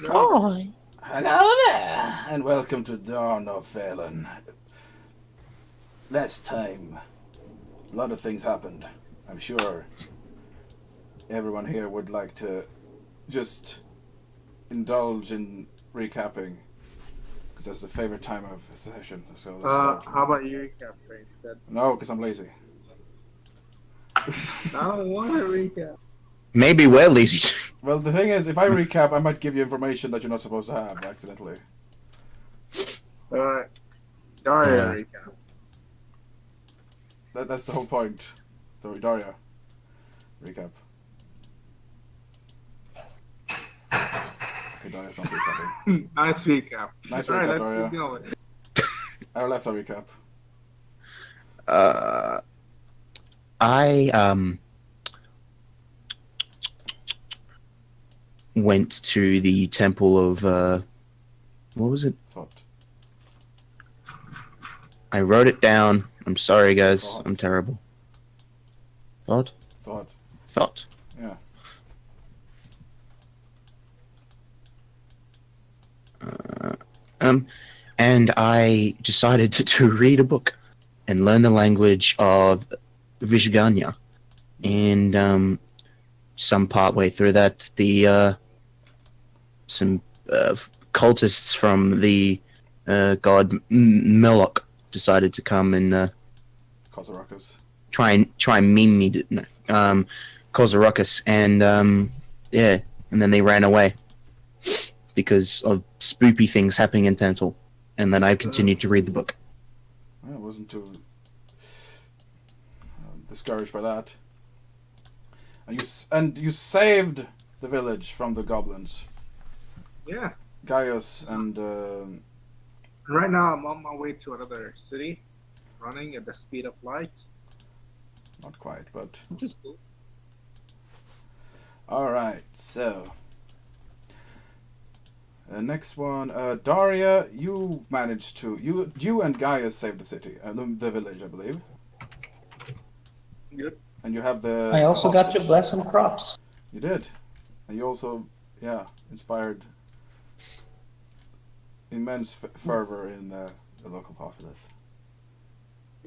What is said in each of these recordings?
No. Hi. Hello there, and welcome to Dawn of Faelin. Last time, a lot of things happened. I'm sure everyone here would like to just indulge in recapping, because that's the favorite time of the session. So let's start. How about you recap instead? No, because I'm lazy. I don't want to recap. Maybe we're lazy. Well, the thing is, if I recap, I might give you information that you're not supposed to have accidentally. Alright. Daria Yeah. recap. That's the whole point. So, Daria, recap. Okay, Daria's not recapping. Nice recap. Nice Alright, recap, let's Daria. keep going. I left a recap. I went to the temple of what was it? Thought. I wrote it down. I'm sorry, guys. Thought. I'm terrible. Thought. Thought. Yeah. And I decided to read a book and learn the language of Vishganya. And some part way through that, the some cultists from the god Moloch decided to come and Cause a ruckus. try and meme me, cause a ruckus, and yeah, and then they ran away because of spoopy things happening in Temple, and then I continued to read the book. I wasn't too discouraged by that. And you saved the village from the goblins. Yeah. Gaius and Right now, I'm on my way to another city, running at the speed of light. not quite, but Which is cool. all right. So next one, Daria, you managed to you and Gaius saved the city, the village, I believe. Good. And you have the. I also got to hostage. bless some crops. You did, and you also, inspired immense fervor in the local populace.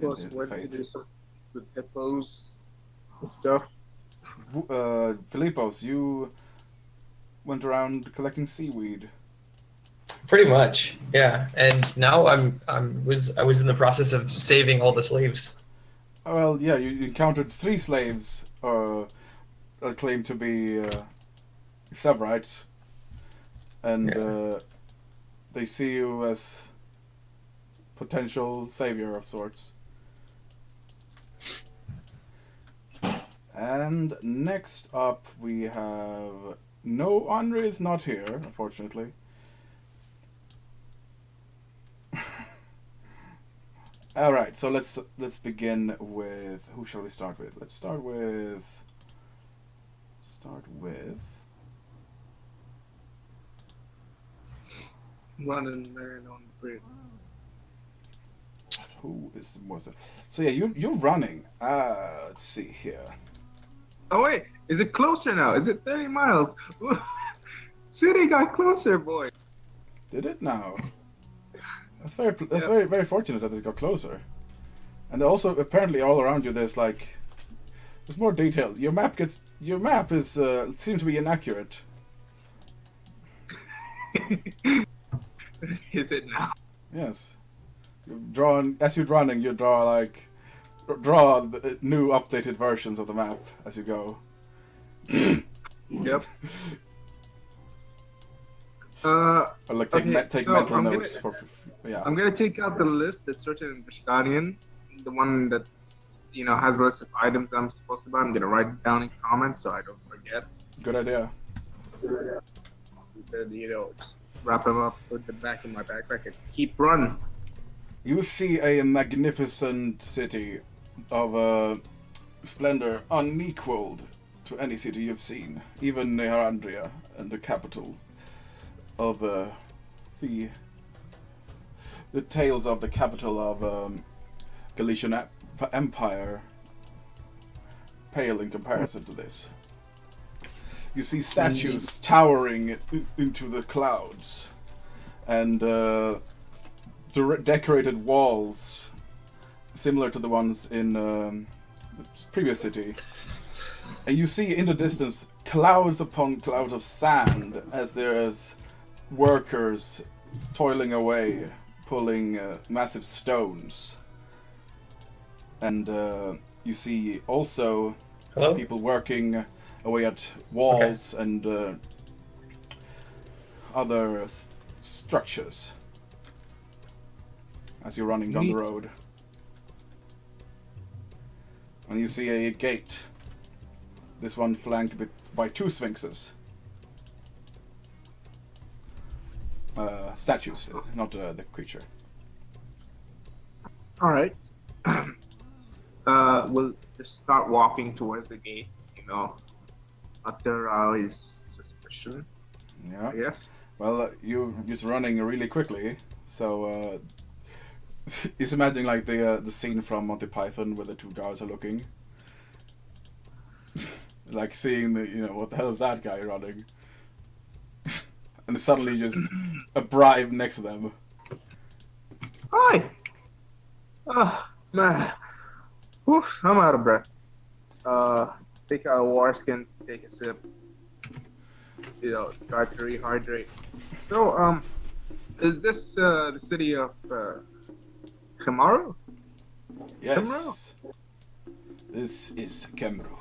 Plus, In where faith. did you do some with hippos and stuff? Philippos, you went around collecting seaweed. Pretty much, yeah. And now I was in the process of saving all the slaves. Well, yeah, you encountered 3 slaves that claim to be Severites, and they see you as potential savior of sorts. And next up we have... No, Andre is not here, unfortunately. Alright, so let's begin with... Who shall we start with? Let's start with... Running there on the bridge. Who is the most... So yeah, you're running. Let's see here. Oh wait, is it closer now? Is it 30 miles? City got closer, boy. Did it now? That's very very fortunate that it got closer. And also apparently all around you there's more detail. Your map is seems to be inaccurate. Is it now? Yes. As you're running, you draw the new updated versions of the map as you go. Yep. Or take so mental I'm notes gonna- yeah. I'm gonna take out the list that's written in Vishkanian, the one that's has a list of items I'm supposed to buy. I'm gonna write it down in comments so I don't forget. Good idea. Just wrap them up, put them back in my backpack, and keep running. You see a magnificent city of splendor unequaled to any city you've seen, even Neharandria and the capital of the tales of the capital of Galician Empire pale in comparison to this. You see statues towering into the clouds, and decorated walls similar to the ones in the previous city. And you see in the distance clouds upon clouds of sand as there's workers toiling away, pulling massive stones. And you see also Hello? people working away at walls and other structures as you're running down the road. And you see a gate. This one flanked by two sphinxes. Statues, not the creature. Alright. We'll just start walking towards the gate, not to arouse suspicion, Yeah. I guess. Well, you're just running really quickly, so just imagine like the scene from Monty Python where the two guys are looking. Like seeing what the hell is that guy running? And suddenly just a bribe next to them. Hi! Oh, man. Oof, I'm out of breath. Take out a war skin, take a sip. Try to rehydrate. So, is this the city of Kemaru? Yes. This is Kemru.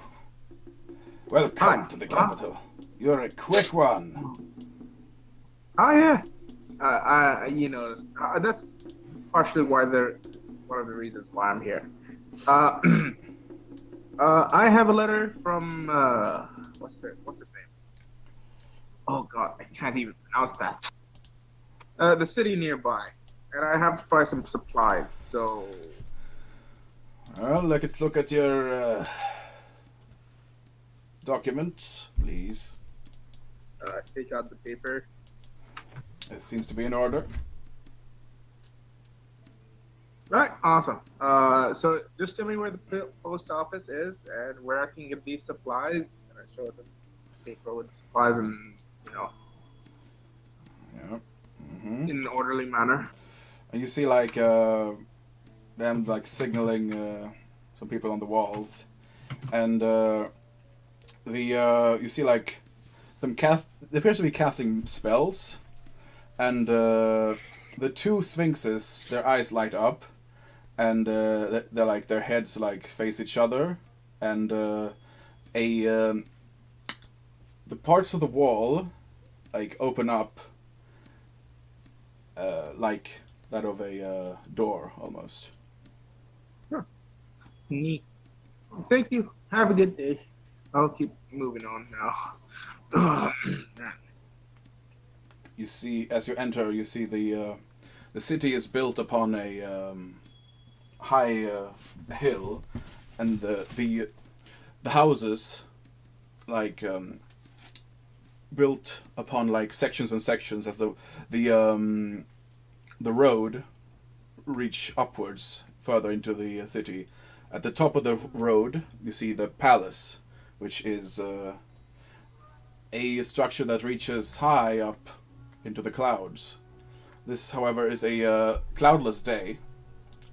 Welcome to the capital. You're a quick one. Oh yeah. That's partially why one of the reasons why I'm here. I have a letter from what's his name? Oh God, I can't even pronounce that. The city nearby, and I have to buy some supplies. So, Well, let's look at your documents, please. take out the paper. It seems to be in order. Right, awesome. So just tell me where the post office is and where I can get these supplies, and I show them paper with supplies and Yeah. Mm-hmm. in an orderly manner. And you see like them like signaling some people on the walls, and you see like them cast. They appear to be casting spells, and the two sphinxes, their eyes light up, and they're like their heads like face each other, and the parts of the wall like open up like that of a door almost. Neat. Thank you. Have a good day. I'll keep moving on now. You see, as you enter, you see the city is built upon a high hill, and the houses like built upon like sections and sections as the road reach upwards further into the city. At the top of the road, you see the palace, which is a structure that reaches high up into the clouds. This, however, is a cloudless day,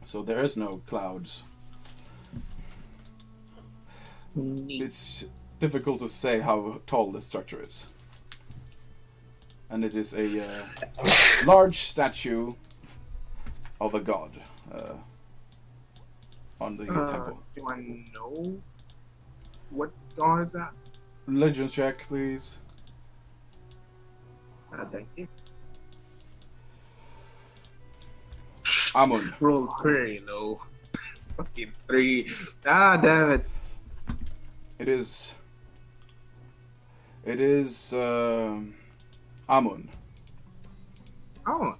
so there is no clouds. Neat. It's difficult to say how tall this structure is. And it is a large statue of a god on the temple. Do I know what god is that? Religion check, please. Thank you. Amun. Roll very low. Fucking 3. Ah, damn it. It is Amun Oh.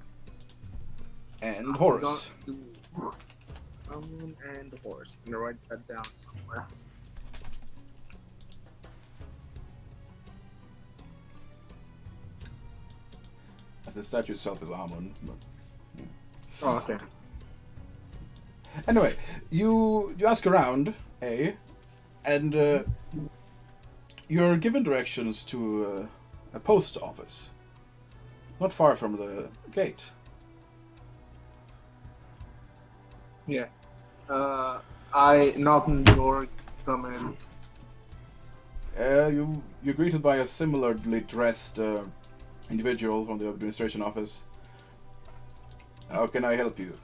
and Horus. Amun and horse. I'm gonna write that down somewhere. As the statue itself is Amun. But, Oh, okay. anyway, you ask around, and You're given directions to a post office, not far from the gate. Yeah. I knock on the door, come in. You're greeted by a similarly dressed individual from the administration office. How can I help you?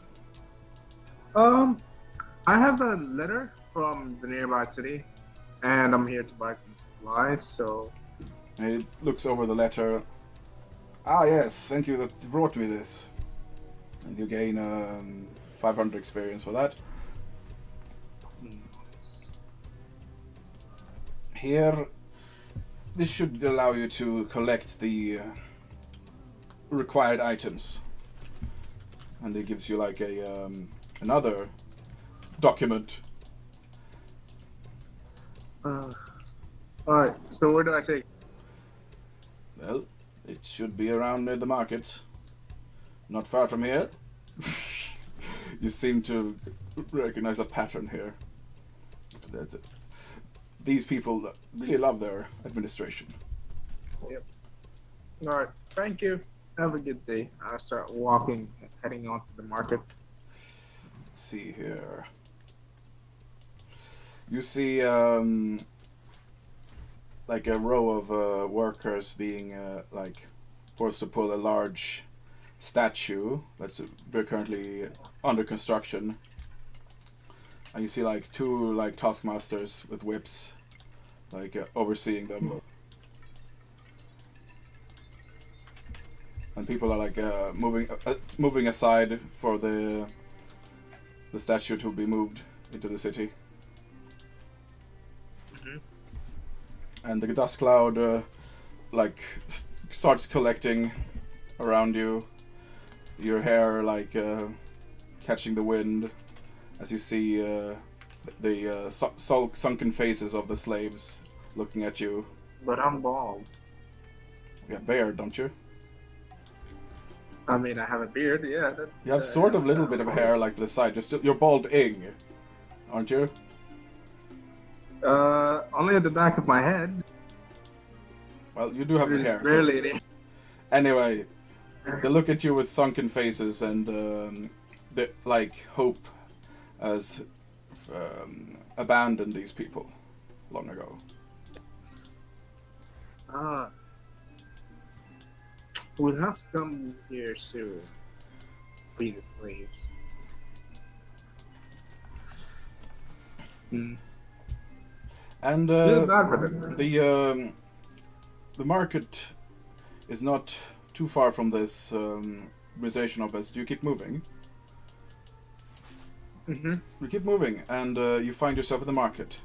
I have a letter from the nearby city, and I'm here to buy some supplies. So, He looks over the letter. Ah, yes, thank you that you brought me this. And you gain 500 experience for that. Here, this should allow you to collect the required items. And it gives you like a another document. all right. So where do I take? Well, it should be around near the market. Not far from here. You seem to recognize a pattern here. These people really love their administration. Yep. All right. Thank you. Have a good day. I start walking, heading on to the market. Let's see here. You see like a row of workers being like forced to pull a large statue that's currently under construction. And you see like two like taskmasters with whips like overseeing them. And people are like moving aside for the statue to be moved into the city. And the dust cloud like starts collecting around you. Your hair like catching the wind as you see the sunken faces of the slaves looking at you. But I'm bald. You have beard, don't you? I mean, I have a beard. Yeah, that's. You have sort of little bit of hair like to the side. You're balding, aren't you? Only at the back of my head. Well, you do have the There's hair. barely any. Anyway, they look at you with sunken faces and they like hope has abandoned these people long ago. We'll have to come here soon. Be the slaves. And Feel bad for them. the market is not too far from this organization office. Do you keep moving? You keep moving, and you find yourself at the market.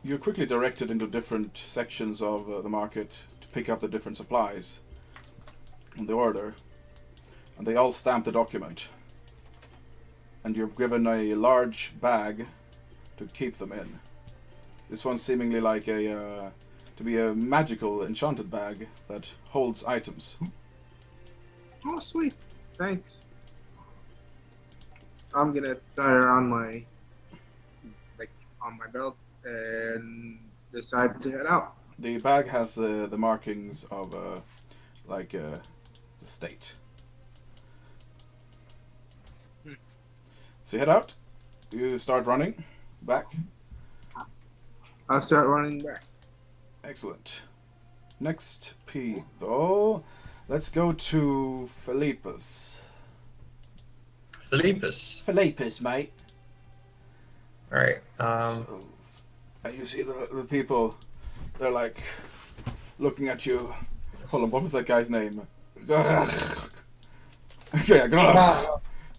You're quickly directed into different sections of the market to pick up the different supplies on the order, and they all stamp the document. And you're given a large bag to keep them in. This one's seemingly like to be a magical enchanted bag that holds items. Oh, sweet. Thanks. I'm gonna tie it on my belt and decide to head out. The bag has the markings of the state. So you head out. You start running back. I'll start running back. Excellent. Next people. Let's go to Philippus. Philippus, mate. Alright. So, and you see the people, they're like looking at you. Hold on, what was that guy's name? Yeah,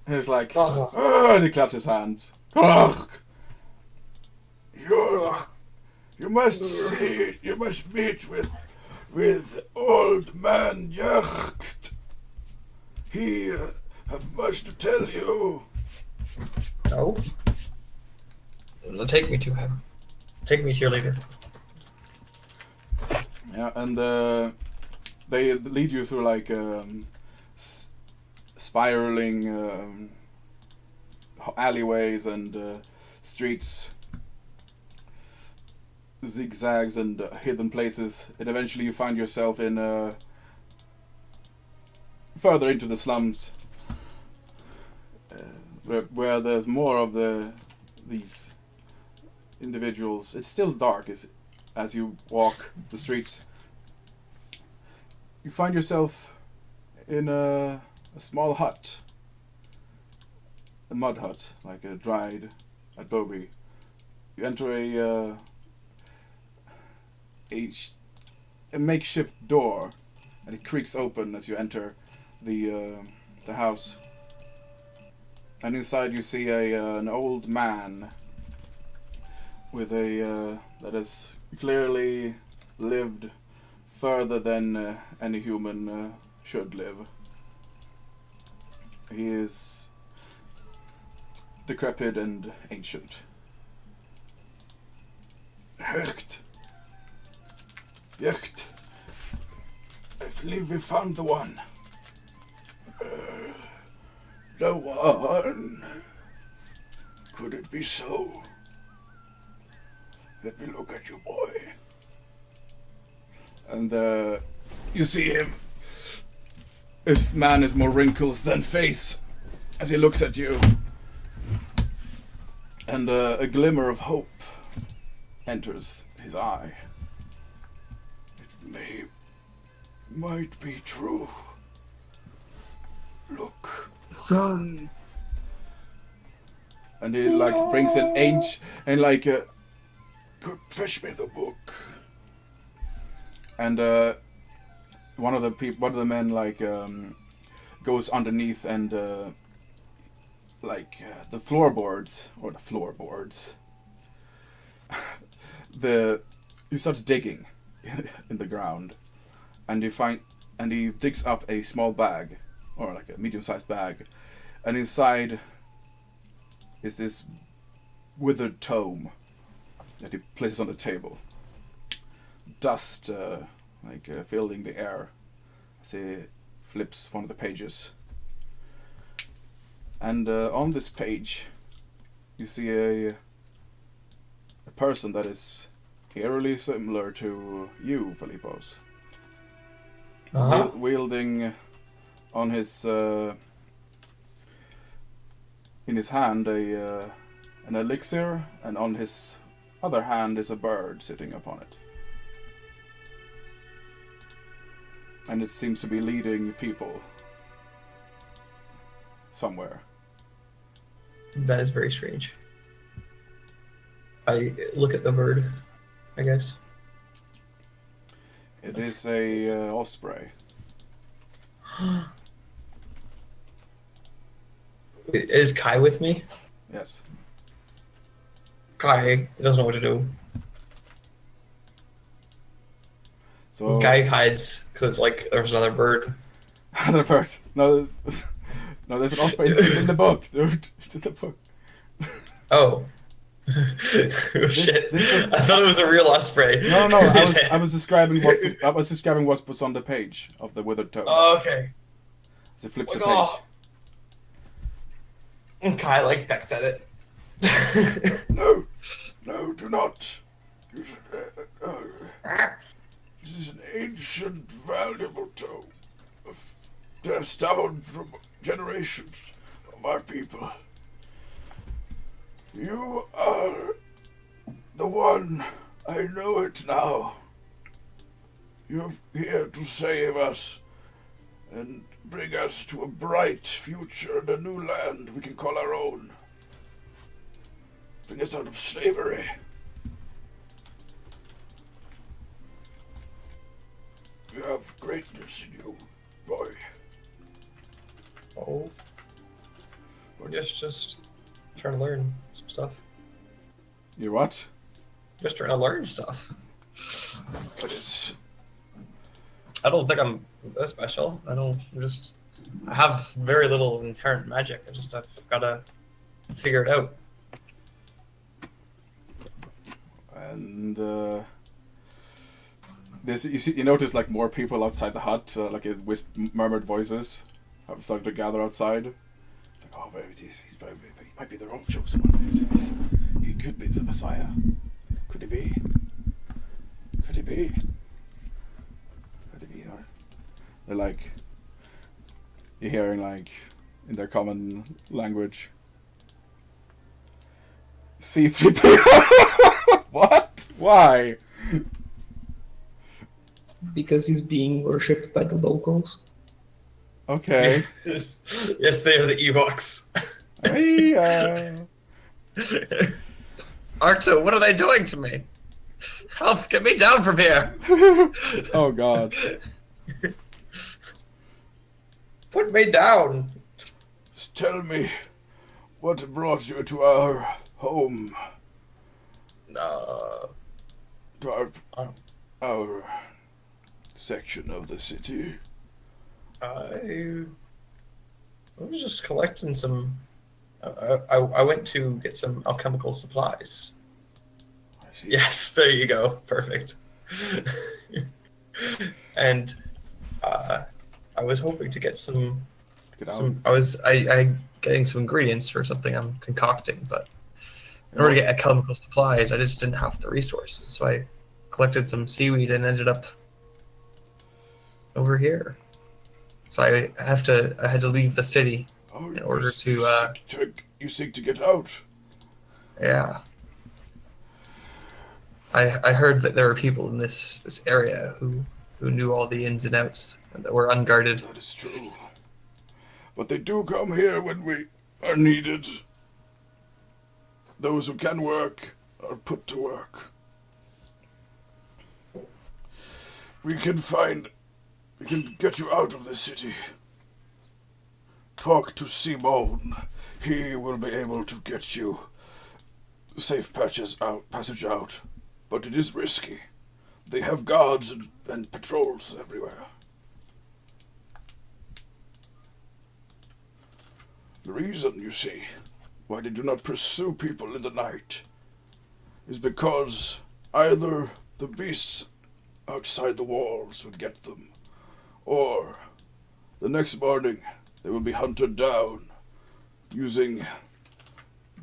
and he's like, and he claps his hands. You must see, you must meet with old man Yacht. He have much to tell you. Oh. Take me to him. Take me to your leader. Yeah, and they lead you through like spiraling alleyways and streets. zigzags and hidden places, and eventually you find yourself in further into the slums, where there's more of these individuals. It's still dark as you walk the streets. You find yourself in a small hut, a mud hut, like a dried adobe. You enter a makeshift door, and it creaks open as you enter the house. And inside you see an old man with that has clearly lived further than any human should live. He is decrepit and ancient. Frejth. Frejth. I believe we found the one. The one. Could it be so? Let me look at you, boy. And you see him. This man has more wrinkles than face as he looks at you. And a glimmer of hope enters his eye. It might be true. Look. Son. And he brings an and fetch me the book. And one of the men goes underneath and the floorboards. He starts digging in the ground, and he digs up a small bag, or like a medium-sized bag, and inside is this withered tome that he places on the table. Dust filling the air as he flips one of the pages. And on this page you see a person that is eerily similar to you, Philippos. Uh-huh. Wielding on his in his hand an elixir, and on his other hand is a bird sitting upon it. And it seems to be leading people somewhere. That is very strange. I look at the bird, I guess. It is a osprey. Is Kai with me? Yes. Kai doesn't know what to do. So Kai hides because it's like there's another bird. another bird. No, there's an osprey. It's in the book, dude. It's in the book. Oh. Oh shit! this was- I thought it was a real osprey. No. I was describing what was on the page of the withered tome. Oh, okay. As it flips Like, the page. oh. And Kai pecks at it. No, do not. This is an ancient, valuable tome, passed down from generations of our people. You are the one. I know it now. You're here to save us and bring us to a bright future and a new land we can call our own. Bring us out of slavery. You have greatness in you, boy. Oh. We're just trying to learn some stuff. You what? Just trying to learn stuff. What is? I don't think I'm that special. I have very little inherent magic. I've gotta figure it out. And you notice more people outside the hut, murmured voices have started to gather outside. He might be the wrong chosen one. He could be the Messiah. Could he be? 3P. 3P. They're like, you're hearing like in their common language. C3P. What? Why? Because he's being worshipped by the locals. Okay. Yes, they are the Ewoks. Hey, Arto, what are they doing to me? Help, get me down from here. Oh God. Put me down. Just tell me what brought you to our home, No. to Oh. our section of the city. I was just collecting some. I went to get some alchemical supplies. I see. Yes, there you go. Perfect. And I was hoping to get some. Get out. I getting some ingredients for something I'm concocting, but in order to get alchemical supplies, I just didn't have the resources. So I collected some seaweed and ended up over here. So I had to leave the city Oh, in order to you seek to get out. yeah. I heard that there were people in this area who knew all the ins and outs and that were unguarded. That is true. But they do come here when we are needed. Those who can work are put to work. We can get you out of the city. Talk to Simone. He will be able to get you safe passage out. But it is risky. They have guards and patrols everywhere. The reason, you see, why they do not pursue people in the night is because either the beasts outside the walls would get them, or the next morning they will be hunted down using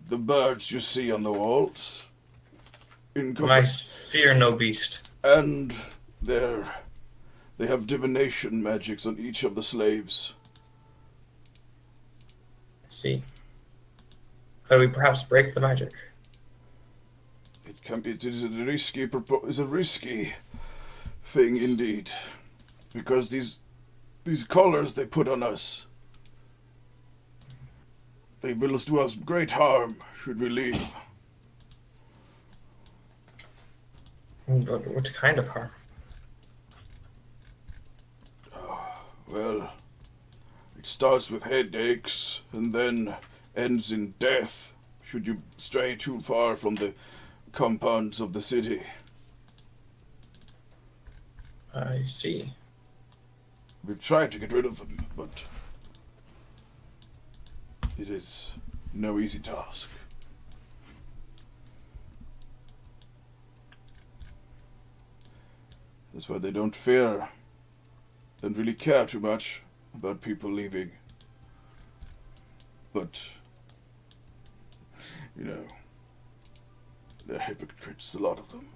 the birds you see on the walls. I fear no beast. And they have divination magics on each of the slaves. I see. Could we perhaps break the magic? It is a risky thing indeed, because these collars they put on us, they will do us great harm should we leave. What kind of harm? Well, it starts with headaches and then ends in death should you stray too far from the compounds of the city. I see. We've tried to get rid of them, but it is no easy task. That's why they don't really care too much about people leaving. But, they're hypocrites, a lot of them.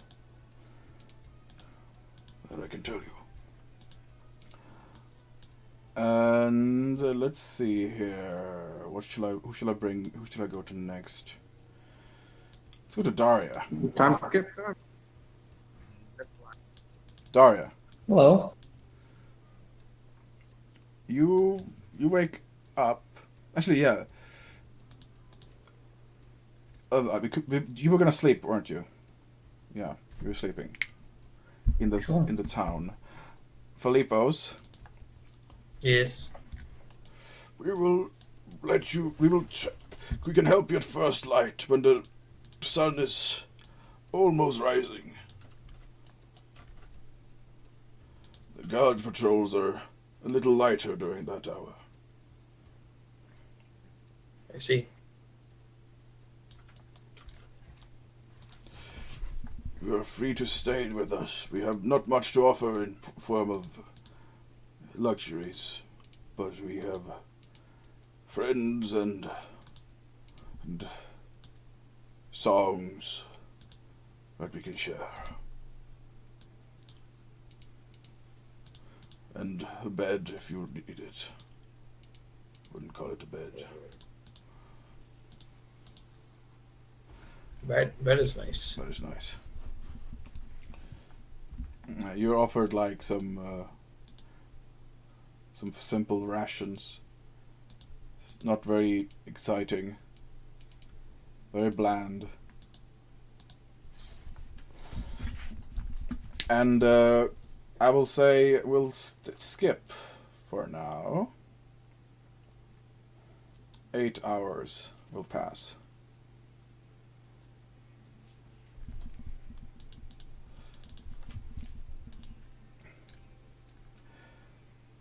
That I can tell you. And let's see here. Who shall I go to next? Let's go to Daria. Time skip. Daria, Hello. you wake up. Actually, yeah. You were gonna sleep, weren't you? Yeah, you were sleeping in the Sure. in the town. Filipos, Yes. we will let you. We can help you at first light when the sun is almost rising. The guard patrols are a little lighter during that hour. I see. You are free to stay with us. We have not much to offer in form of luxuries, but we have friends and songs that we can share. a bed if you need it. Wouldn't call it a bed. Bed is nice. That is nice. You're offered like some simple rations. Not very exciting. Very bland. And I will say we'll skip for now. 8 hours will pass.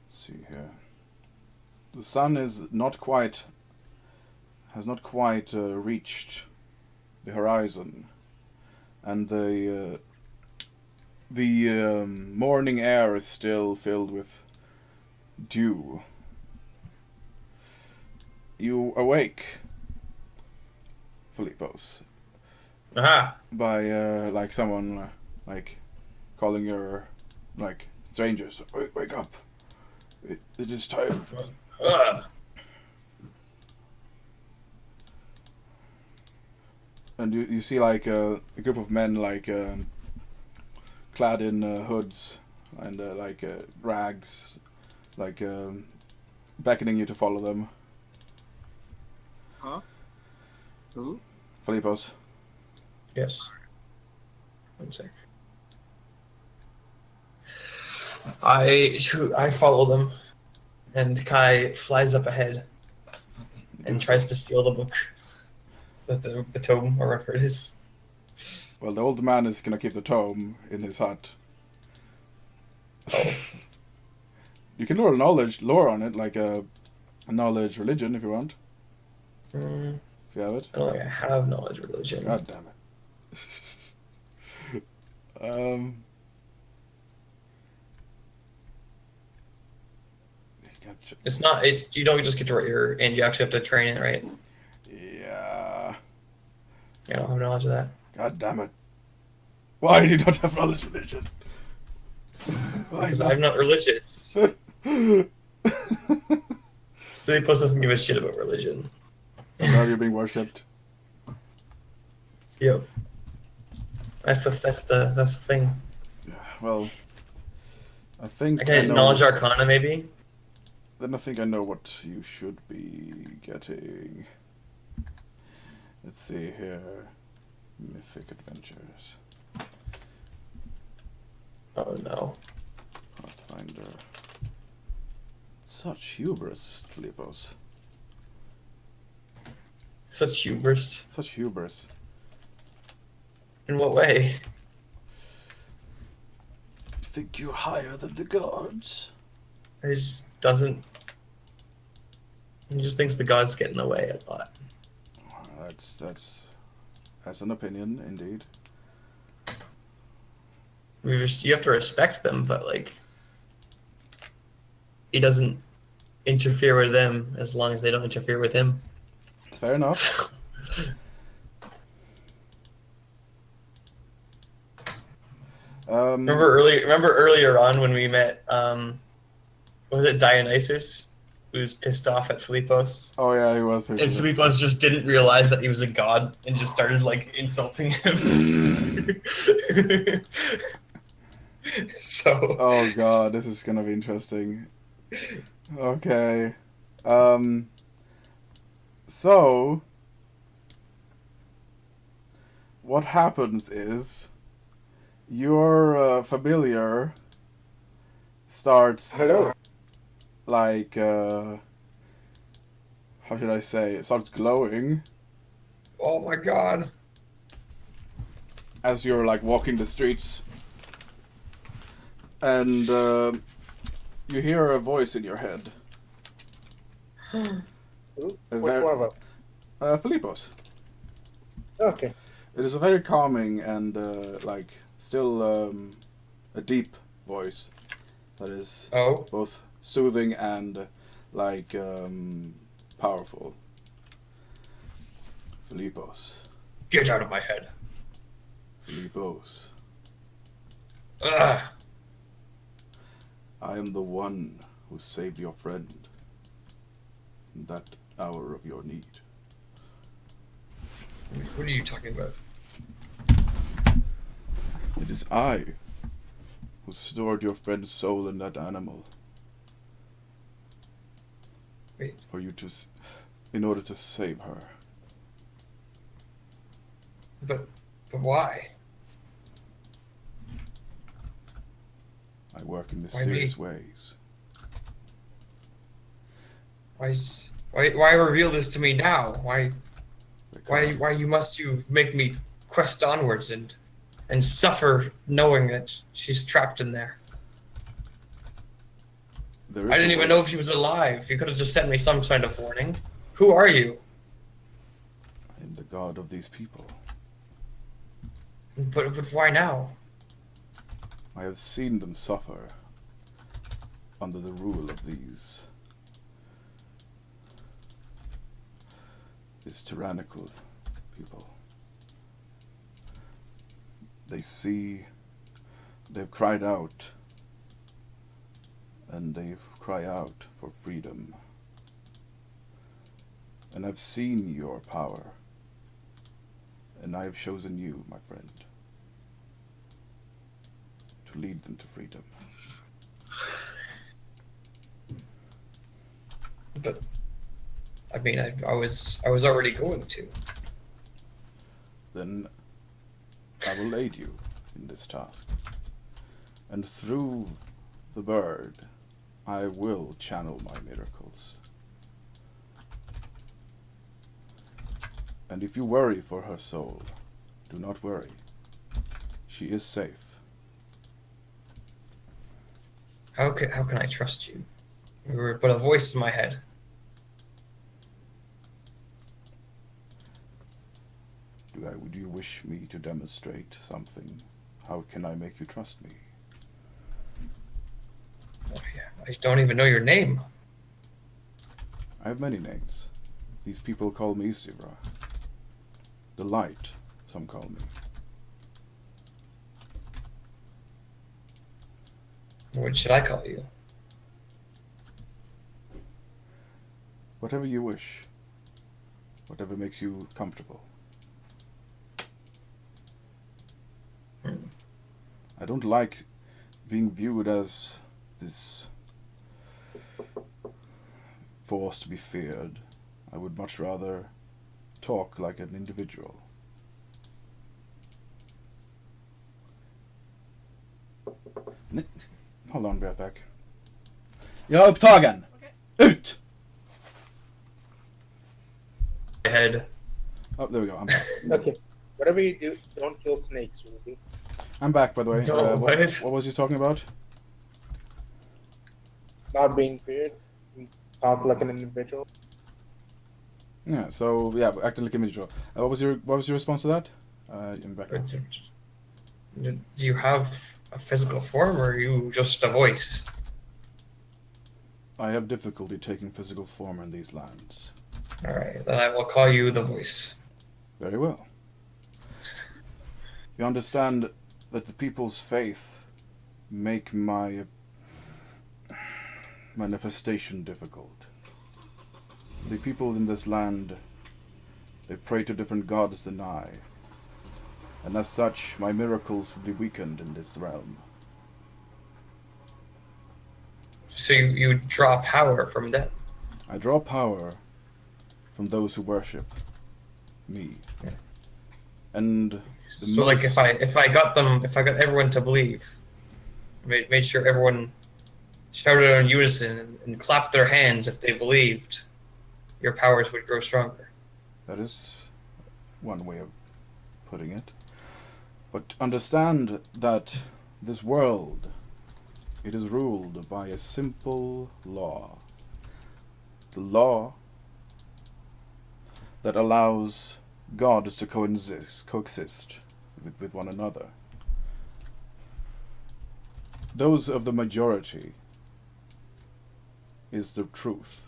Let's see here. The sun is has not quite reached the horizon, and the morning air is still filled with dew. You awake, Philippos, Aha! by like someone like calling your like strangers. Wake up! It is time. And you see like a group of men like clad in hoods and like rags, like beckoning you to follow them. Huh? Who? Philippos. Yes. One sec. I follow them, and Kai flies up ahead and tries to steal the book, the tome or whatever it is. Well, the old man is gonna keep the tome in his hut. Oh. You can learn lore on it, like a knowledge religion if you want. Mm, If you have it. I don't think I have knowledge religion. God damn it. Gotcha. It's not. It's you don't just get to write your, and you actually have to train it, right? Yeah. I don't have knowledge of that. God damn it. Why do you not have knowledge religion? Because I'm not religious. Philippos doesn't give a shit about religion. Now you're being worshipped. Yep. That's the thing. Yeah, well, I think I get know. knowledge arcana maybe. Then I think I know what you should be getting. Let's see here. Mythic Adventures. Oh no. Pathfinder. Such hubris, Philippos. Such hubris. Such hubris. In what way? You think you're higher than the gods? He just doesn't. He just thinks the gods get in the way a lot. That's an opinion, indeed. You have to respect them, but like, he doesn't interfere with them as long as they don't interfere with him. Fair enough. Remember earlier on when we met, was it Dionysus, who was pissed off at Philippos? Oh yeah, he was pretty And good. Philippos just didn't realize that he was a god and just started like insulting him. So. Oh god, this is gonna be interesting. Okay. So what happens is your familiar starts Hello. like how should I say? It starts glowing Oh my god. as you're like walking the streets, and you hear a voice in your head. Which A one ver- of them? Philippos. Okay. It is a very calming and like still a deep voice that is Oh. both soothing and like powerful. Philippos. Get out of my head. Philippos. Ugh. I am the one who saved your friend in that hour of your need. What are you talking about? It is I who stored your friend's soul in that animal. Wait. For you to, in order to save her. But why? I work in Why me? mysterious ways. Why reveal this to me now? Why Because must you make me quest onwards and suffer knowing that she's trapped in there? there is I didn't a even way- know if she was alive. You could have just sent me some kind of warning. Who are you? I am the god of these people. But why now? I have seen them suffer under the rule of these tyrannical people. They've cried out, and they've cried out for freedom. And I've seen your power, and I have chosen you, my friend, to lead them to freedom. But I mean, I was already going to. Then I will aid you in this task. And through the bird, I will channel my miracles. And if you worry for her soul, do not worry. She is safe. How can I trust you? You were but a voice in my head. Do you wish me to demonstrate something? How can I make you trust me? Oh, yeah. I don't even know your name. I have many names. These people call me Isivra. The Light, some call me. What should I call you? Whatever you wish. Whatever makes you comfortable. I don't like being viewed as this force to be feared. I would much rather talk like an individual. Hold on, be right back. Jag är upptagen! Ut! Head. Oh, there we go. I'm back. Okay. Whatever you do, don't kill snakes, Rosie. I'm back, by the way. No, what what? was you talking about? Not being feared. Talk like an individual. Yeah. So yeah, acting like an individual. What was your response to that? I'm back. Now. Do you have a physical form, or are you just a voice? I have difficulty taking physical form in these lands. All right, then I will call you the voice. Very well. You understand that the people's faith make my manifestation difficult. The people in this land, they pray to different gods than I. And as such, my miracles will be weakened in this realm. So you draw power from them. I draw power from those who worship me. Yeah. And So like if I got everyone to believe, made sure everyone shouted in unison and clapped their hands if they believed, your powers would grow stronger. that is one way of putting it. But understand that this world, it is ruled by a simple law. The law that allows gods to coexist with one another. Those of the majority is the truth.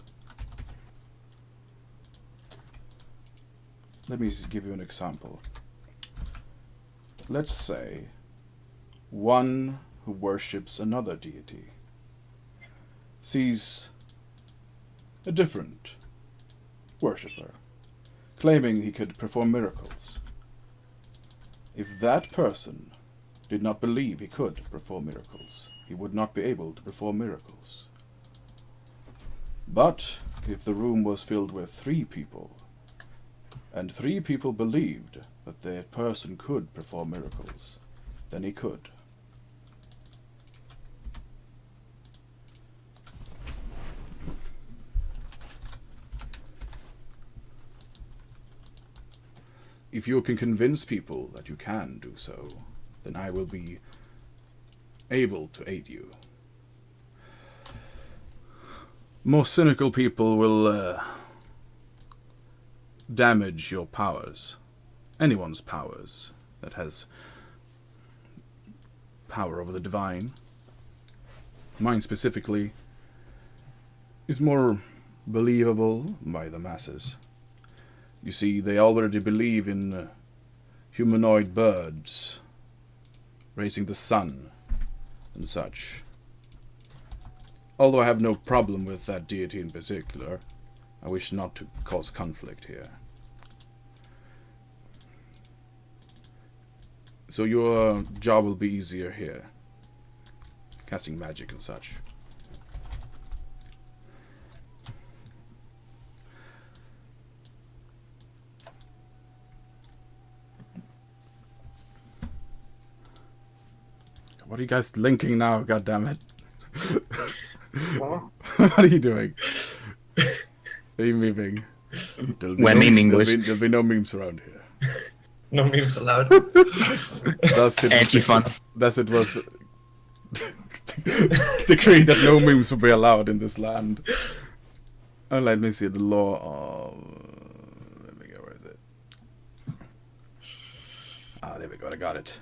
Let me give you an example. Let's say one who worships another deity. sees a different worshipper, claiming he could perform miracles. If that person did not believe he could perform miracles, he would not be able to perform miracles. But if the room was filled with 3 people, and 3 people believed that the person could perform miracles, then he could. If you can convince people that you can do so, then I will be able to aid you. More cynical people will damage your powers. Anyone's powers that has power over the divine. Mine specifically is more believable by the masses. You see, they already believe in humanoid birds raising the sun and such. Although I have no problem with that deity in particular, I wish not to cause conflict here. So your job will be easier here, casting magic and such. What are you guys linking now? God damn it! Huh? What are you doing? Are you memeing? We're memeing, boys. There'll be no memes around here. No memes allowed. Anti-fun. Thus it was decreed that no memes would be allowed in this land. Oh, let me see the law of... Let me go, where is it? Ah, there we go, I got it.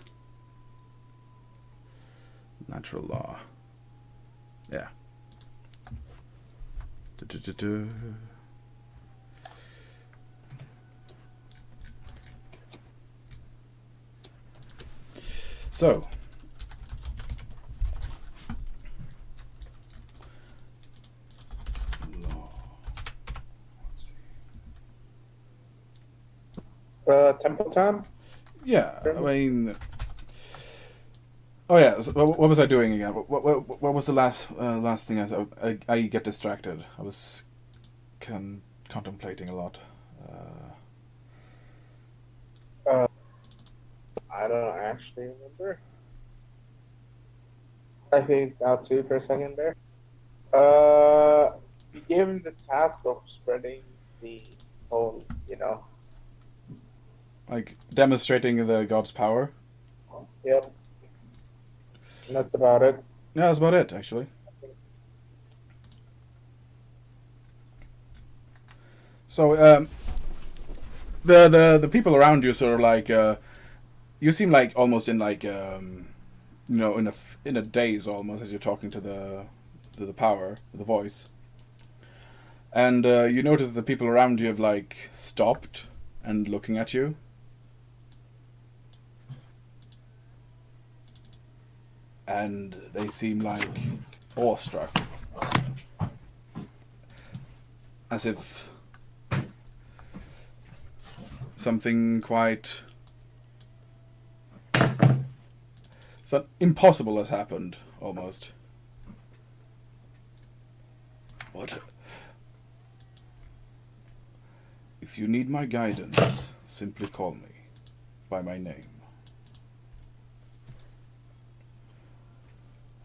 Natural law. Yeah. So, law. Let's see. Temple Town? Yeah, I mean. Oh yeah. So what was I doing again? What was the last thing I get distracted? I was contemplating a lot. I don't actually remember. I phased out too for a second there. You gave him the task of spreading the whole, Like demonstrating the god's power. Yep. And that's about it. Yeah, that's about it actually. So the people around you sort of like you seem like almost in like in a daze almost as you're talking to the power, the voice, and you notice that the people around you have like stopped and looking at you. And they seem like awestruck, as if something quite impossible has happened, almost. What? If you need my guidance, simply call me by my name.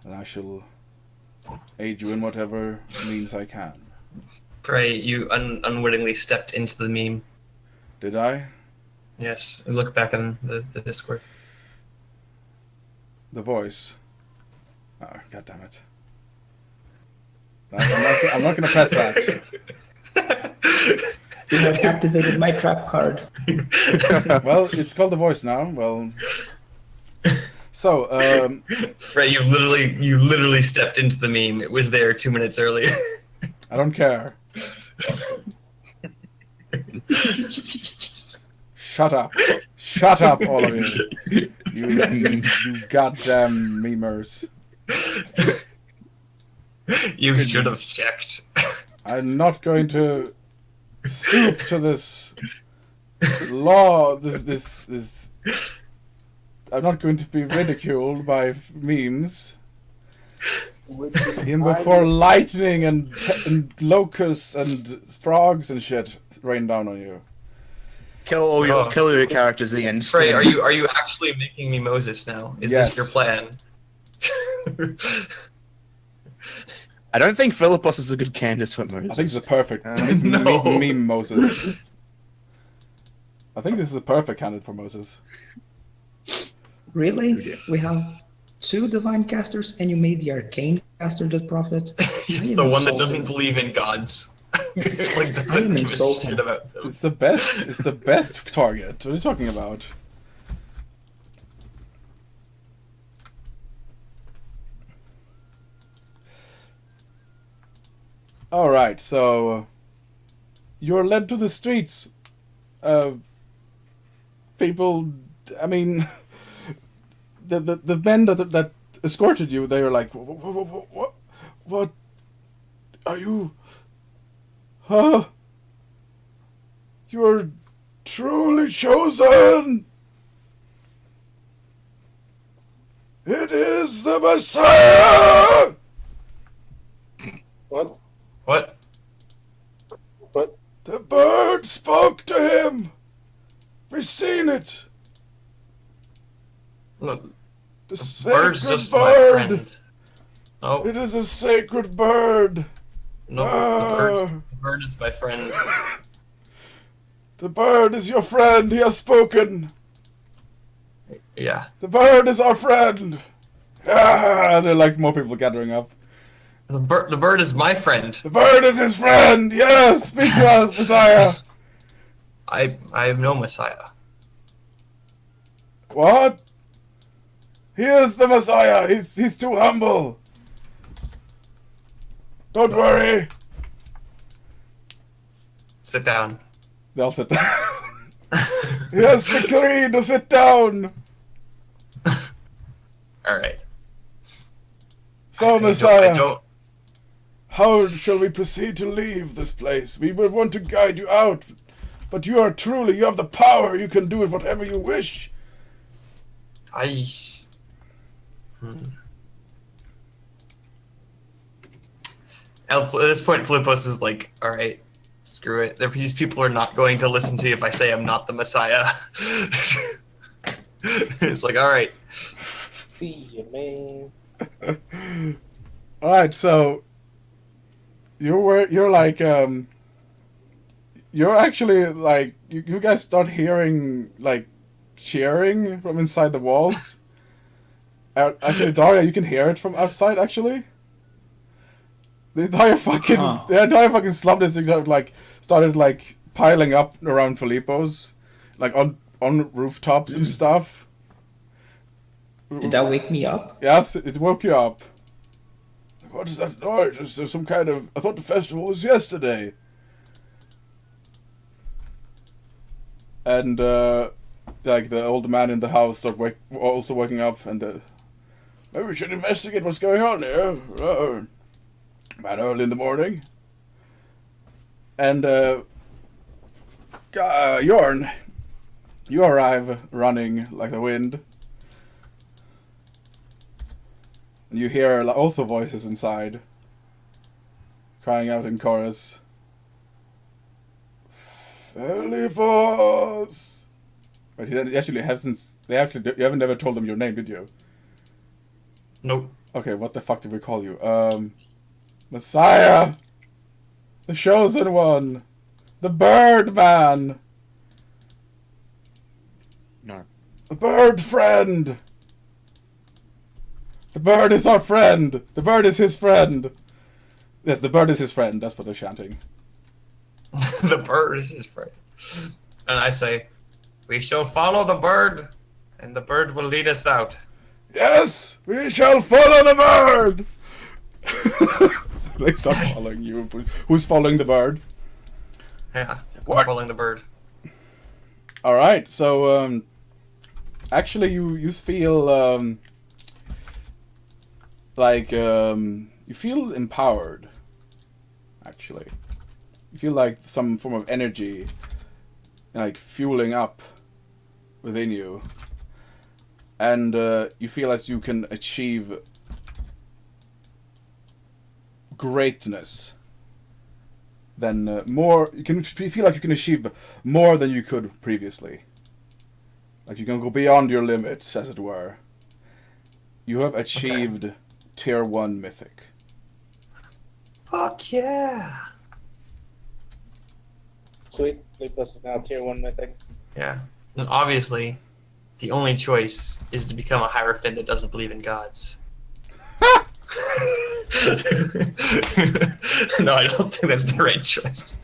And I shall aid you in whatever means I can. Frey, you unwittingly stepped into the meme. Did I? Yes, look back in the Discord. The voice. Oh, God damn it. I'm not going to press that. You have activated my trap card. Well, it's called the voice now. Well... So, Frey, you literally stepped into the meme. It was there 2 minutes earlier. I don't care. Shut up. Shut up, all of you. You goddamn memers. You should have checked. I'm not going to stoop to this law. This. I'm not going to be ridiculed by memes. Even before lightning and locusts and frogs and shit rain down on you. Kill your characters at the end. Frey, are you actually making me Moses now? Is Yes. this your plan? I don't think Philippos is a good candidaate for Moses. I think it's a perfect No. meme Moses. I think this is the perfect candidate for Moses. Really? We have 2 divine casters, and you made the arcane caster the prophet? It's I the am one that insulted. doesn't believe in gods. Like I am doesn't give a insulted. shit about them. It's the best. It's the best target. What are you talking about? All right, so you're led to the streets. People, I mean, the men that escorted you, they were like, what are you? Huh? You're truly chosen. It is the Messiah. What? What? What? The bird spoke to him. We've seen it. Look, The bird's sacred just my bird. friend. Oh, It is a sacred bird. no, the bird is my friend. The bird is your friend. He has spoken. Yeah. The bird is our friend. Ah, there are like more people gathering up. The bird is my friend. The bird is his friend. Yes, speak to us, Messiah. I am no Messiah. What? He is the Messiah. He's too humble. Don't worry. Sit down. They'll sit down. He has decreed to sit down. All right. So, I Messiah, don't. how shall we proceed to leave this place? We would want to guide you out, but you have the power. You can do it whatever you wish. At this point, Philippos is like, all right, screw it. These people are not going to listen to you if I say I'm not the Messiah. It's like, all right. See you, man. All right, so you're like you're actually like you guys start hearing like cheering from inside the walls. Actually, Daria, you can hear it from outside. Actually, the entire fucking slum district started like piling up around Filippo's, like on rooftops and stuff. Did that wake me up? Yes, it woke you up. What is that noise? Is there some kind of... I thought the festival was yesterday. And, like, the old man in the house started also waking up, and, maybe we should investigate what's going on here. Man, early in the morning. And, Jorn, you arrive running like the wind. And you hear also voices inside, crying out in chorus. Philippos! But you haven't never told them your name, did you? Nope. Okay, what the fuck did we call you? Messiah! The chosen one! The bird man! No. The bird friend! The bird is our friend! The bird is his friend! Yes, the bird is his friend, that's what they're chanting. The bird is his friend. And I say, we shall follow the bird, and the bird will lead us out. Yes! We shall follow the bird! They start following you. Who's following the bird? Yeah, What? I'm following the bird. Alright, so, actually you feel, You feel empowered, actually. You feel like some form of energy, like, fueling up within you. And you feel as you can achieve greatness than more. You feel like you can achieve more than you could previously. Like you can go beyond your limits, as it were. You have achieved Tier 1 Mythic. Fuck yeah. Sweet. Sleepless is now tier 1 mythic. Yeah. And obviously, the only choice is to become a Hierophant that doesn't believe in gods. No, I don't think that's the right choice.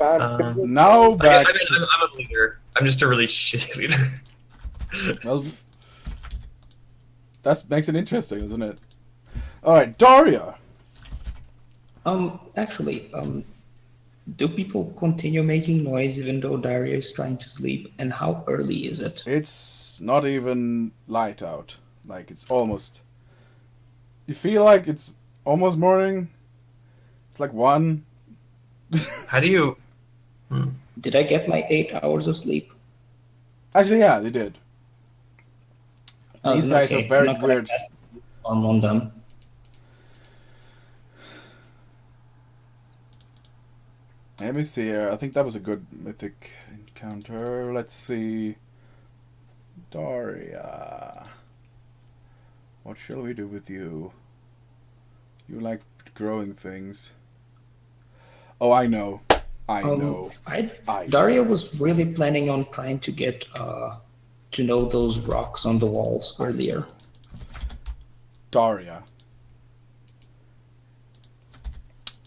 Now back. I'm a leader. I'm just a really shitty leader. Well, that makes it interesting, doesn't it? All right, Daria. Actually, do people continue making noise even though Daria is trying to sleep? And how early is it? It's not even light out. Like, it's almost... You feel like it's almost morning. It's like 1. How do you... Did I get my 8 hours of sleep? Actually, yeah, they did. These guys are very I'm not weird. cast on them. Let me see here. I think that was a good mythic encounter. Let's see. Daria. What shall we do with you? You like growing things. Oh, I know. I know. Daria was really planning on trying to get to know those rocks on the walls earlier. Daria.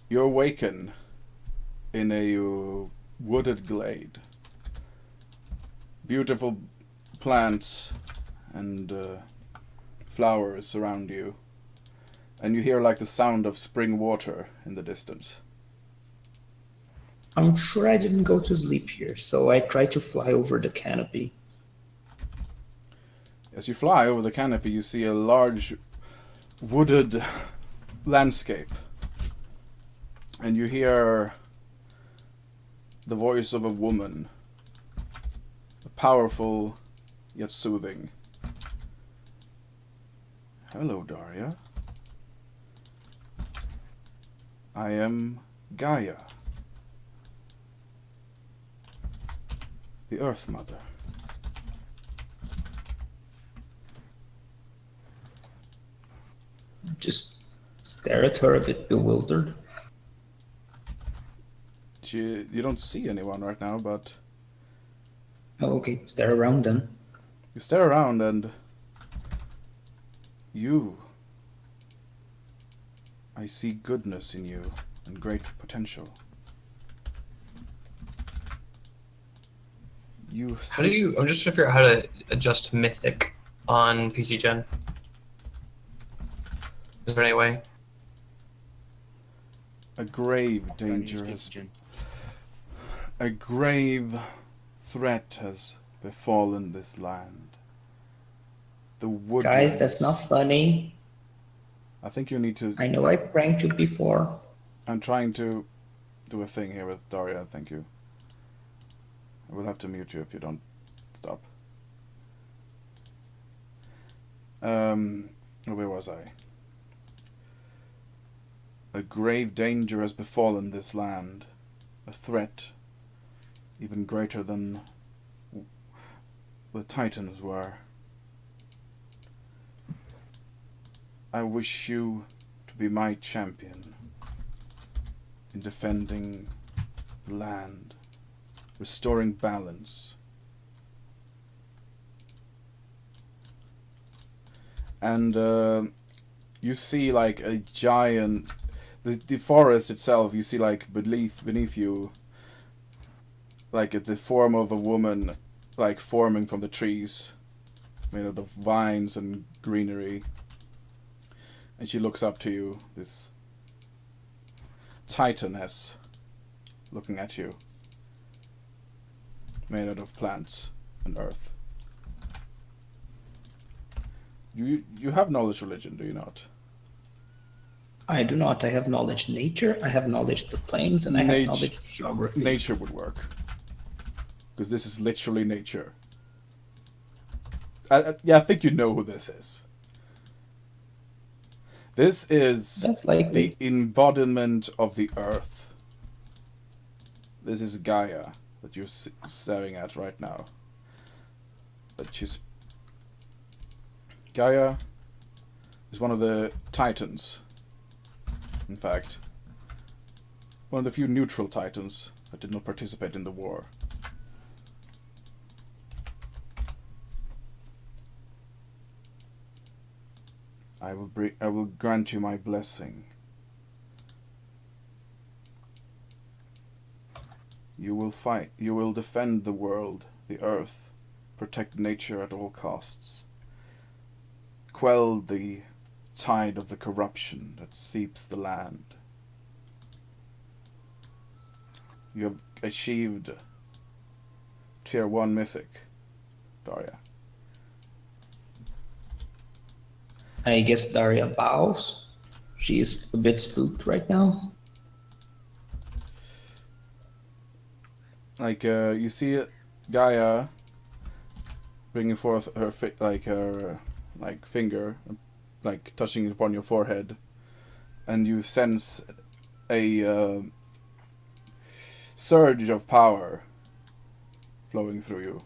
You awaken in a wooded glade. Beautiful plants and flowers surround you. And you hear like the sound of spring water in the distance. I'm sure I didn't go to sleep here, so I try to fly over the canopy. As you fly over the canopy, you see a large wooded landscape. And you hear the voice of a woman, powerful yet soothing. Hello, Daria. I am Gaia, the Earth Mother. Just stare at her a bit bewildered. You don't see anyone right now, but Oh, okay, stare around then. you stare around and I see goodness in you and great potential. How do you... I'm just trying to figure out how to adjust Mythic on PC Gen. Is there any way? A grave threat has befallen this land. The woodlands. Guys, that's not funny. I think you need to... I know I pranked you before. I'm trying to do a thing here with Daria, thank you. I will have to mute you if you don't stop. Where was I? A grave danger has befallen this land. A threat even greater than the Titans were. I wish you to be my champion in defending the land, restoring balance. And you see like a giant, the forest itself, you see like beneath you, like the form of a woman, like forming from the trees, made out of vines and greenery. And she looks up to you, this titaness looking at you, made out of plants and earth. You have knowledge religion, do you not? I do not. I have knowledge nature, I have knowledge the planes, and I have knowledge geography. Nature would work. Because this is literally nature. Yeah, I think you know who this is. This is That's likely. the embodiment of the earth. This is Gaia that you're staring at right now. Gaia is one of the Titans. In fact, one of the few neutral Titans that did not participate in the war. I will grant you my blessing. You will fight. You will defend the world, the earth, protect nature at all costs. Quell the tide of the corruption that seeps the land. You have achieved Tier 1 Mythic, Daria. I guess Daria bows. She is a bit spooked right now. Like you see Gaia bringing forth her finger, like touching it upon your forehead, and you sense a surge of power flowing through you.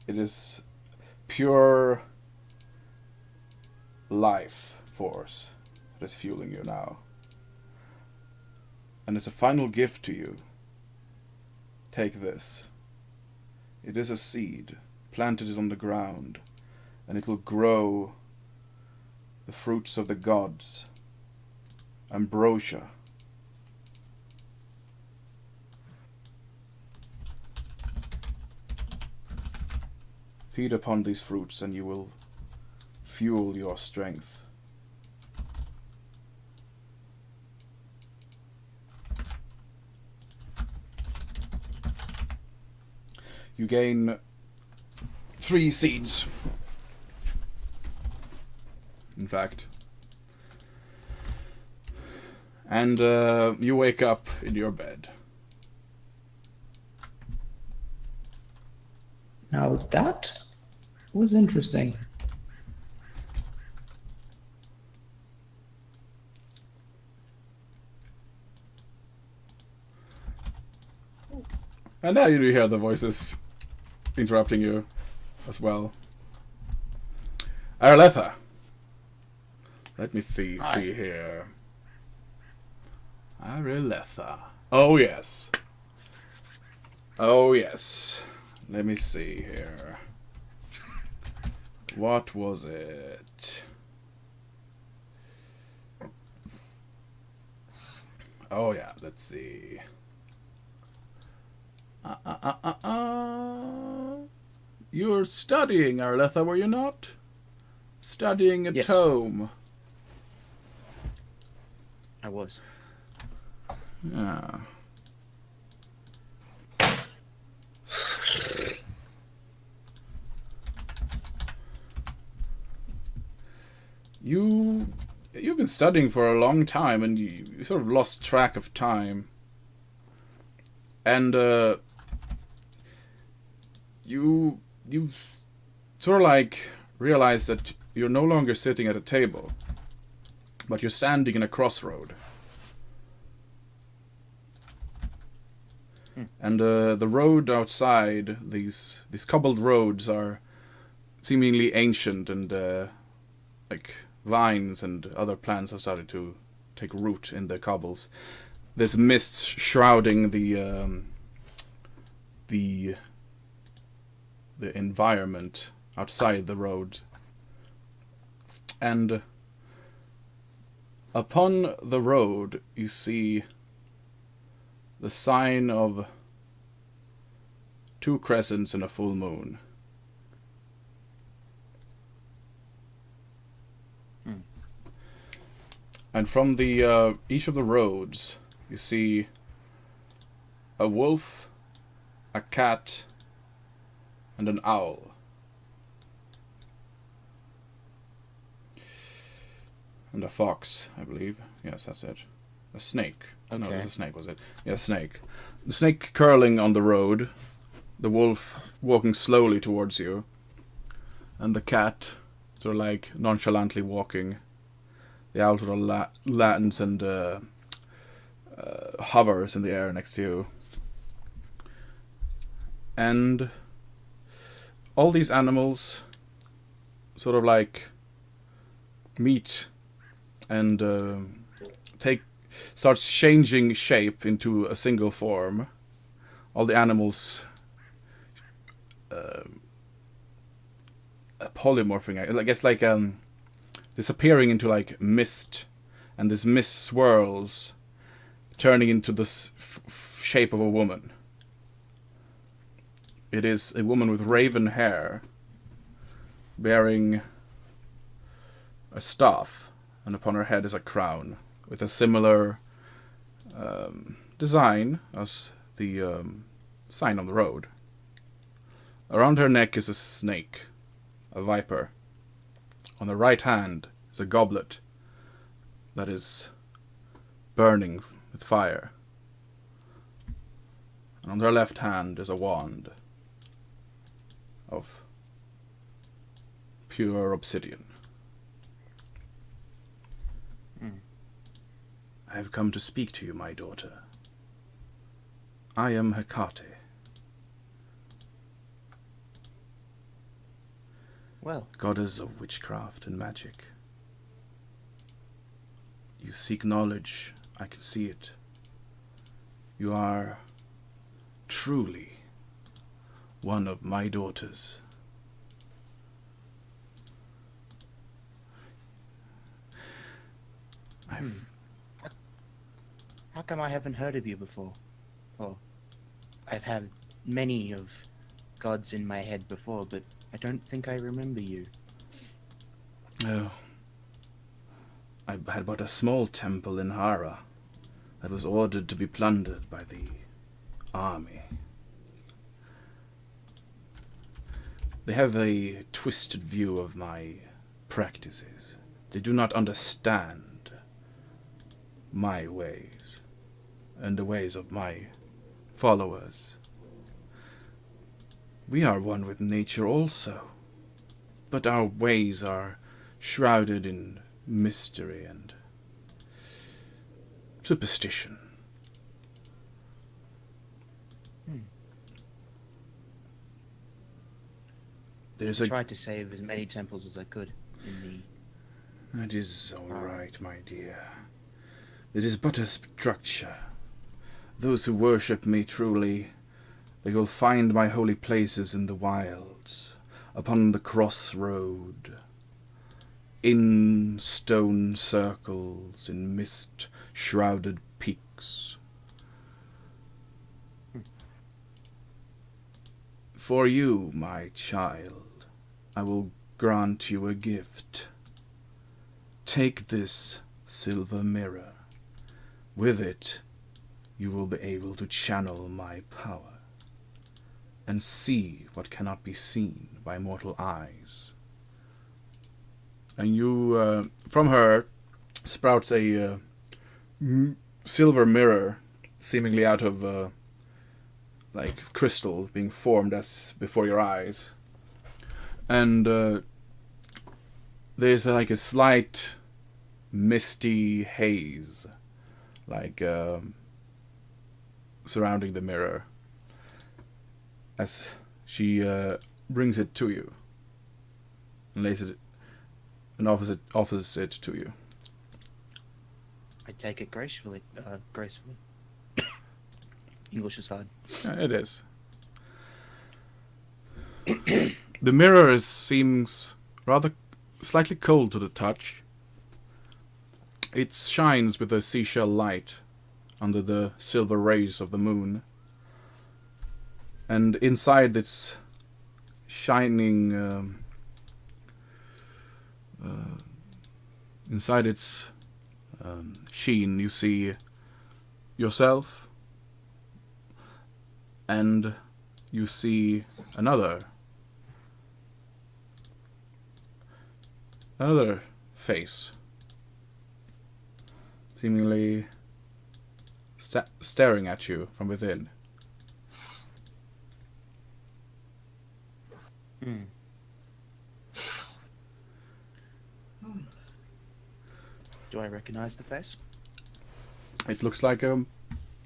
It is pure life force that is fueling you now. And it's a final gift to you. Take this. It is a seed. Planted it on the ground, and it will grow the fruits of the gods. Ambrosia. Feed upon these fruits, and you will fuel your strength. You gain 3 seeds. In fact. And you wake up in your bed. Now that was interesting. And now you do hear the voices interrupting you as well. Arletha. Let me see here. Arletha. Oh yes. Oh yes. Let me see here. What was it? Oh yeah, let's see. You're studying, Arletha, were you not? Studying a tome. I was. Yeah. You've been studying for a long time, and you sort of lost track of time. And you sort of like realize that you're no longer sitting at a table, but you're standing in a crossroad. And the road outside, these cobbled roads, are seemingly ancient, and like vines and other plants have started to take root in the cobbles. There's mists shrouding the environment outside the road. And upon the road you see the sign of 2 crescents and a full moon. And from the each of the roads you see a wolf, a cat, and an owl. And a fox, I believe. Yes, that's it. A snake. No, it Okay. was a snake, was it? Yeah, snake. The snake curling on the road. The wolf walking slowly towards you. And the cat sort of like nonchalantly walking. The owl sort of lands and hovers in the air next to you. And all these animals sort of like meet and starts changing shape into a single form. All the animals polymorphing, I guess, like disappearing into like mist, and this mist swirls, turning into this shape of a woman. It is a woman with raven hair, bearing a staff, and upon her head is a crown with a similar design as the sign on the road. Around her neck is a snake, a viper. On the right hand is a goblet that is burning with fire. And on her left hand is a wand of pure obsidian. I have come to speak to you, my daughter. I am Hecate. Well, Goddess of witchcraft and magic. You seek knowledge, I can see it. You are truly one of my daughters. how come I haven't heard of you before? Well, I've had many of gods in my head before, but I don't think I remember you. Oh. I had but a small temple in Hara that was ordered to be plundered by the army. They have a twisted view of my practices. They do not understand my ways and the ways of my followers. We are one with nature also, but our ways are shrouded in mystery and superstition. There's I a... tried to save as many temples as I could in That is all right, my dear. It is but a structure. Those who worship me truly, they will find my holy places in the wilds, upon the crossroad, in stone circles, in mist-shrouded peaks. For you, my child, I will grant you a gift. Take this silver mirror. With it, you will be able to channel my power and see what cannot be seen by mortal eyes. And you, from her, sprouts a silver mirror, seemingly out of like crystal being formed as before your eyes. And there's like a slight misty haze, like surrounding the mirror, as she brings it to you and lays it and offers it to you. I take it gracefully. English is hard. It is. The mirror seems rather slightly cold to the touch. It shines with a seashell light under the silver rays of the moon. And inside its shining... inside its sheen, you see yourself, and you see another face, seemingly staring at you from within. Hmm. Do I recognize the face? It looks like a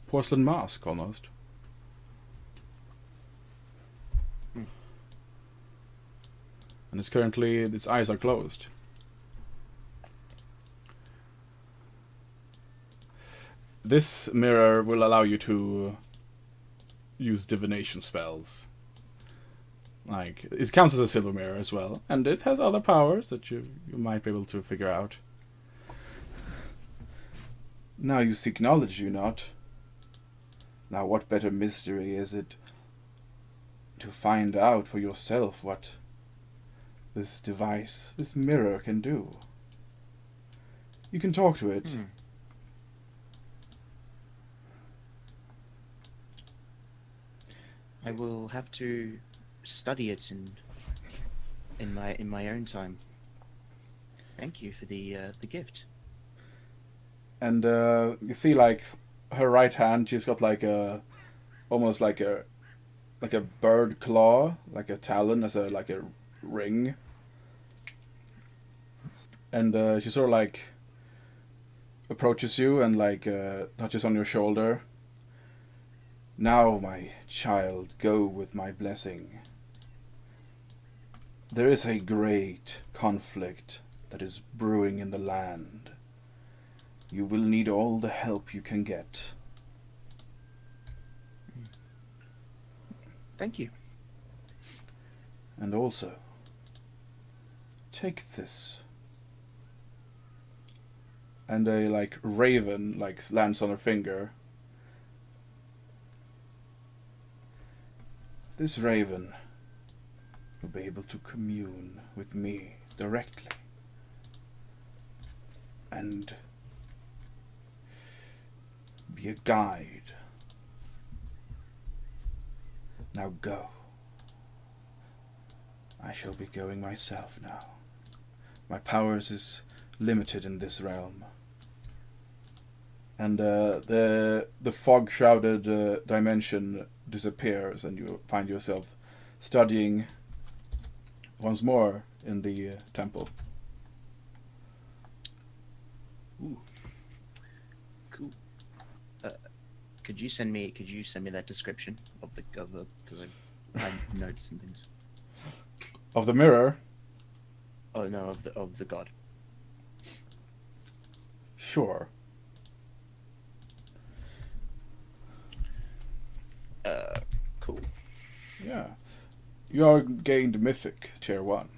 porcelain mask, almost. Hmm. And its eyes are closed. This mirror will allow you to use divination spells. Like, it counts as a silver mirror as well, and it has other powers that you might be able to figure out. Now you seek knowledge, you not? Now what better mystery is it to find out for yourself what this device, this mirror can do? You can talk to it. Hmm. I will have to study it in my own time. Thank you for the gift. And you see, like, her right hand, she's got like almost like a bird claw, like a talon as a ring. And she sort of like approaches you and like touches on your shoulder. Now, my child, go with my blessing. There is a great conflict that is brewing in the land. You will need all the help you can get. Thank you. And also, take this. And a like raven like lands on her finger. This raven will be able to commune with me directly. And be a guide. Now go. I shall be going myself now. My powers is limited in this realm. And the fog-shrouded dimension disappears, and you find yourself studying once more in the temple. Ooh. Cool. Could you send me that description of the because I had notes and things. Of the mirror? Oh no, of the god. Sure. Cool. Yeah. You are gained Mythic, Tier 1.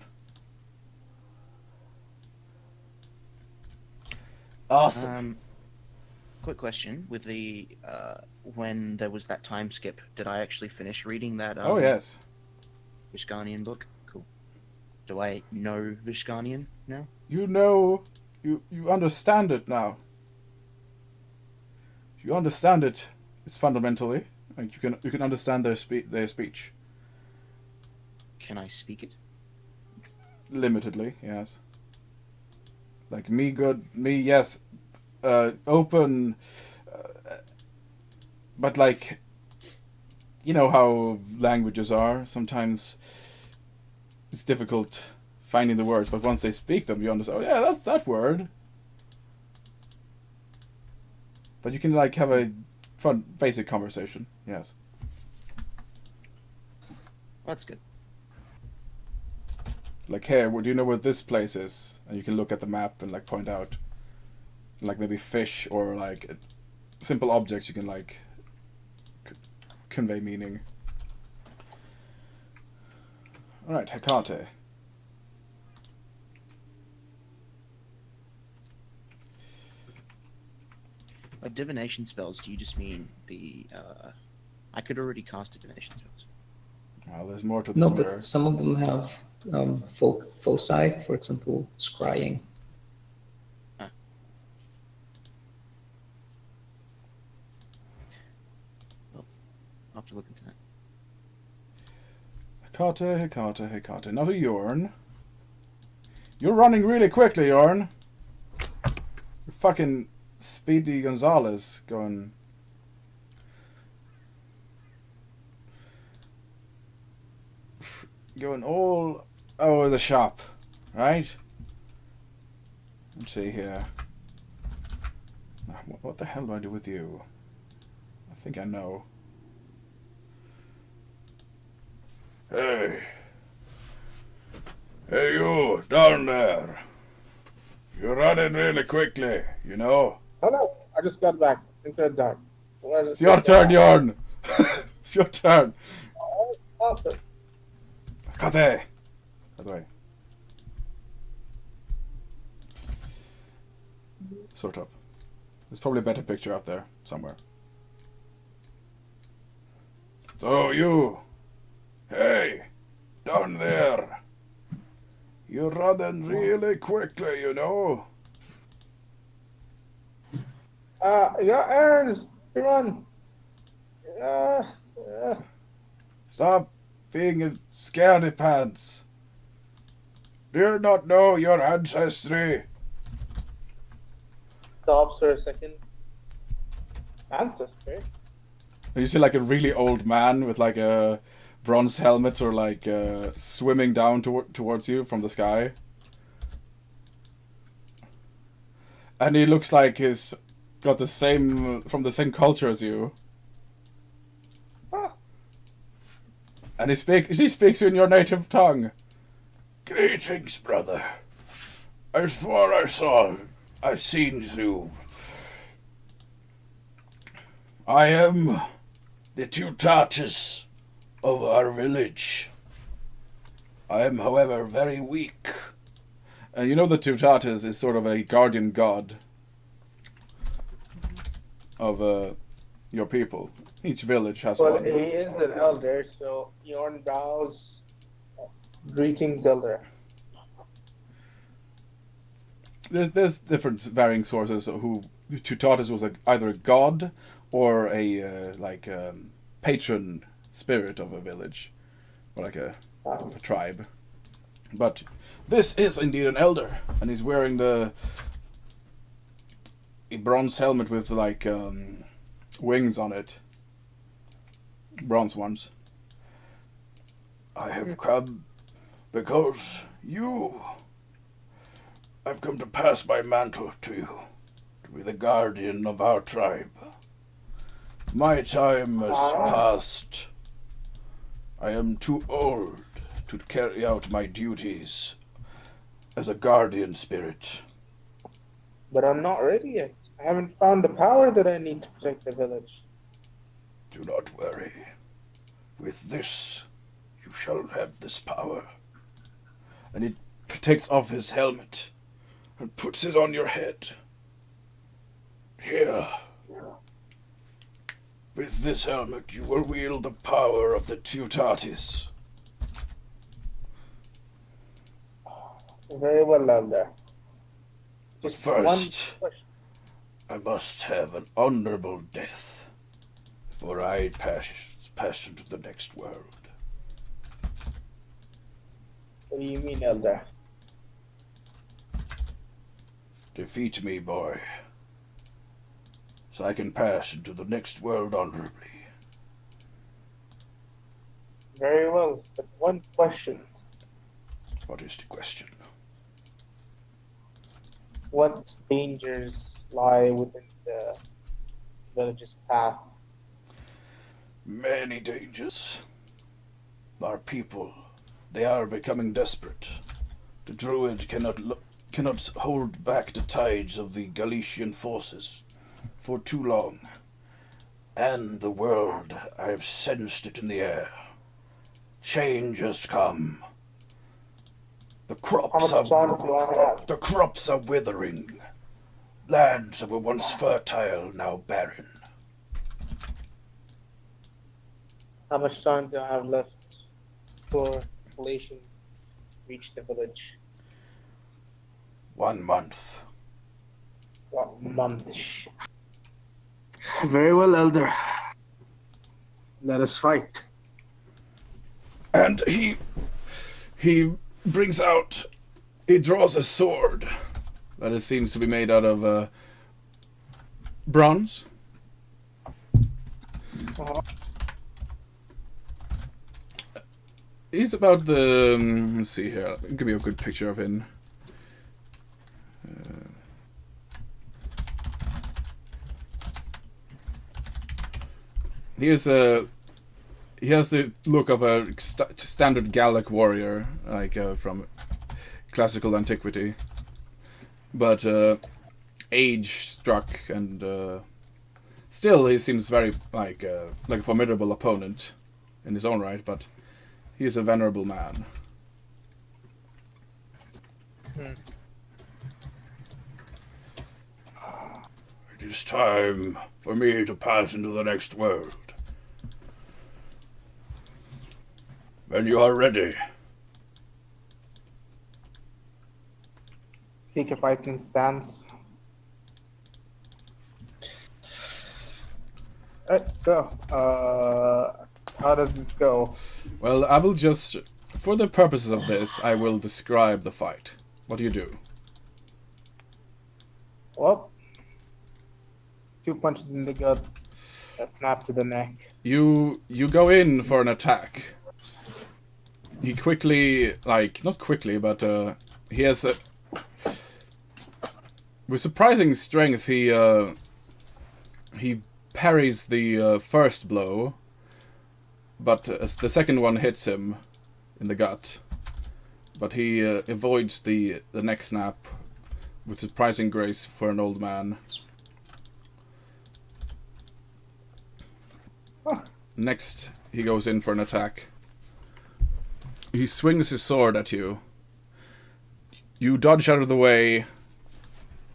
Awesome. Quick question: with the when there was that time skip, did I actually finish reading that? Oh, yes. Vishganian book. Cool. Do I know Vishganian now? You know, you understand it now. You understand it. It's fundamentally, and you can understand their speech. Can I speak it? Limitedly, yes. Like me, yes. Open, but like, you know how languages are. Sometimes it's difficult finding the words, but once they speak them, you understand. Oh yeah, that's that word. But you can like have a fun, basic conversation. Yes. That's good. Like, hey, do you know where this place is? And you can look at the map and like point out, like maybe fish or like simple objects. You can like convey meaning. All right, Hecate. By divination spells, do you just mean the? I could already cast divination spells. Well, there's more to this No, mirror. but some of them have foci, for example, scrying. Well, I'll have to look into that. Hecate. Not a Yorn. You're running really quickly, Yorn. You're fucking Speedy Gonzalez going all over the shop, right? Let's see here. What the hell do I do with you? I think I know. Hey, you down there. You're running really quickly, you know. Oh no, I just got back into the dark. It's your turn, Jorn. It's your turn. Alright, awesome. Kate. That way. Sort of. There's probably a better picture out there somewhere. So you. Hey, down there. You're running really quickly, you know. Yeah, Ernst, come on. Stop being a scaredy pants. Do you not know your ancestry? Stops for a second. Ancestry? You see like a really old man with like a bronze helmet or like swimming down towards you from the sky. And he looks like he's got the same, from the same culture as you. Huh. And he speaks in your native tongue. Greetings, brother. I swore I've seen you. I am the Tutatis of our village. I am, however, very weak. And you know the Tutatis is sort of a guardian god of your people. Each village has Well, one. he is an elder, so Jorn bows. Greetings, elder. There's different varying sources of who Tutatis was either a god or a patron spirit of a village, or like a tribe. But this is indeed an elder, and he's wearing a bronze helmet with like wings on it, bronze ones. I have come because I've come to pass my mantle to you, to be the guardian of our tribe. My time has passed. I am too old to carry out my duties as a guardian spirit. But I'm not ready yet. I haven't found the power that I need to protect the village. Do not worry. With this, you shall have this power. And he takes off his helmet and puts it on your head. Here. With this helmet, you will wield the power of the Tutatis. Very well, elder. But Just first, one question. I must have an honorable death before I pass into the next world. What do you mean, elder? Defeat me, boy, so I can pass into the next world honorably. Very well, but one question. What is the question? What dangers lie within the village's path? Many dangers. Our people, they are becoming desperate. The Druid cannot hold back the tides of the Galician forces for too long. And the world, I have sensed it in the air. Change has come. The How crops much time do I have? The crops are withering. Lands that were once fertile, now barren. How much time do I have left for Galatians reach the village? 1 month. 1 month. Very well, Elder. Let us fight. And he brings out, he draws a sword that it seems to be made out of bronze. Uh-huh. He's about the. Let's see here. I'll give you a good picture of him. He has the look of a standard Gallic warrior, like from classical antiquity, but age struck, and still he seems very like a formidable opponent in his own right. But he is a venerable man. It is time for me to pass into the next world. When you are ready. Take a fighting stance. Alright, so, how does this go? Well, I will just, for the purposes of this, I will describe the fight. What do you do? Well, 2 punches in the gut, a snap to the neck. You go in for an attack. He quickly, not quickly, but he has a... With surprising strength, he parries the first blow, but the second one hits him in the gut. But he avoids the neck snap with surprising grace for an old man. Next, he goes in for an attack. He swings his sword at you. You dodge out of the way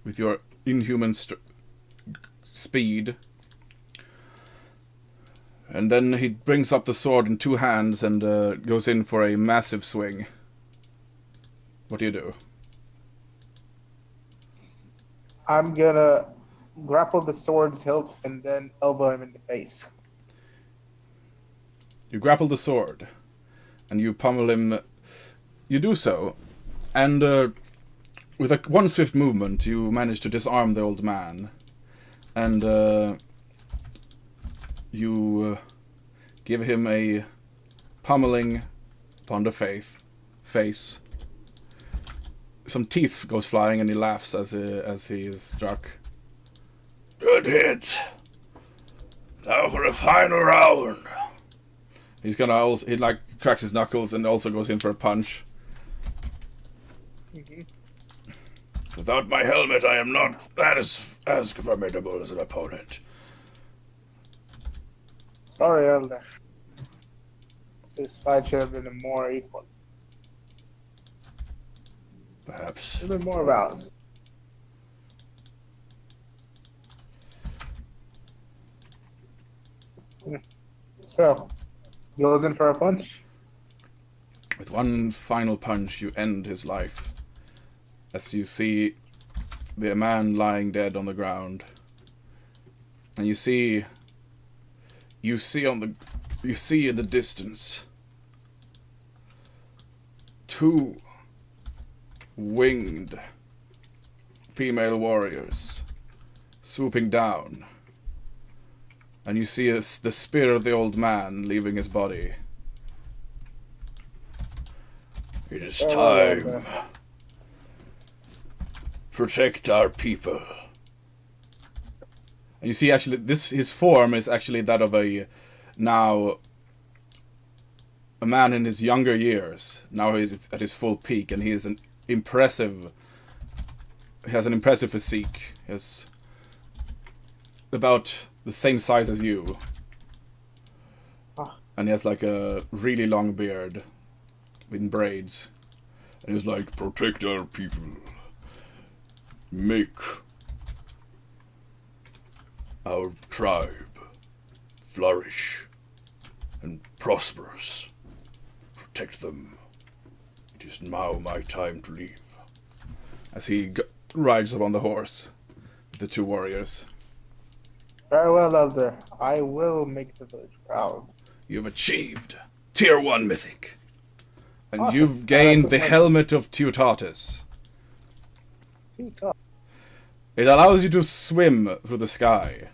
with your inhuman speed. And then he brings up the sword in 2 hands and goes in for a massive swing. What do you do? I'm gonna grapple the sword's hilt and then elbow him in the face. You grapple the sword, and you pummel him. You do so, and with one swift movement, you manage to disarm the old man, and you give him a pummeling upon the face. Some teeth goes flying, and he laughs as he is struck. Good hit. Now for a final round. He's gonna also cracks his knuckles and also goes in for a punch. Mm-hmm. Without my helmet, I am not as formidable as an opponent. Sorry, Elder. This fight should have been more equal. Perhaps. A bit more balanced. So, goes in for a punch. With one final punch, you end his life. As you see the man lying dead on the ground, and you see in the distance 2 winged female warriors swooping down, and you see the spirit of the old man leaving his body. It is time. Protect our people. And you see, actually, his form is actually that of a man in his younger years. Now he's at his full peak, and he is an impressive. He has an impressive physique. He has about the same size as you, and he has like a really long beard with braids. And he's like, protect our people. Make our tribe flourish and prosperous. Protect them. It is now my time to leave. As he rides upon the horse with the 2 warriors. Very well, Elder. I will make the village proud. You've achieved Tier 1 Mythic. And Awesome. you've gained the That's helmet of Teutatis. Too tough. It allows you to swim through the sky.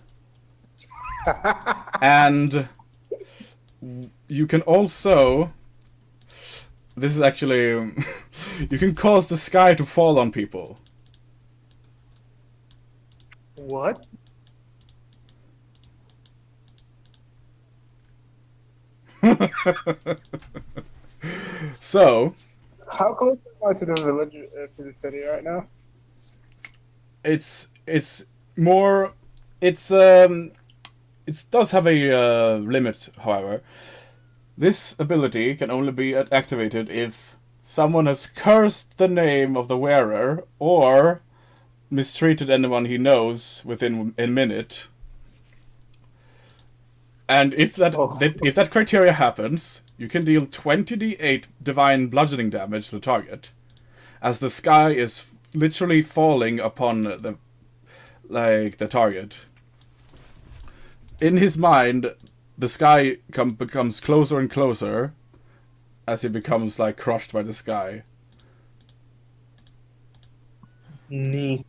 And you can also... This is actually... you can cause the sky to fall on people. What? So... How close am I to the village, to the city right now? It's more... It does have a limit, however. This ability can only be activated if someone has cursed the name of the wearer or mistreated anyone he knows within a minute. And if that criteria happens, you can deal 20d8 divine bludgeoning damage to the target, as the sky is literally falling upon the target. In his mind, the sky becomes closer and closer as he becomes like crushed by the sky. Neat.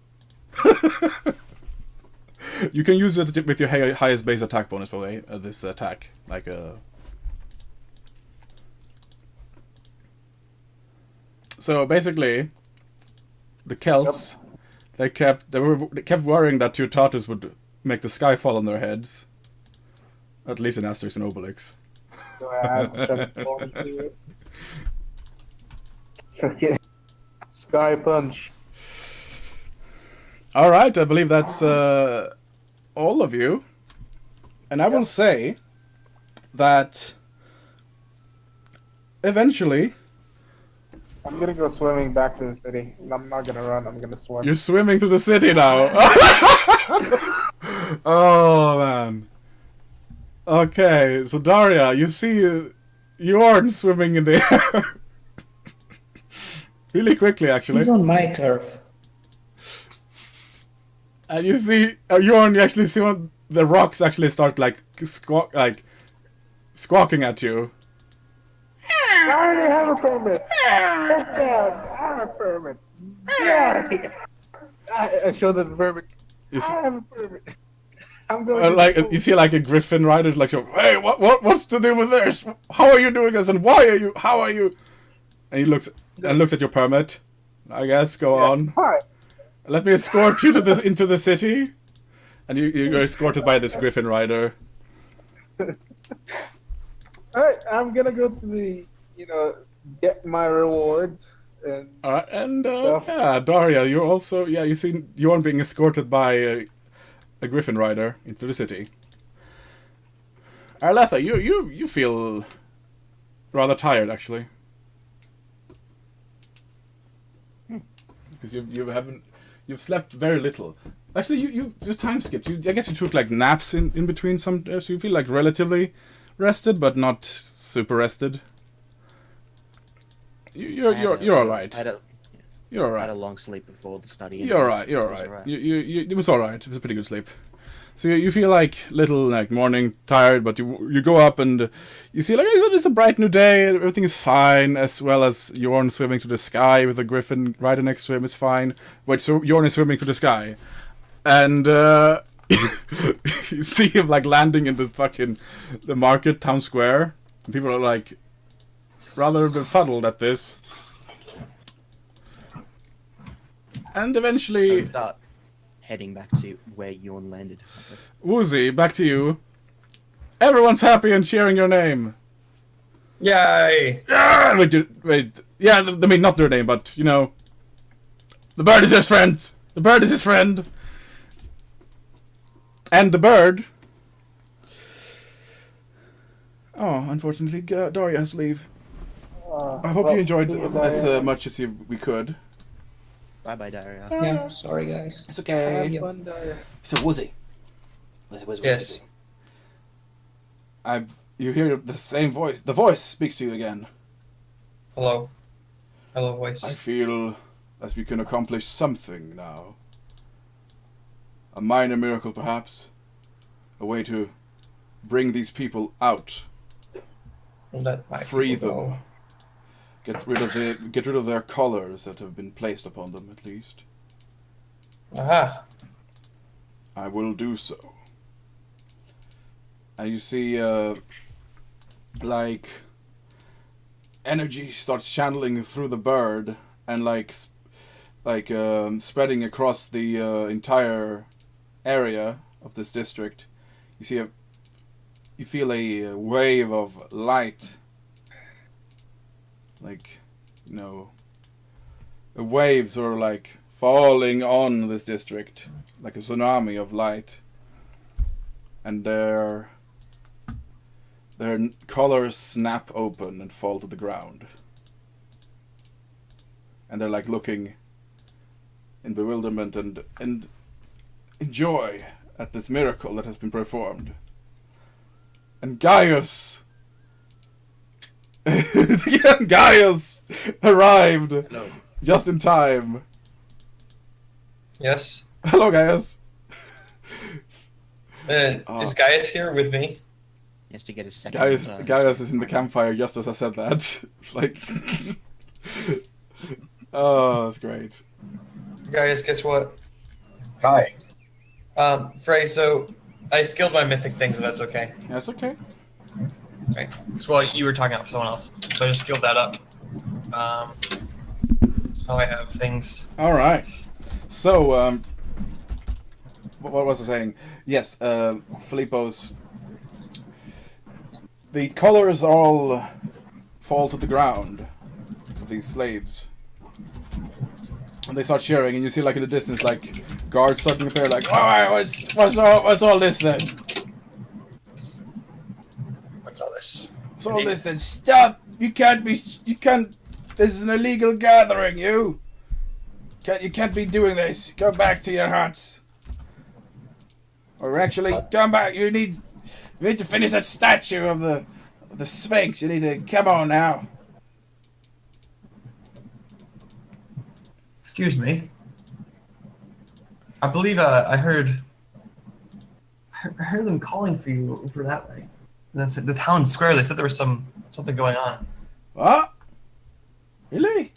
You can use it with your highest base attack bonus for this attack, like a. So basically, the Celts they kept worrying that your Tartars would make the sky fall on their heads. At least in Asterix and Obelix. Do I add strength to it? Forget Sky Punch. All right, I believe that's all of you, and I will say that eventually I'm gonna go swimming back to the city. I'm not gonna run. I'm gonna swim. you're swimming through the city now. Oh man. Okay, so Daria, you see Jorn swimming in the air. Really quickly, actually. He's on my turf. And you see, Jorn, you actually see one, the rocks actually start squawking at you. I already have a permit. Get down. I have a permit. Get out of here. I show them the permit. I have a permit. I'm going. You see, like a griffin rider, like, hey, what's to do with this? How are you doing this? And why are you? How are you? And he looks at your permit. I guess go on. Hi. Let me escort you into the city. And you're escorted by this griffin rider. Alright, I'm gonna go to the, get my reward. And Alright, and yeah, Daria, you're also, you see Jorn being escorted by a griffin rider into the city. Arletha, you feel rather tired, actually. Because you've slept very little. Actually, you time skipped. I guess you took like naps in between some, so you feel like relatively rested, but not super rested. You're all right. You're all right. I had a long sleep before the study. You're all right. You're all right. It was all right. It was a pretty good sleep. So you feel like little like morning tired, but you go up and you see like it's a bright new day. Everything is fine, as well as Jorn swimming through the sky with a griffin rider next to him is fine. Wait, so Jorn is swimming through the sky, and you see him like landing in the market town square. And people are like rather befuddled at this. And eventually... start heading back to where Jorn landed. Woozy, back to you. Everyone's happy and cheering your name. Yay! Yeah! Wait. Yeah, I mean, not their name, but, the bird is his friend. The bird is his friend. And the bird... Oh, unfortunately, Daria has to leave. I hope you enjoyed as much as we could. Bye, Daria. Yeah, sorry guys. It's okay. have fun, Daria. So Woozy. Where's Yes. You hear the same voice. The voice speaks to you again. Hello. Hello, voice. I feel as we can accomplish something now. A minor miracle, perhaps. A way to bring these people out. Let my Free people them. go. Get rid of their collars that have been placed upon them, at least. Aha. I will do so. And you see, like, energy starts channeling through the bird and spreading across the entire area of this district. You feel a wave of light, like, you know, a wave sort of like falling on this district, like a tsunami of light, and their collars snap open and fall to the ground, and they're like looking in bewilderment and in joy at this miracle that has been performed. And Gaius Gaius arrived. Hello. Just in time. Yes. Hello, Gaius. Is Gaius here with me? He has to get his second. Gaius is in the campfire just as I said that. Like, oh, that's great. Gaius, guess what? Hi. Frey, so I skilled my mythic things, if that's okay. That's okay. Right. Well, you were talking about someone else, so I just skilled that up. So I have things. All right. So, what was I saying? Yes, Filippo's. The colors all fall to the ground of these slaves. And they start cheering, and you see, like, in the distance, like, guards starting to appear, like, alright, what's all this then? What's all this? What's all this then? Stop! You can't, this is an illegal gathering, you can't be doing this. Go back to your huts. Or actually, come back, you need to finish that statue of the Sphinx. You need to, come on now. Excuse me. I believe I heard them calling for you over that way. And that's the town square. They said there was something going on. What? Really?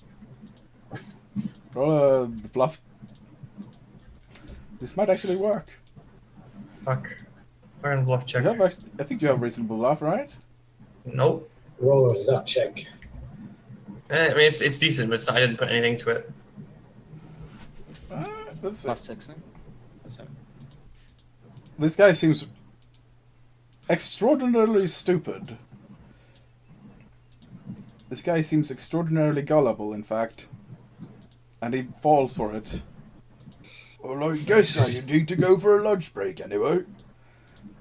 Roll the bluff. This might actually work. Fuck. We're in bluff check. I think you have a reasonable bluff, right? Nope. Roll a suck check. I mean, it's decent, but it's not, I didn't put anything to it. Let's see. +6 then. So, This guy seems extraordinarily stupid. This guy seems extraordinarily gullible, in fact. And he falls for it. Well, I guess I need to go for a lunch break anyway.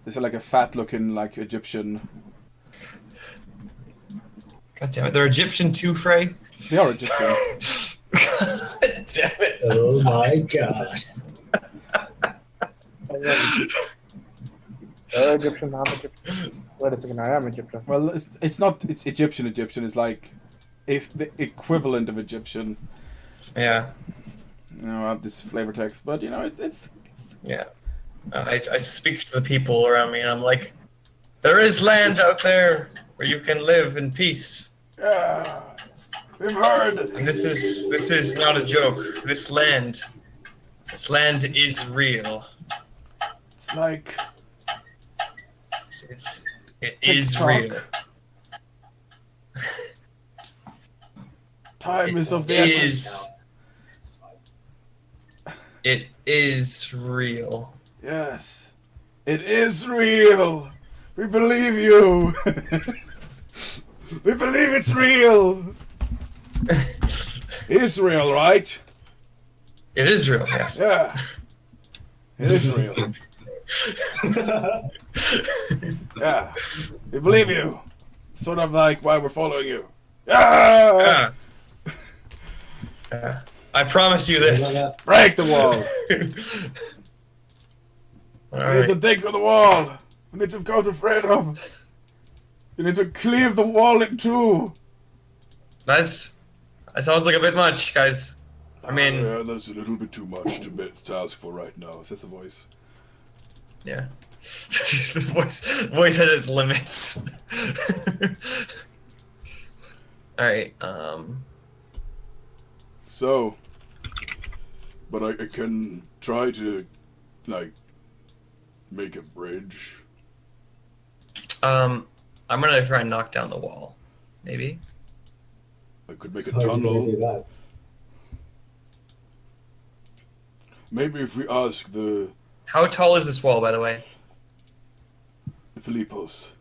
This is like a fat-looking, like, Egyptian. God damn it, they're Egyptian too, Frey? They are Egyptian. God damn it. Oh my god. Egyptian, I'm Egyptian. Wait a second, I am Egyptian. Well, it's not. It's Egyptian. Egyptian is like, it's the equivalent of Egyptian. Yeah. You know, I have this flavor text, but you know, it's. Yeah. I speak to the people around me and I'm like, there is land out there where you can live in peace. Yeah, we've heard. And this is not a joke. This land is real. It's like It is TikTok. real. Time is of the essence. It is real. Yes, it is real. We believe you. We believe it's real. It's real, right? It is real, yes. Yeah. It is real. Yeah. We believe you. Sort of like why we're following you. Yeah. I promise you this. Break the wall. All We need to right. dig through the wall. We need to go to Frejth. You need to cleave the wall in two. That sounds like a bit much, guys. I mean, yeah, that's a little bit too much to ask for right now. Says the voice. yeah. the voice has its limits. All right. So, but I can try to, like, make a bridge. I'm gonna try and knock down the wall. Maybe. I could make a How are you gonna tunnel. do that? Maybe if we ask the How tall is this wall, by the way? Philippos.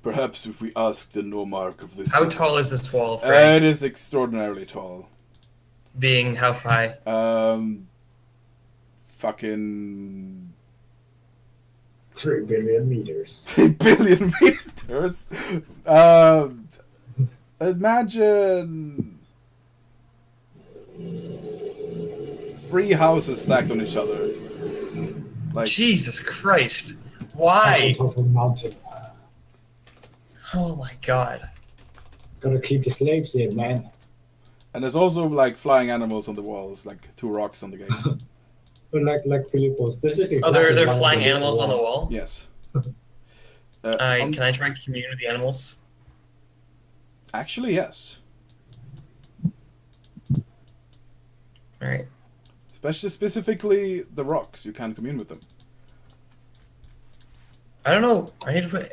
Perhaps if we ask the Nomarch of this How city. tall is this wall, Frejth? It is extraordinarily tall. Being how high? Fucking 3 billion meters. 3 billion meters. Imagine 3 houses stacked on each other. Like Jesus Christ! Why? On top of a mountain. Oh my God! Gotta keep the slaves in, man. and there's also like flying animals on the walls, like 2 rocks on the gate. But like Philippos, this is Oh, they're exactly flying why animals on the wall. Yes. Can I try and commune with the animals? Actually, yes. All right. Specifically the rocks, you can commune with them. I don't know. I need to put.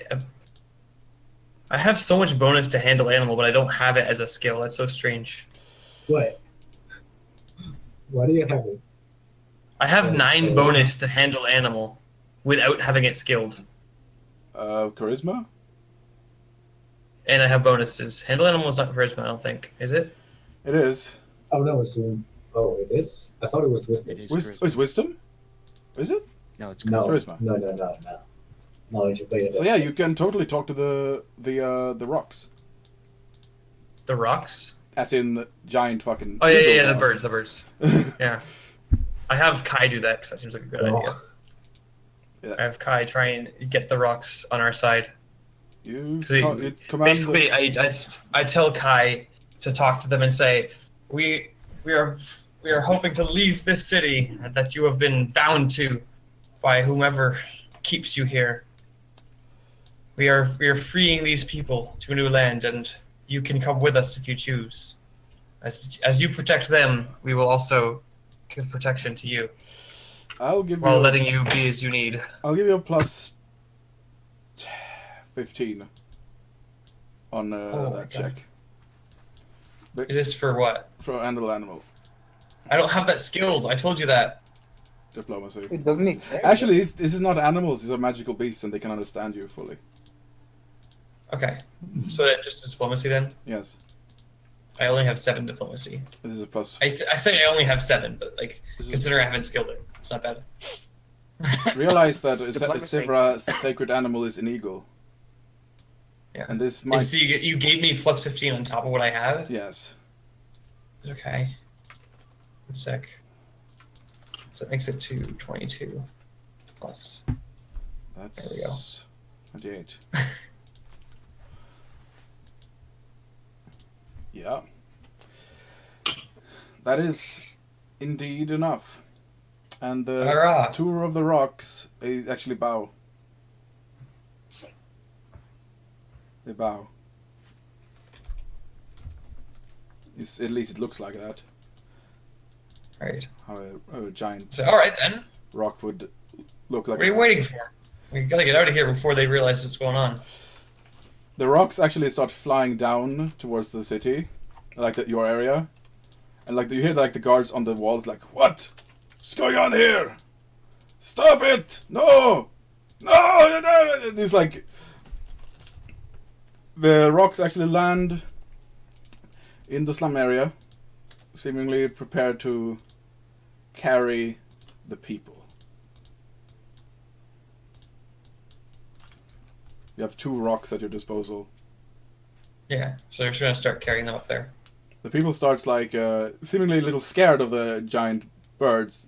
I have so much bonus to handle animal, but I don't have it as a skill. That's so strange. What? Why do you have it? I have 9 bonus to handle animal without having it skilled. Charisma? And I have bonuses. Handle animal is not charisma, I don't think. Is it? It is. Oh no, it's oh it is? I thought it was wisdom. It is Oh, it's wisdom? Is it? No, it's No, Charisma. no. Knowledge of data. So yeah, you can totally talk to the rocks. The rocks? As in the giant fucking... Oh, yeah, eagle the rocks. birds. Yeah. I have Kai do that because that seems like a good idea. Yeah. I have Kai try and get the rocks on our side. You, So you command Basically, I tell Kai to talk to them and say, we are hoping to leave this city that you have been bound to by whomever keeps you here. We are freeing these people to a new land, and you can come with us if you choose. As you protect them, we will also give protection to you I'll give while you... letting you be as you need. I'll give you a plus 15 on Oh my that God. check. Is this for what? For handle animal I don't have that skilled. I told you that. diplomacy. It doesn't need check. Actually, this is not animals. These are magical beasts, and they can understand you fully. Okay. So that just diplomacy then? Yes, I only have 7 diplomacy. this is a plus. I say I only have 7, but like This is, considering I haven't skilled it, it's not bad. realize that a Diplomacy. sacred animal is an eagle, Yeah. and this might... So you gave me plus 15 on top of what I had? Yes. Okay. 1 sec. So that makes it to 22 plus. That's... There we go. 28. Yeah. That is indeed enough. And the Hurrah! tour of the rocks is actually bow. They bow. At least it looks like that. Alright. How a giant So alright then. rock would look like. What are you waiting for? We gotta get out of here before they realize what's going on. The rocks actually start flying down towards the city, like your area, and like you hear like the guards on the walls like, "What? What's going on here? Stop it! No! No!" And it's like the rocks actually land in the slum area, seemingly prepared to carry the people. You have 2 rocks at your disposal. Yeah. So they're just gonna start carrying them up there. The people starts like seemingly a little scared of the giant birds,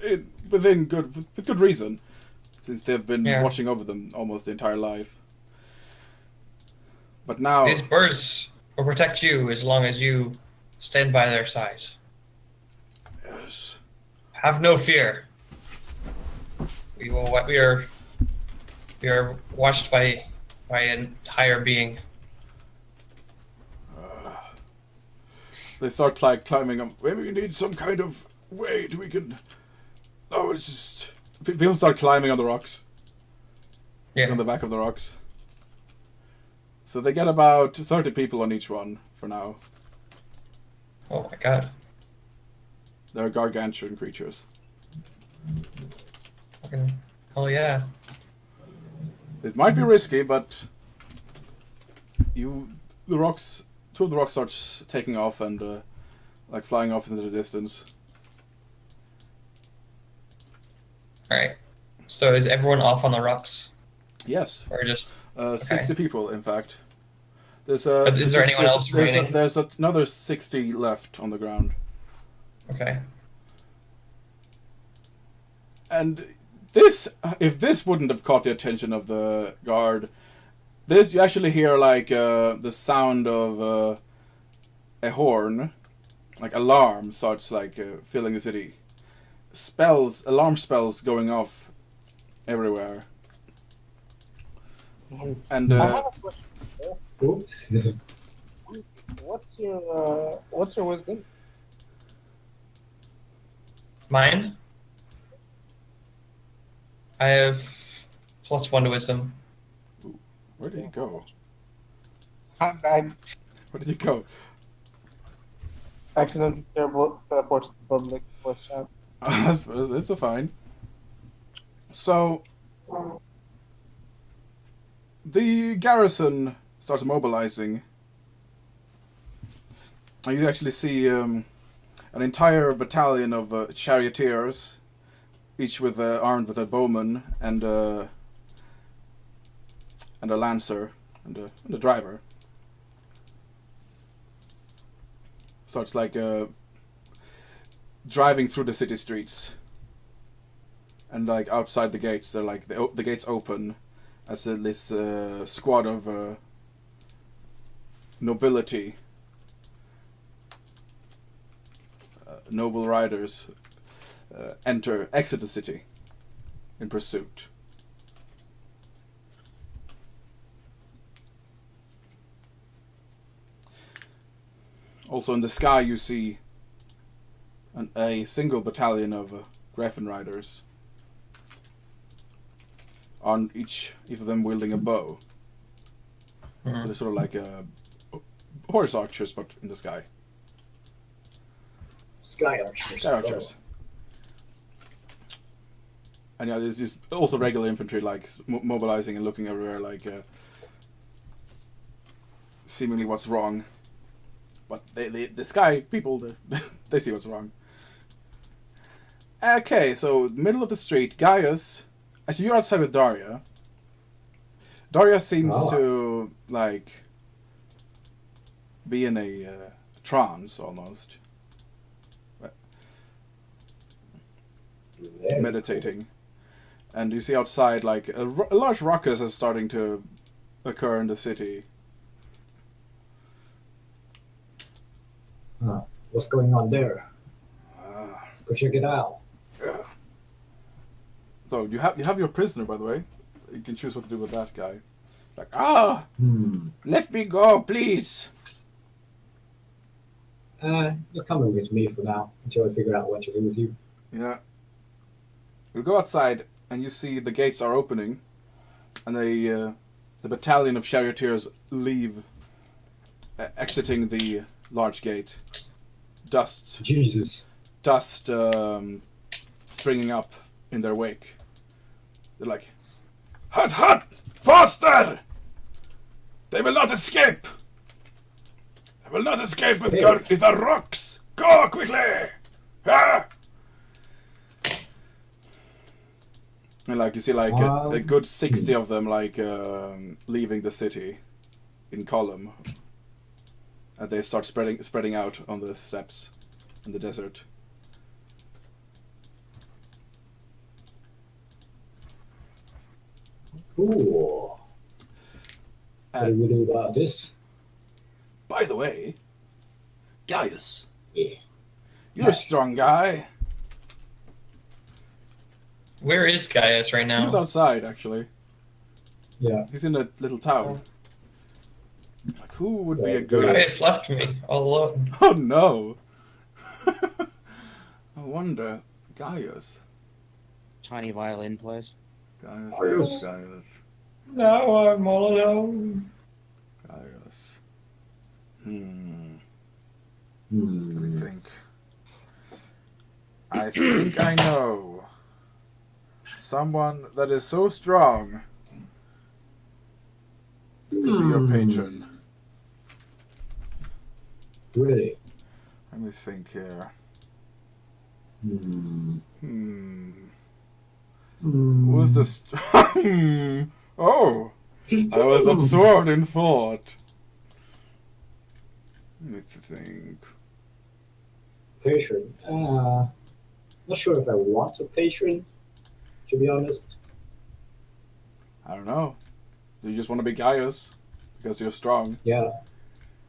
with good reason, since they've been Yeah. watching over them almost the entire life. But now, These birds will protect you as long as you stand by their side. yes, Have no fear. We are watched by a higher being. they start like climbing up. Maybe we need some kind of way we can. Oh, it's just people start climbing on the rocks. Yeah. on the back of the rocks. So they get about 30 people on each one for now. Oh my god. They're gargantuan creatures. Fucking hell yeah. It might be risky, but two of the rocks starts taking off and like flying off into the distance. Alright. So is everyone off on the rocks? Yes, Or just 60 people in fact. Is there anyone else remaining? There's another 60 left on the ground. okay. And if this wouldn't have caught the attention of the guard, you actually hear like the sound of a horn, like alarm starts like filling the city. Alarm spells going off everywhere. And I have a question. Oops. What's your wisdom? Mine? I have +1 to wisdom. where did he go? I Where did he go? accidentally teleports to public voice chat. It's a fine. So the garrison starts mobilizing. And you actually see an entire battalion of charioteers, each armed with a bowman and a lancer and a driver. Starts like driving through the city streets. And like outside the gates, they're like the gates open as this squad of nobility, noble riders, exit the city in pursuit. Also in the sky you see a single battalion of Griffin riders, on each of them wielding a bow. So they're sort of like horse archers, but in the sky. Sky archers. Sky archers. And yeah, there's just also regular infantry, like mobilizing and looking everywhere, like seemingly what's wrong. But the sky people, they see what's wrong. Okay, so middle of the street, Gaius. Actually, you're outside with Daria. Daria seems to like be in a trance almost, meditating. And you see outside like a large ruckus is starting to occur in the city. What's going on there? Let's go check it out. Yeah. So you have your prisoner, by the way. You can choose what to do with that guy. Like, let me go, please. You're coming with me for now until I figure out what to do with you. Yeah. You go outside and you see the gates are opening, and the battalion of charioteers leave, exiting the large gate. Dust springing up in their wake. They're like, hut, faster! They will not escape! They will not escape with the rocks! Go quickly! Ah! And like you see like a good 60 of them like leaving the city in column. And they start spreading out on the steppes in the desert. Cool. What do we do about this? By the way, Gaius. Yeah. You're a strong guy. Where is Gaius right now? He's outside, actually. Yeah. He's in a little town. Like, who would be a good... Gaius left me all alone. Oh, no. I wonder. Gaius. Tiny violin plays. Gaius. Now I'm all alone. Gaius. Let Hmm. me think. I think I know. Someone that is so strong could be your patron. Really? Let me think here. Hmm. Who's the Oh! I was absorbed in thought. Let me think. Patron. Not sure if I want a patron, to be honest. I don't know. Do you just want to be Gaius? Because you're strong, Yeah.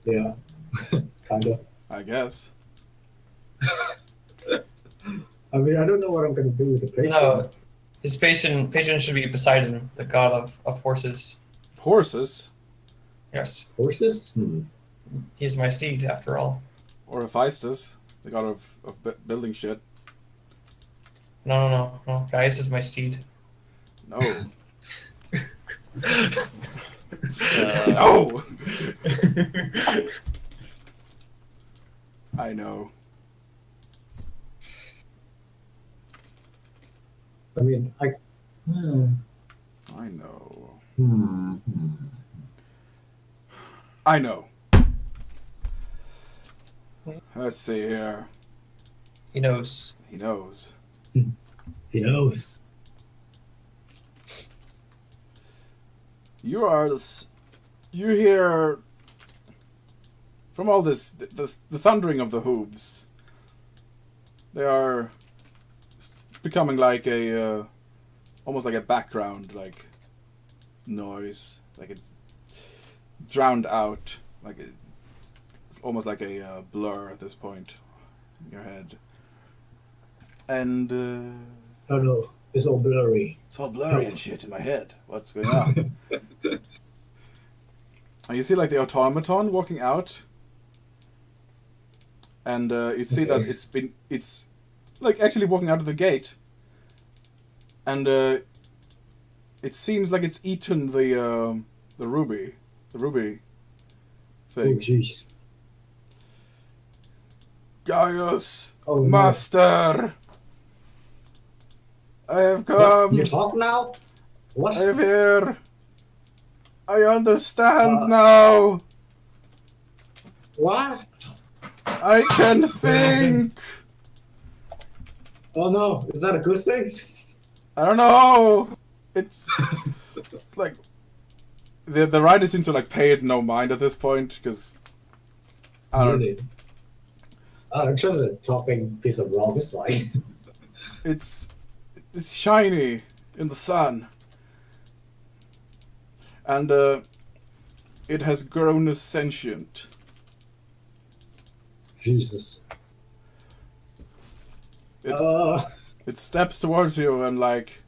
Kind of. I guess. I mean, I don't know what I'm gonna do with the patron. No, his patron should be Poseidon, the god of horses. Horses? Yes, Horses? he's my steed after all. Or Hephaestus, the god of building shit. No. Gaius is my steed. No. No! I know. I mean, I know. I know. Let's see here. He knows. He knows. He knows. You hear from all this the thundering of the hooves. They are becoming like a almost like a background like noise, like it's drowned out, like it's almost like a blur at this point in your head. And Oh no, it's all blurry. it's all blurry and shit in my head. What's going on? And you see like the automaton walking out, and you see that it's like actually walking out of the gate, and it seems like it's eaten the ruby Oh thing. jeez. Gaius, Oh, no. master, I have come. You talk now? What? I am here. I understand now. What? I can think. Oh no, is that a good thing? I don't know. It's like the writer seems to like pay it no mind at this point because I don't. Really? Just a dropping piece of rock is fine. It's shiny in the sun, and it has grown sentient. Jesus. It steps towards you and like,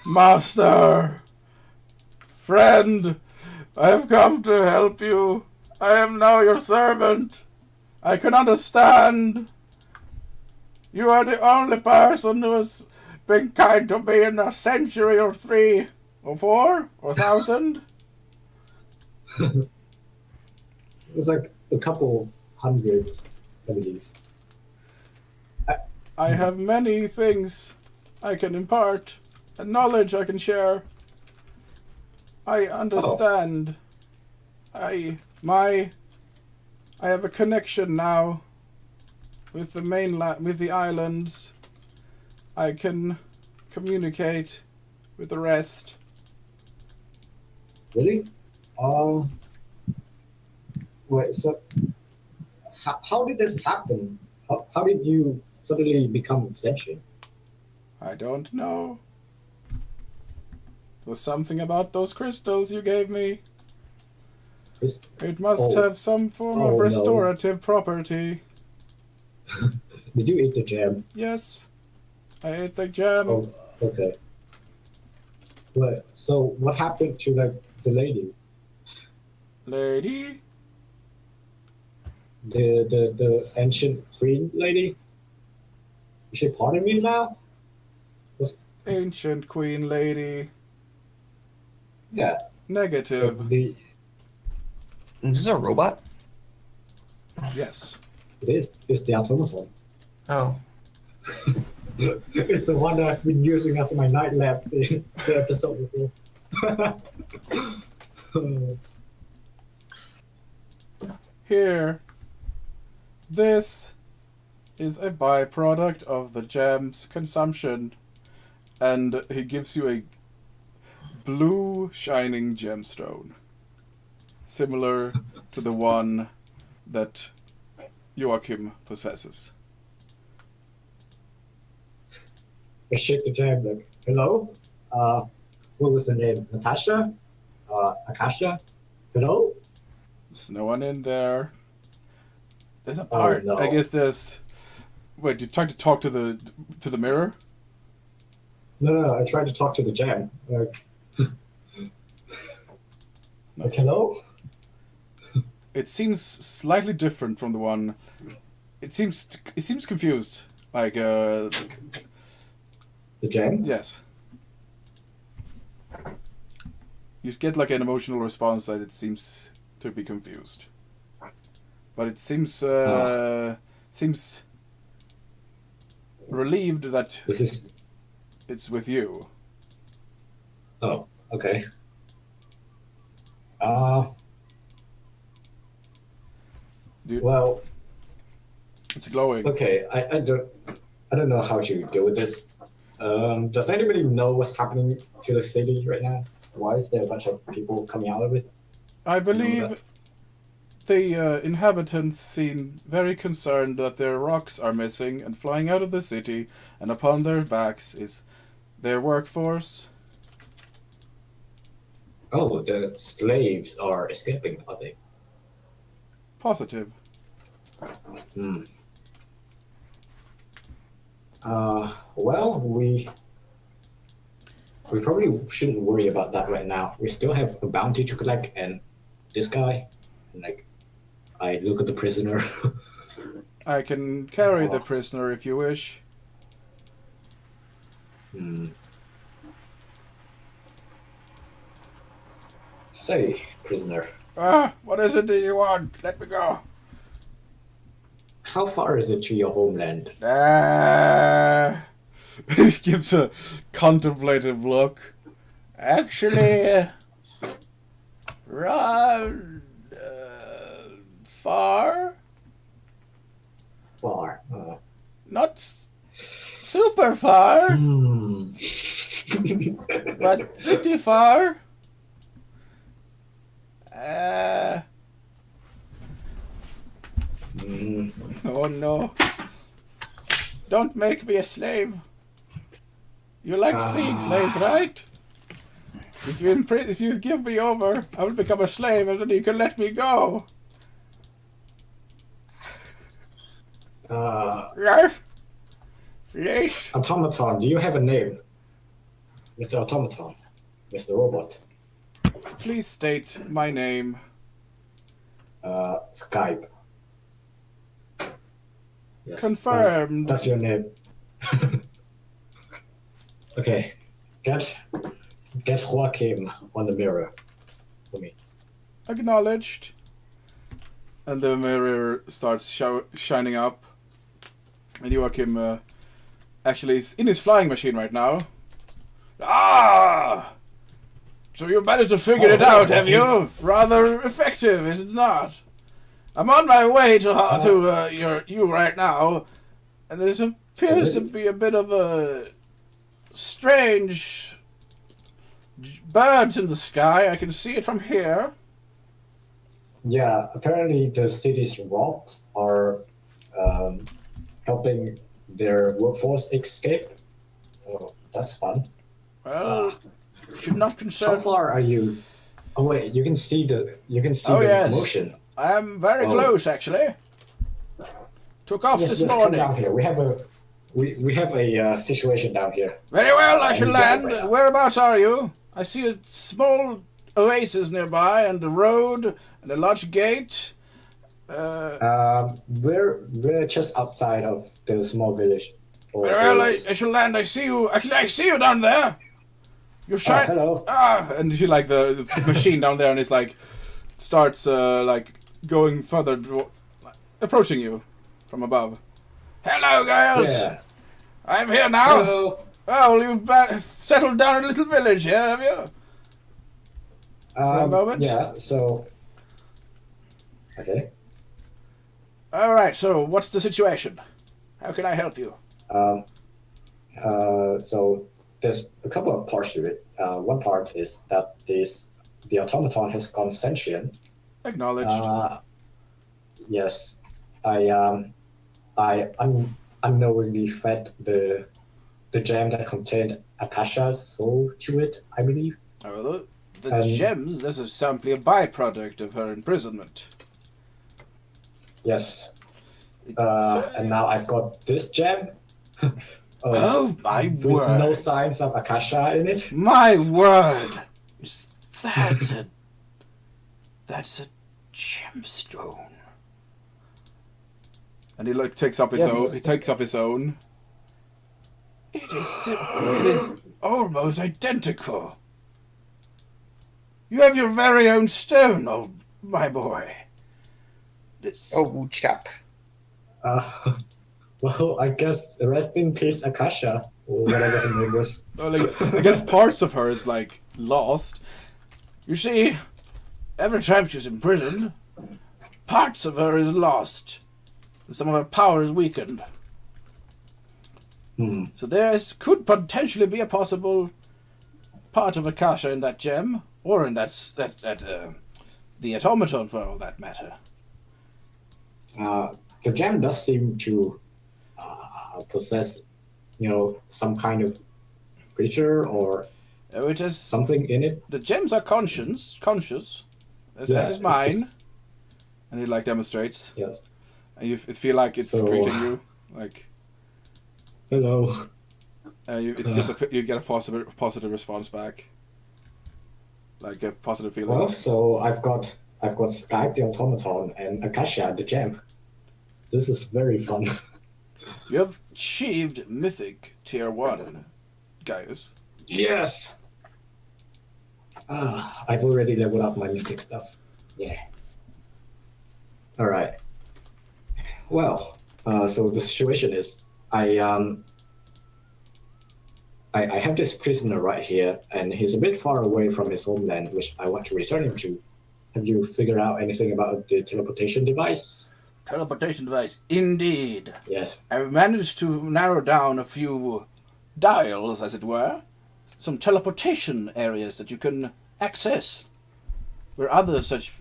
master, friend, I have come to help you. I am now your servant. I can understand. You are the only person who has been kind to me in a century or 3 or 4 or 1,000. It's like a couple hundreds, I believe. I have many things I can impart and knowledge I can share. I understand. I have a connection now with the mainland, with the islands. I can communicate with the rest. Really? Wait, so how did this happen? How did you suddenly become Acension? I don't know. It was something about those crystals you gave me. It must have some form of restorative property. Did you eat the gem? Yes, I ate the gem. Oh, okay. Wait, so what happened to the lady? Lady? The ancient queen lady? Is she part of you now? Ancient Queen Lady. Yeah. Negative. Is this a robot? Yes. It is. It's the automaton. Oh. It's the one that I've been using as my night lab the episode before. Here. This is a byproduct of the gem's consumption. And he gives you a blue shining gemstone. Similar to the one that Joachim possesses. I shake the jam like, hello? What was the name? Natasha? Akasha? Hello? There's no one in there. There's a part. no. I guess there's. Wait, you tried to talk to the mirror? No, I tried to talk to the jam. Like, like hello? It seems slightly different from the one. It seems confused. Like The jam? yes. You get like an emotional response that it seems to be confused. But it seems seems relieved that This is. it's with you. Oh, okay. Dude, Well, it's glowing. okay. I don't know how to deal with this. Does anybody know what's happening to the city right now? Why is there a bunch of people coming out of it? I believe the inhabitants seem very concerned that their rocks are missing and flying out of the city, and upon their backs is their workforce. Oh, the slaves are escaping, are they? Positive. Hmm. Well, we probably shouldn't worry about that right now. We still have a bounty to collect, and this guy, like, I look at the prisoner. I can carry the prisoner if you wish. Hmm. Say, prisoner, What is it that you want? Let me go. how far is it to your homeland? He gives a contemplative look. Actually, run far. Far. Not super far, Hmm. but pretty far. Hmm. Oh no. Don't make me a slave. You like freeing slaves, right? If you give me over, I will become a slave and then you can let me go. Yes? Please? Automaton, do you have a name? Mr. Automaton? Mr. Robot? Please state my name. Skype. Yes, Confirmed. That's your name. Okay. Get Joachim on the mirror for me. Acknowledged. And the mirror starts shining up. And Joachim actually is in his flying machine right now. Ah! So you managed to figure it out, have you? Rather effective, is it not? I'm on my way to you right now, and there appears to be a bit of a strange birds in the sky. I can see it from here. Yeah, apparently the city's rocks are helping their workforce escape. So that's fun. Well, should not How concern. far are you? Oh wait, you can see the Yes. commotion. I am very close, actually. Took off Yes, this come morning. down here. We have a situation down here. Very well, I shall we land. don't right now. Whereabouts are you? I see a small oasis nearby, and a road, and a large gate. We're just outside of the small village. Or Very well, I is this- shall land. I see you. I see you down there. You're trying. hello. And she like the machine down there, and it's like starts like going further, approaching you from above. Hello, girls. Yeah. I'm here now. Hello. Oh, you've settled down in a little village here, have you? For a moment? Yeah, so... Okay. All right. So, what's the situation? How can I help you? So there's a couple of parts to it. One part is that the automaton has gone sentient. Acknowledged. Yes, I unknowingly fed the gem that contained Akasha's soul to it, I believe. Oh, the gems. This is simply a byproduct of her imprisonment. Yes. So- And now I've got this gem. Oh my with word! no signs of Akasha in it. My word! Is that's a gemstone? And he takes up his Yes. own. He takes up his own. It is almost identical. You have your very own stone, old my boy. It's, Oh, chap. Well, I guess rest in peace, Akasha, or whatever her name was. well, like, I guess parts of her is like lost. You see, every time she's imprisoned, parts of her is lost. Some of her power is weakened. So could potentially be a possible part of Akasha in that gem, or in the automaton for all that matter. The gem does seem to possess, some kind of creature or Oh, it is something in it. the gems are conscious, as is mine. And he like demonstrates, Yes. and you feel like it's So- greeting you, like Hello. you get a positive response back, like a positive feeling. Well, so I've got Skype the automaton and Akasha the gem. This is very fun. You have achieved Mythic Tier 1, guys. Yes. I've already leveled up my Mythic stuff. Yeah. All right. Well, so the situation is, I have this prisoner right here, and he's a bit far away from his homeland, which I want to return him to. Have you figured out anything about the teleportation device? Teleportation device, indeed. Yes. I've managed to narrow down a few dials, as it were, some teleportation areas that you can access, where other such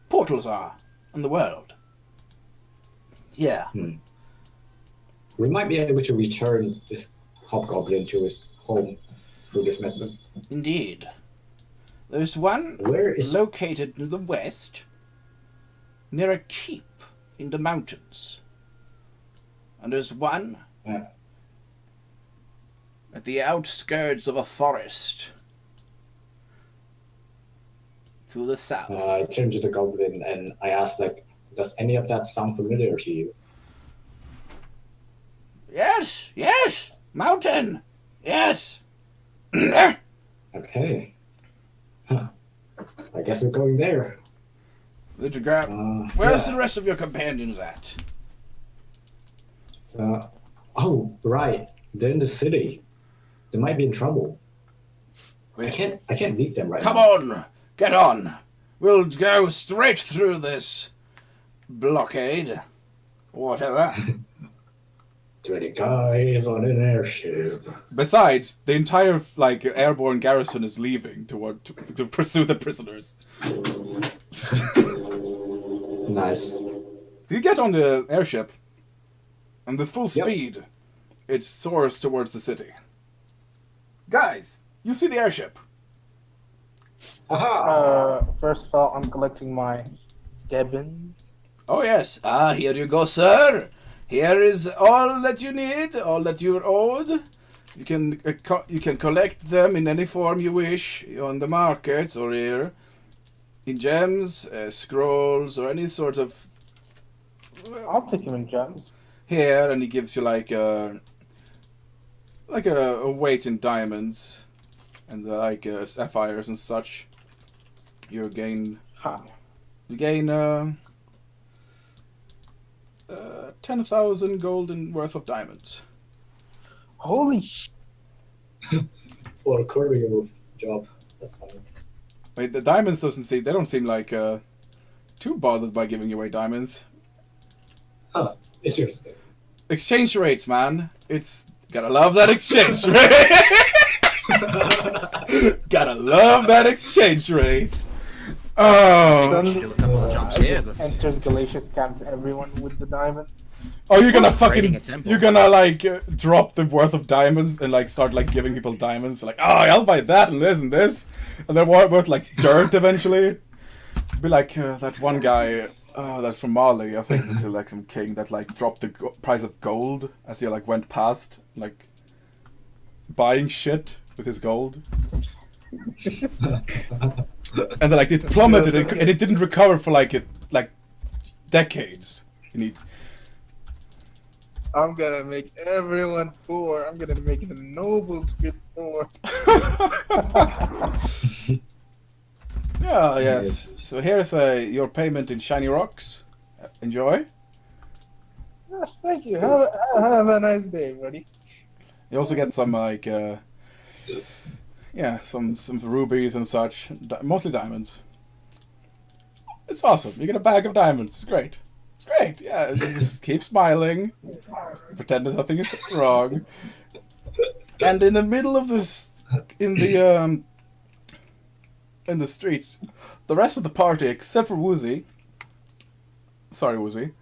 portals are in the world. Yeah. We might be able to return this hobgoblin to his home through this method. Indeed. There's one Where is- located in the west, near a keep in the mountains. And there's one Yeah. at the outskirts of a forest to the south. I turned to the goblin and I asked, does any of that sound familiar to you? Yes, mountain, yes. Okay. Huh. I guess we're going there. Did you grab? Where's Yeah. the rest of your companions at? Oh, right. They're in the city. They might be in trouble. I can't meet them right Come now. on, get on. We'll go straight through this blockade, whatever. 20 guys on an airship. Besides, the entire airborne garrison is leaving to pursue the prisoners. Nice. You get on the airship, and with full Yep. speed, it soars towards the city. Guys, you see the airship? Aha! First of all, I'm collecting my gibbons. Oh yes. Here you go, sir. Here is all that you need, all that you're owed. You can collect them in any form you wish on the markets or here, in gems, scrolls, or any sort of. I'll take him in gems. here, and he gives you like a weight in diamonds and sapphires and such. You gain Huh. 10,000 golden worth of diamonds. Holy sh! For a courier job. That's fine. Wait, the diamonds they don't seem like too bothered by giving you away diamonds. Huh. Interesting. Exchange rates, man. It's gotta love that exchange rate. Gotta love that exchange rate. Oh, Suddenly, do a couple of jumps here just before- enters Galatia, scans everyone with the diamonds. oh, you're gonna Raiding fucking, a temple. you're gonna drop the worth of diamonds and start giving people diamonds. Like, oh, I'll buy that and this, and they're worth dirt eventually. Be like that one guy. That's from Mali, I think. It's some king that dropped the price of gold as he went past buying shit with his gold, and then it plummeted and it didn't recover for decades. You need. I'm gonna make everyone poor. I'm gonna make the nobles get poor. Yeah, yes. So here's your payment in shiny rocks. Enjoy. Yes, thank you. Have a nice day, buddy. You also get some some rubies and such, mostly diamonds. It's awesome. You get a bag of diamonds. It's great. It's great. Yeah, just keep smiling. Pretend there's nothing wrong. And in the middle of this, in the streets, the rest of the party, except for Woozy. Sorry, Woozy.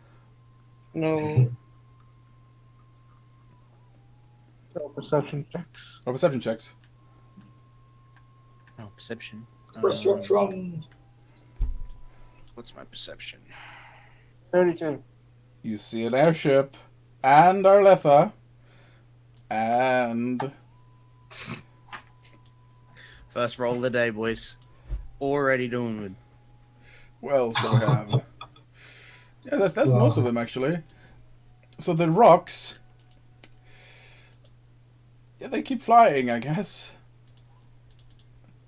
No. No perception checks. Or perception checks. Oh, perception. Perception. What's my perception? 32. You see an airship, and Arletha, and First roll of the day, boys. Already doing good. well, so we have. Yeah, that's most of them actually. So the rocks. Yeah, they keep flying, I guess.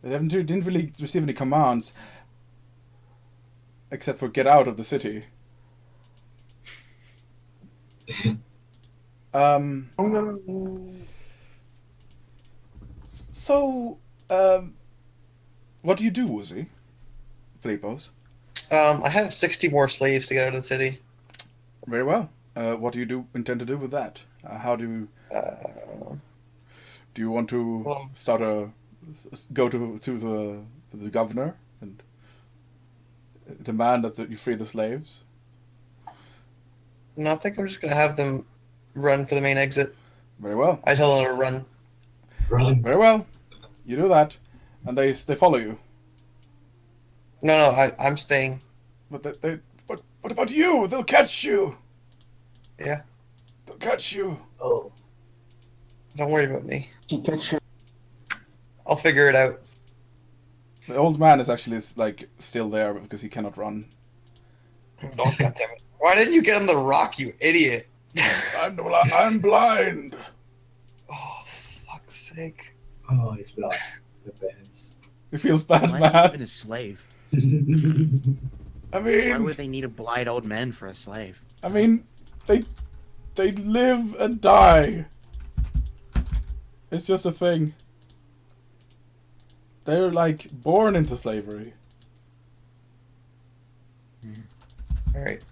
They didn't really receive any commands, except for get out of the city. I'm gonna. So, what do you do, Woozy? Philippos? I have 60 more slaves to get out of the city. Very well. What do you intend to do with that? How do you want to Well- go to the governor and demand that you free the slaves? No, I think I'm just gonna have them run for the main exit. Very well. I tell them to run. Run. Very well. You do that, and they follow you. No, I'm staying. But what about you? They'll catch you. Yeah, They'll catch you. Oh. don't worry about me. She catch you. I'll figure it out. The old man is actually still there because he cannot run. Oh, goddammit. Why didn't you get on the rock, you idiot? I'm blind. Oh, fuck's sake. Oh, it's blood. The bands. It feels bad, Why is he man. even a slave? I Why mean, would they need a blind old man for a slave? they live and die. It's just a thing. They're born into slavery. Alright.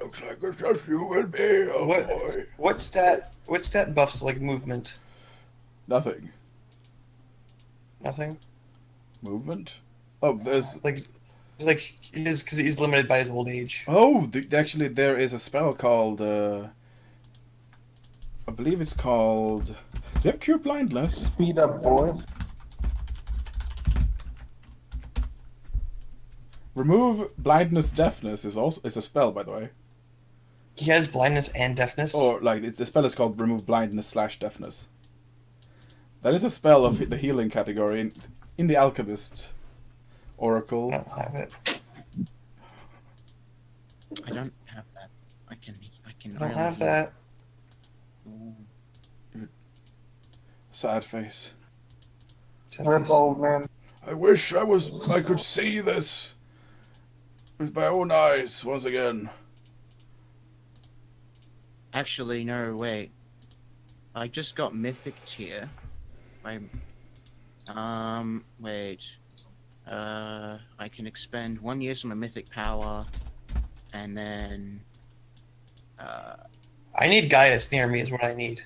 Looks like it's just you and me, oh What? boy. What stat buffs movement? Nothing. Nothing? Movement? Oh, there's... Because he's limited by his old age. Oh, actually, there is a spell called... I believe it's called... Do you have Cure Blindness? Speed up, boy. Remove Blindness Deafness is a spell, by the way. He has blindness and deafness. Or, the spell is called Remove Blindness/Deafness. That is a spell of the healing category in the Alchemist Oracle. I don't have it. I don't have that. I can can I don't only have hear. that. Sad face. Rip, old man. I wish I could see this with my own eyes once again. Actually, no, wait. I just got Mythic tier. Wait. I can expend 1 use on a Mythic power, and then, I need Gaius near me is what I need.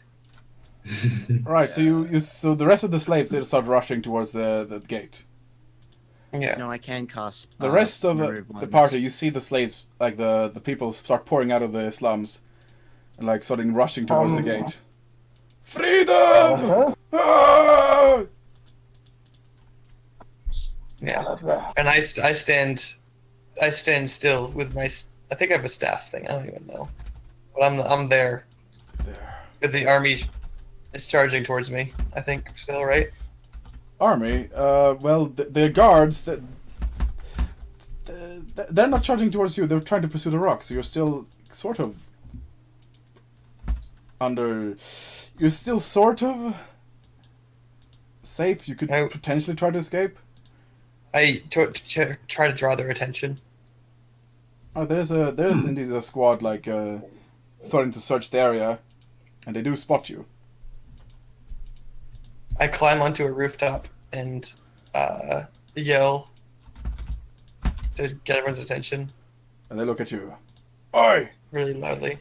Right, so the rest of the slaves they start rushing towards the gate. Yeah. no, I can cast. The rest of Remove the Ones. party, you see the slaves, like the people start pouring out of the slums, and like starting rushing towards the gate. Freedom! Uh-huh. Ah! Yeah. And I stand still with my. I think I have a staff thing. I don't even know, but I'm there. There. The army is charging towards me. I think still right. Army, well, the guards, they're not charging towards you. They're trying to pursue the rock. So you're still sort of You're still sort of safe. You could potentially try to escape. I try to draw their attention. Oh, there's indeed a squad like starting to search the area, and they do spot you. I climb onto a rooftop and yell to get everyone's attention And they look at you. Oi! really loudly.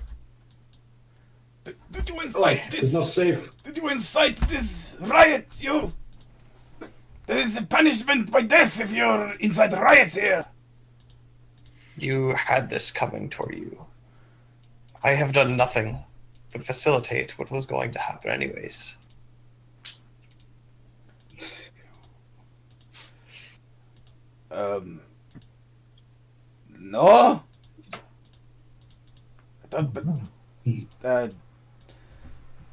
Did you incite It's not this? safe. Did you incite this riot, you? There is a punishment by death if you're inside riots here. You had this coming toward you. I have done nothing but facilitate what was going to happen anyways. No.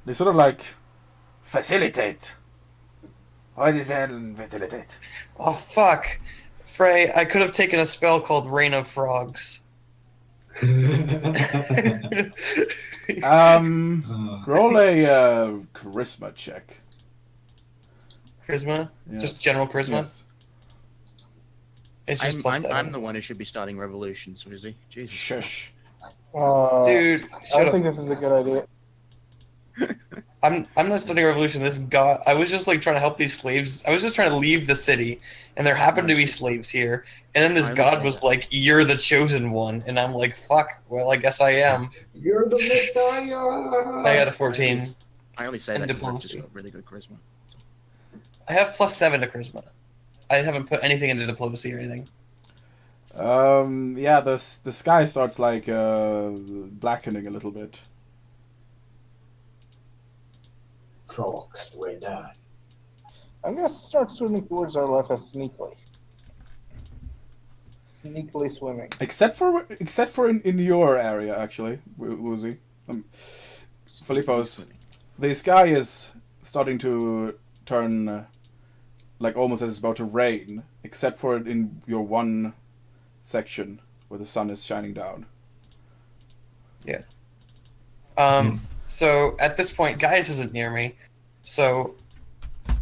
They sort of like facilitate. What is that facilitate? Oh fuck. Frey, I could have taken a spell called Rain of Frogs. Roll a charisma check. Charisma? Yes. Just general charisma? Yes. It's just plus I'm 7. the one who should be starting Revolution, Swizzy. Jesus. Shush. Dude, I shut up. think this is a good idea. I'm not studying revolution. This god. I was just like trying to help these slaves. I was just trying to leave the city, and there happened to be slaves here. And then this I god understand was that. like, "You're the chosen one," and I'm like, "Fuck. Well, I guess I am." You're the Messiah! I got a 14. I only say And that because I've just diplomacy. got really good charisma. I have plus 7 to charisma. I haven't put anything into diplomacy or anything. Yeah, the sky starts like blackening a little bit. Frogs were done. I'm gonna start swimming towards our left sneakily. Sneakily swimming. Except for in your area actually, Woozy. Filippo's. The sky is starting to turn like almost as it's about to rain, except for in your one section where the sun is shining down. So at this point, Gaius isn't near me. So I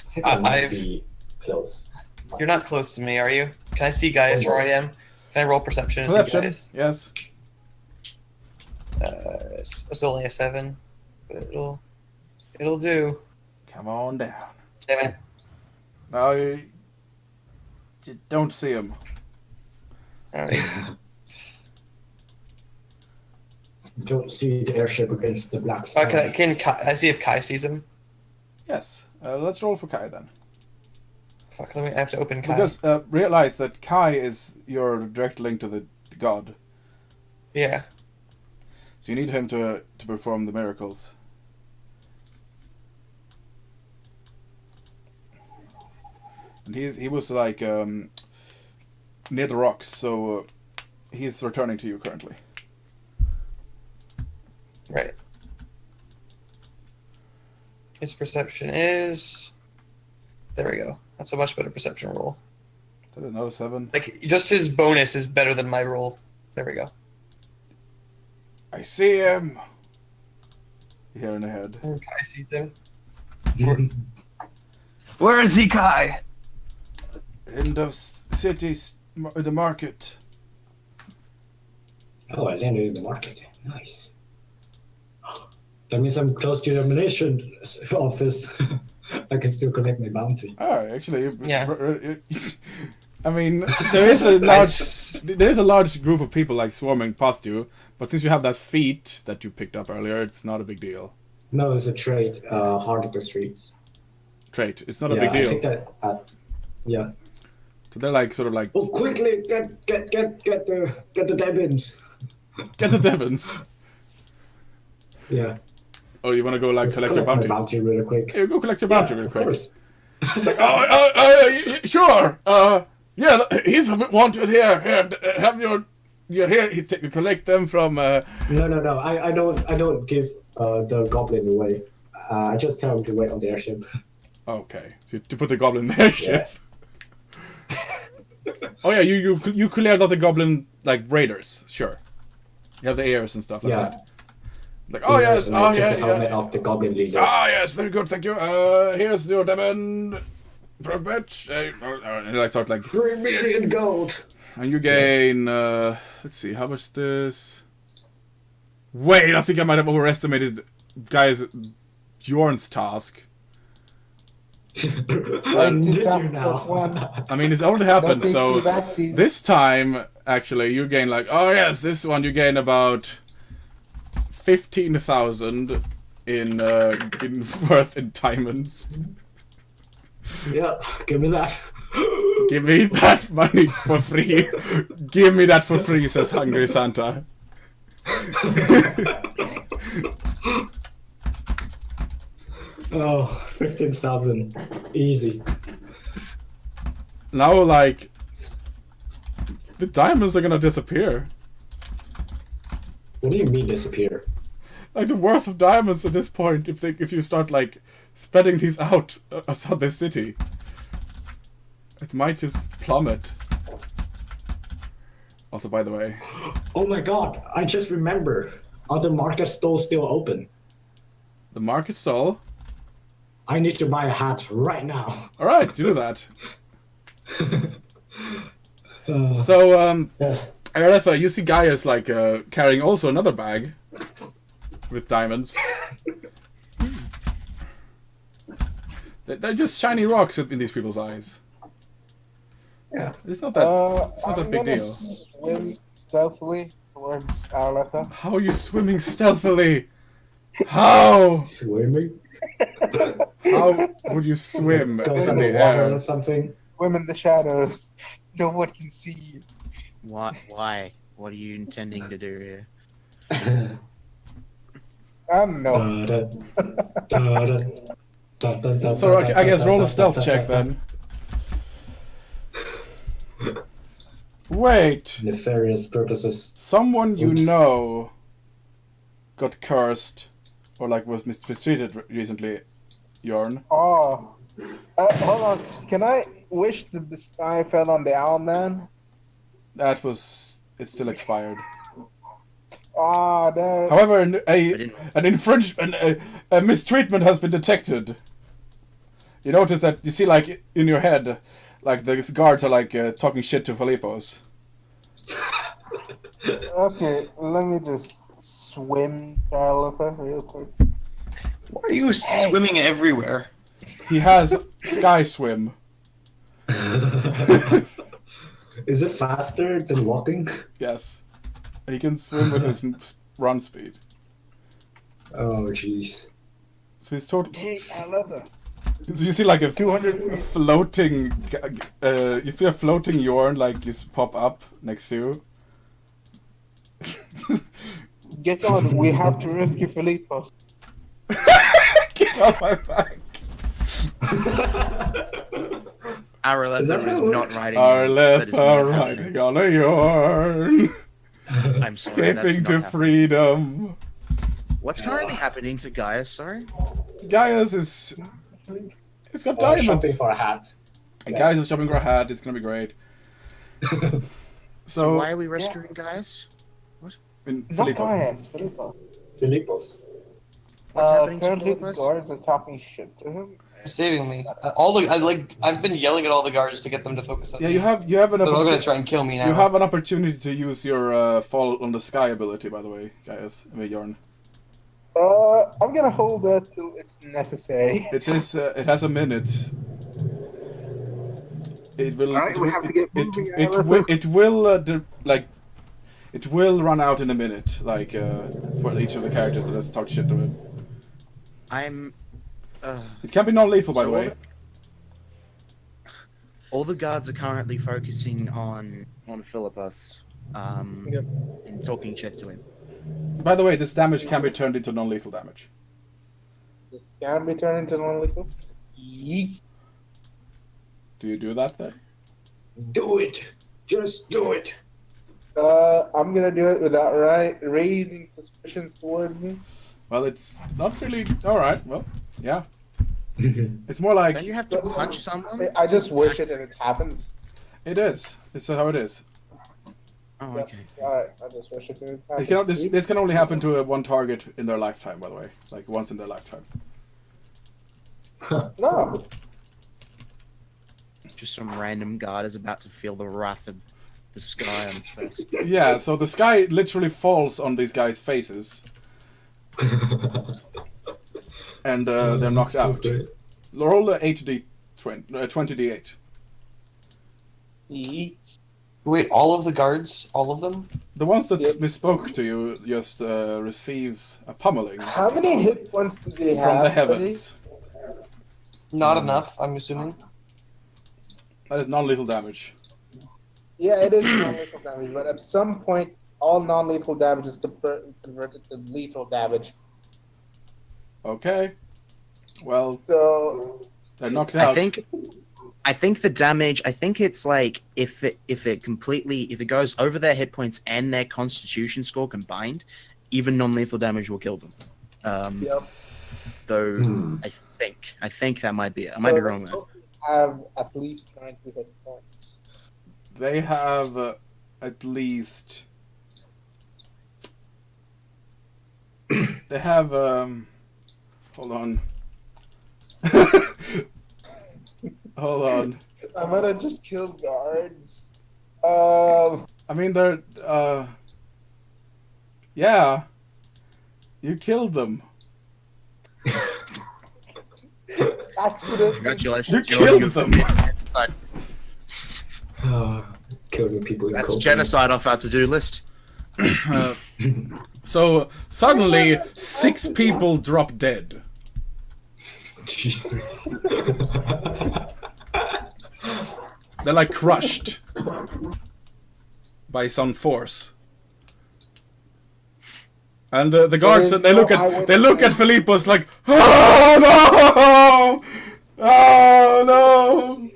think I might I've- be close. you're not close to me, are you? Can I see Gaius where I am? Can I roll perception and see Perception, Gaius? yes. It's only a 7, but it'll do. Come on down. Damn it. Now you don't see him. Alright. Don't see the airship against the black sky. Can I see if Kai sees him? Yes. Let's roll for Kai then. Fuck, I have to open Kai. Because realize that Kai is your direct link to the god. Yeah. So you need him to perform the miracles. And he was like near the rocks, so he's returning to you currently. Right. His perception is... There we go. That's a much better perception roll. Is that another 7? Like, just his bonus is better than my roll. There we go. see him. Here in the head. Can I see him? Where is he, Kai? End of city, the market. Oh, I didn't know the market. Nice. That means I'm close to the ammunition office. I can still collect my bounty. Oh, actually, Yeah. I mean, there is a large group of people like swarming past you, but since you have that feat that you picked up earlier, it's not a big deal. No, it's a trade. Hard at the streets. Trait. It's not a Yeah, big I deal. picked that at. Yeah. So they're like sort of like Oh, quickly get the Devons. get the Devons. Yeah. Oh, you want to go like Let's collect your my bounty? bounty really quick. Yeah, go collect your bounty Yeah, real of quick. course. Like, sure. Yeah, he's wanted here. Here, have your here. You collect them from. No. I don't give the goblin away. I just tell him to wait on the airship. Okay, so to put the goblin in their ship. Oh yeah, you cleared out the goblin like raiders. Sure. You have the ears and stuff like Yeah. that. Like, oh yes, And oh I took yeah, the helmet yeah. off the goblin leader. Ah yes, very good, thank you. Here's your diamond. Perfect. And I start like, 3 million gold. and you gain. Let's see, how much this? Wait, I think I might have overestimated, guys. Bjorn's task. I did you now. I mean, it's already happened, Don't so think you vaccines. this time, actually, you gain like, oh yes, this one you gain about 15,000 in worth in diamonds. Yeah, give me that. Give me that money for free. Give me that for free, says Hungry Santa. Oh, 15,000. Easy. Now, like, the diamonds are gonna disappear. What do you mean disappear? Like the worth of diamonds at this point, if you start like spreading these out outside the city, it might just plummet. Also, by the way, Oh my god, I just remember. Are the market stalls still open? the market stall. I need to buy a hat right now. All right, do that. Uh, So, yes. Aretha, you see Gaius like carrying also another bag with diamonds. They're just shiny rocks in these people's eyes. Yeah. It's not that. It's not a I'm big gonna deal. swim stealthily towards Arletha. How are you swimming stealthily? How? Swimming? How would you swim Goes in the underwater air? or something? Swim in the shadows. No one can see you. Why? What are you intending to do here? I don't know. So I guess roll a stealth check then. Wait, Nefarious purposes. someone you Oops. know got cursed or like was mistreated recently, Jorn. Oh. Hold on. Can I wish that the sky fell on the owl man? It's still expired. Ah, that. However, didn't- an infringement, a mistreatment has been detected. You notice that you see like in your head, like the guards are like talking shit to Philippos. Okay, let me just swim to Arletha real quick. Why are you swimming everywhere? He has sky swim. Is it faster than walking? Yes, he can swim with his run speed. Oh, jeez. So he's total. Hey, Arletha. So you see like a 200. floating. You feel a floating Yorn like just pop up next to you. Get on. We have to rescue Filipos. Get off my back. Arletha Is that is how it not works? riding. That is Arletha not riding on a Yorn. happening. I'm sorry. That's Escaping not to happening. freedom. What's currently happening to Gaius? Sorry. Gaius is. He's got Shopping diamonds. for a hat. And Gaius is jumping for a hat. It's gonna be great. So Why are we rescuing Gaius? In Not Filippo. Gaius, Filippo. Philippos. What's happening to Apparently the Philippus? guards are talking shit to him. You're saving me. I've been yelling at all the guards to get them to focus on Yeah, me. you have an They're all gonna opportunity. try and kill me now. You have an opportunity to use your fall on the sky ability, by the way, Gaius. Yarn. I'm gonna hold that till it's necessary. It is. It has a minute. It will. Alright, we have to get moving. It will run out in a minute. Like for each of the characters that has talked shit to it. I'm. It can be non-lethal, by So the way. All the guards are currently focusing on Philippus, Yep. and talking shit to him. By the way, this damage can be turned into non-lethal damage. This can be turned into non-lethal. Yeet. Do you do that then? Do it! Just do it! I'm gonna do it without raising suspicions toward me. Well, it's not really. All right. Well, yeah. It's more like Don't you have to punch someone? I just wish it and it happens. it is. It's how it is. Oh, Yep. okay. Alright, I just wish it and it It happens. cannot, this can only happen to one target in their lifetime, by the way. Like once in their lifetime. No. Just some random guard is about to feel the wrath of the sky on his face. Yeah. So the sky literally falls on these guys' faces, and they're knocked So out. great. Roll a 20d8. Yeet. Wait, all of the guards, all of them? The ones that Yep. misspoke to you just receives a pummeling How many hit points do they have? from the buddy? heavens. Not enough, I'm assuming. That is non-lethal damage. Yeah, it is non-lethal damage, but at some point, all non-lethal damage is converted to lethal damage. Okay. Well, So, they're knocked out. I think the damage. I think it's like if it goes over their hit points and their Constitution score combined, even non-lethal damage will kill them. yep. Though I think that might be it. I might be wrong there. Have at least 90 hit points. They have at least. They have. Hold on. Hold on. I'm gonna just kill guards. I mean, they're. Yeah. You killed them. Accident. Congratulations. You killed them. Killing people in That's cold genocide off our to-do list. So suddenly, 6 people drop dead. Jesus. They're like crushed by some force. And the guards, is they no look at eyewitness. Philippus like, oh no, oh no,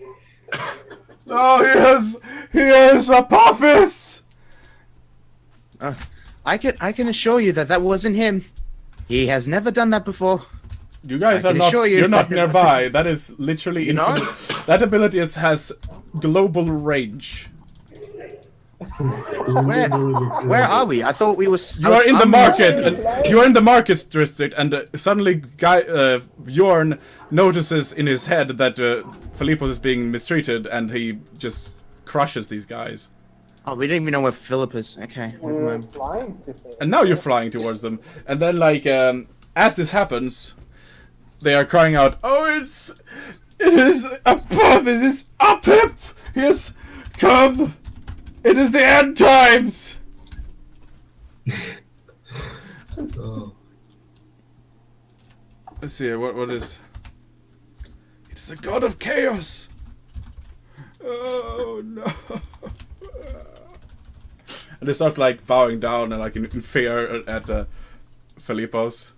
no, he has Apophis. I can assure you that wasn't him. He has never done that before. You guys I are can not. assure you You're not that it nearby. That is literally You know? infinite. That ability has global range. Where are we? I thought we were. You are in the I'm market. missing- And you are in the market district, and suddenly, Bjorn notices in his head that Philippus is being mistreated, and he just crushes these guys. Oh, we didn't even know where Philip is. Okay, never We're mind. flying to things. And now you're flying towards them, and then as this happens, they are crying out, "Oh, it is Apophis! It's Apip! He has come! It is the end times!" Oh. Let's see, what is... It's the god of chaos! Oh, no. And they start, like, bowing down and, like, in fear at Philippos.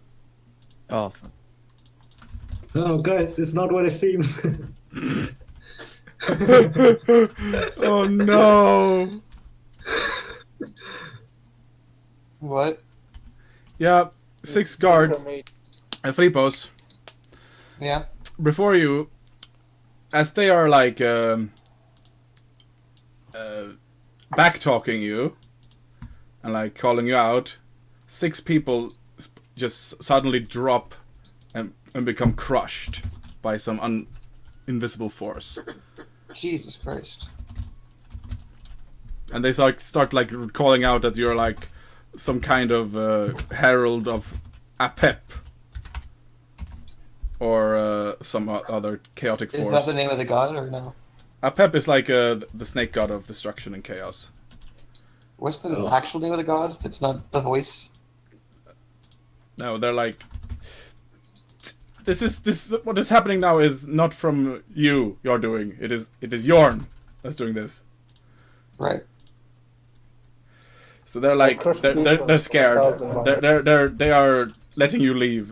Oh, fuck. Oh, guys, it's not what it seems. Oh, no! What? Yeah, 6 guards. Philippos, Yeah. before you, as they are, like, back-talking you, and like calling you out, 6 people just suddenly drop and become crushed by some invisible force. Jesus Christ. And they start like calling out that you're like some kind of herald of Apep or some other chaotic force. Is that the name of the god or no? Apep is like the snake god of destruction and chaos. What's the actual name of the god if it's not the voice? No, they're like, this what is happening now is not from you're doing. It is Yorn that's doing this. Right. So they're like they're scared. They are letting you leave.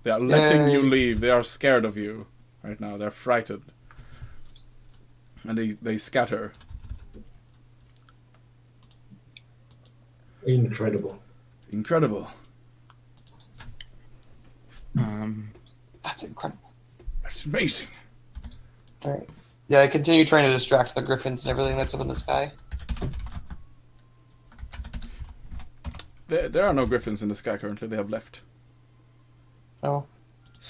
They are letting you leave. They are scared of you right now. They're frightened. And they scatter. Incredible. That's incredible. That's amazing. Alright. Yeah, I continue trying to distract the griffins and everything that's up in the sky. There are no griffins in the sky currently. They have left. Oh.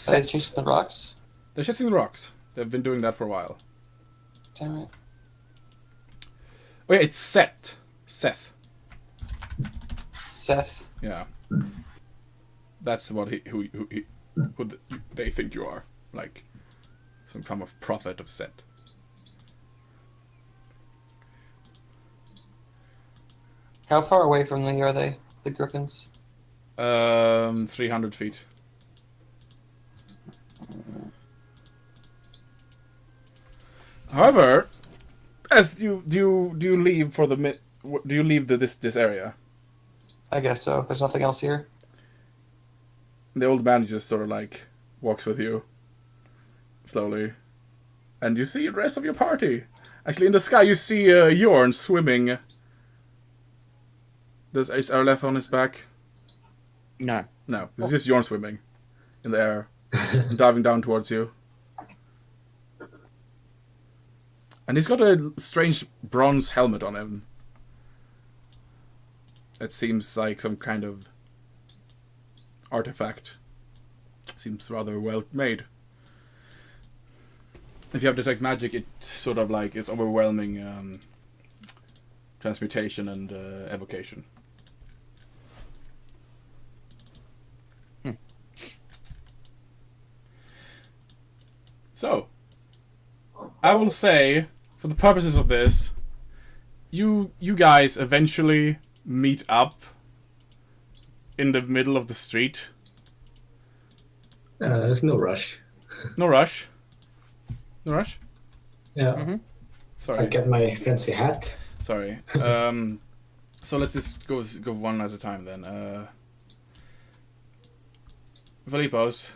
Are they chasing the rocks? They're chasing the rocks. They've been doing that for a while. Damn it. Wait, it's Seth. Seth. Yeah. That's what who they think you are. Like some kind of prophet of Seth. How far away from me are they, the griffins? 300 feet. However, as do you leave for do you leave this area? I guess so. There's nothing else here. The old man just sort of like walks with you slowly, and you see the rest of your party. Actually, in the sky, you see Yorn swimming. Is Arleth on his back? No. No, it's just Yorn swimming in the air, and diving down towards you. And he's got a strange bronze helmet on him. It seems like some kind of artifact. Seems rather well made. If you have detect magic, it sort of like it's overwhelming transmutation and evocation. So, I will say, for the purposes of this, you guys eventually meet up in the middle of the street. There's no rush. No rush. No rush? Yeah. Mm-hmm. Sorry. I get my fancy hat. Sorry. So let's just go one at a time then. Philippos.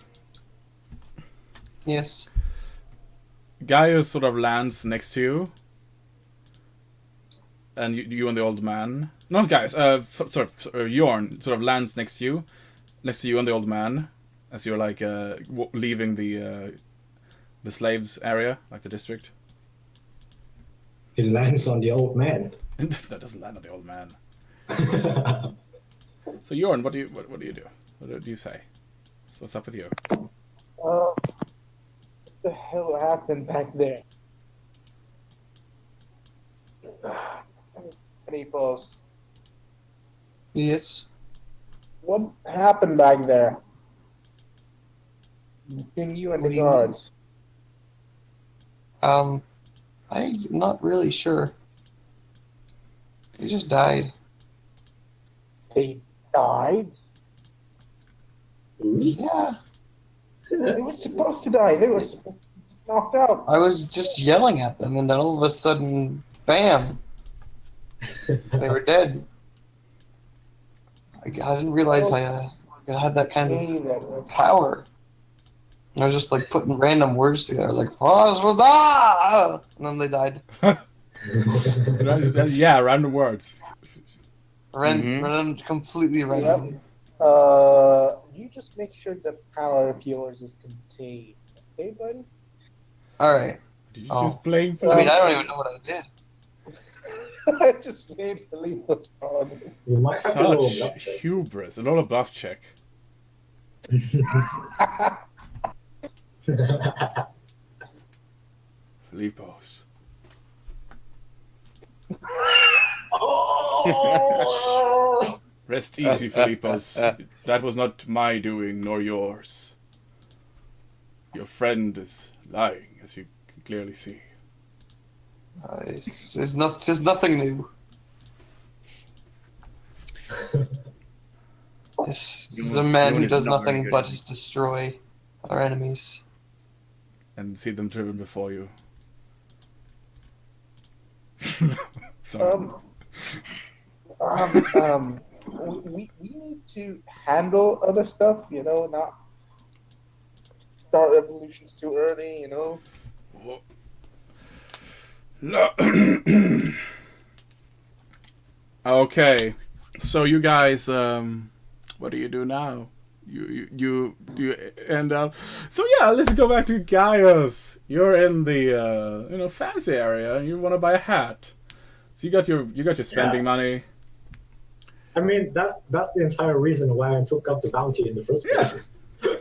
Yes. Gaius sort of lands next to you. And you and the old man. Not Gaius, Yorn sort of lands next to you and the old man, as you're like leaving the slaves area, like the district. It lands on the old man. That doesn't land on the old man. So Yorn, what do you do? What do you say? So what's up with you? What the hell happened back there? Peoples. Yes. What happened back there? Between you and What the do you mean? guards. I'm not really sure. He just died. They died? Yeah. They were supposed to die. They were supposed to be knocked out. I was just yelling at them, and then all of a sudden, bam! They were dead. I didn't realize I had that kind of power. I was just like putting random words together, like "Fosroda," and then they died. Yeah, random words. Random, completely random. Yep. You just make sure the power of yours is contained. Okay, buddy? All right. Did you just blame I mean, I don't even know what I did. I just made Filippo's promise. You might have to roll a bluff Such check. hubris. Roll a bluff check. Philippos. Oh! Rest easy, Philippos. That was not my doing, nor yours. Your friend is lying, as you can clearly see. It's nothing new. This is a man who does nothing but destroy our enemies. And see them driven before you. Sorry. We need to handle other stuff, not start revolutions too early, No. Okay, so you guys, what do you do now? You end up. So yeah, let's go back to Gaius. You're in the fancy area, and you want to buy a hat. So you got your spending money. I mean, that's the entire reason why I took up the bounty in the first place. So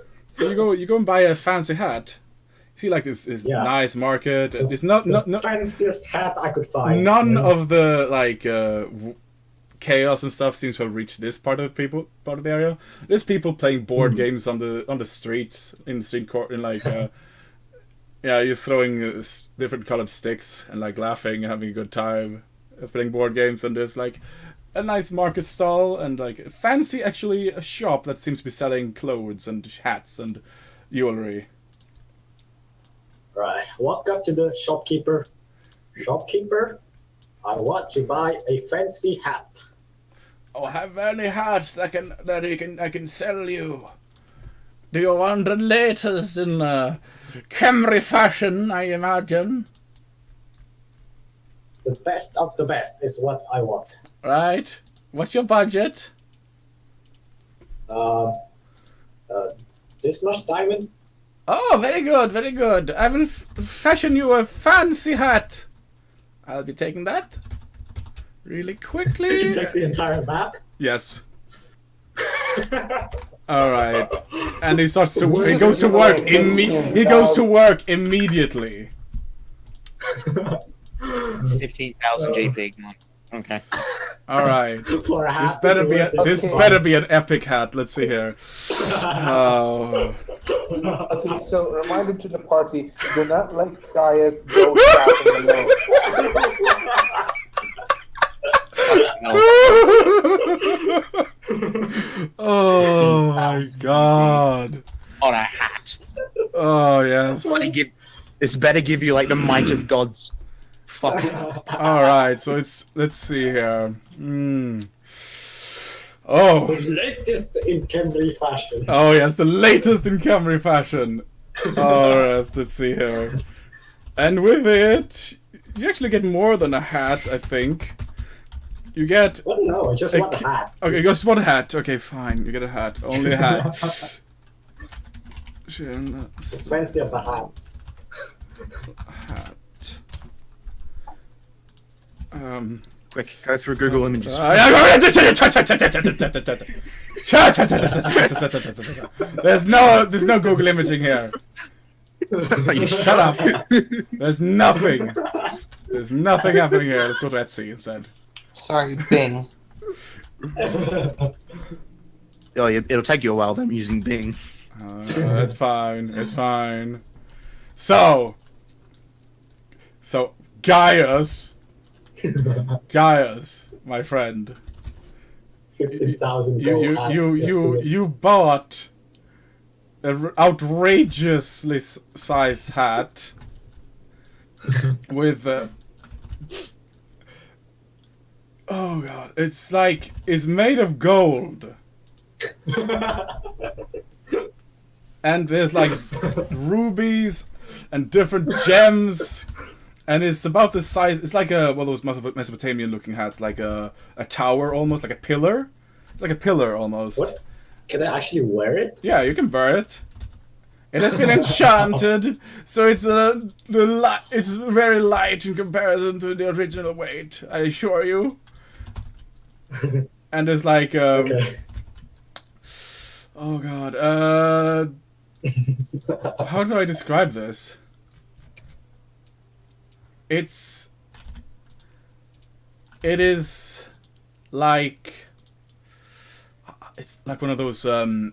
you go and buy a fancy hat. See, like this nice market. It's not fanciest hat I could find. None of the chaos and stuff seems to have reached this part of the area. There's people playing board games on the streets, in the street court, and you're throwing different colored sticks and laughing and having a good time playing board games. And there's a nice market stall and fancy a shop that seems to be selling clothes and hats and jewelry. Right, walk up to the shopkeeper. Shopkeeper, I want to buy a fancy hat. Oh, have any hats that I can sell you? Do you want the latest in Camry fashion, I imagine? The best of the best is what I want. Right. What's your budget? This much diamond. Oh, very good, very good. I will fashion you a fancy hat. I'll be taking that really quickly. He takes the entire map. Yes. All right. And he starts to. He goes to work. He goes to work immediately. It's 15,000 JPEG. Okay. All right. For a hat, This better be an epic hat. Let's see here. Oh. Okay, so reminder to the party: do not let Gaius go shopping alone. Oh my god. On a hat. Oh yes. It's better give you the might of gods. Fuck. Alright, so let's see here. Oh. The latest in Camry fashion. Oh yes, the latest in Camry fashion. Alright, let's see here. And with it, you actually get more than a hat, I think. You get... Oh no, I just want a hat. Okay, you just want a hat. Okay, fine, you get a hat. Only a hat. The fancy of the hats. Hat. Quick, go through Google Images. There's no Google imaging here. You shut up. There's nothing. There's nothing happening here. Let's go to Etsy instead. Sorry, Bing. Oh, it'll take you a while. Then using Bing. It's fine. It's fine. So Gaius, my friend. 15,000 gold hats. You bought an outrageously sized hat with oh god, it's made of gold. And there's rubies and different gems, and it's about the size. It's like one of those Mesopotamian looking hats, like a tower almost, like a pillar. Like a pillar almost. What? Can I actually wear it? Yeah, you can wear it. It has been enchanted, so it's it's very light in comparison to the original weight. I assure you. And it's like, Okay. oh god, how do I describe this? It is like, it's like one of those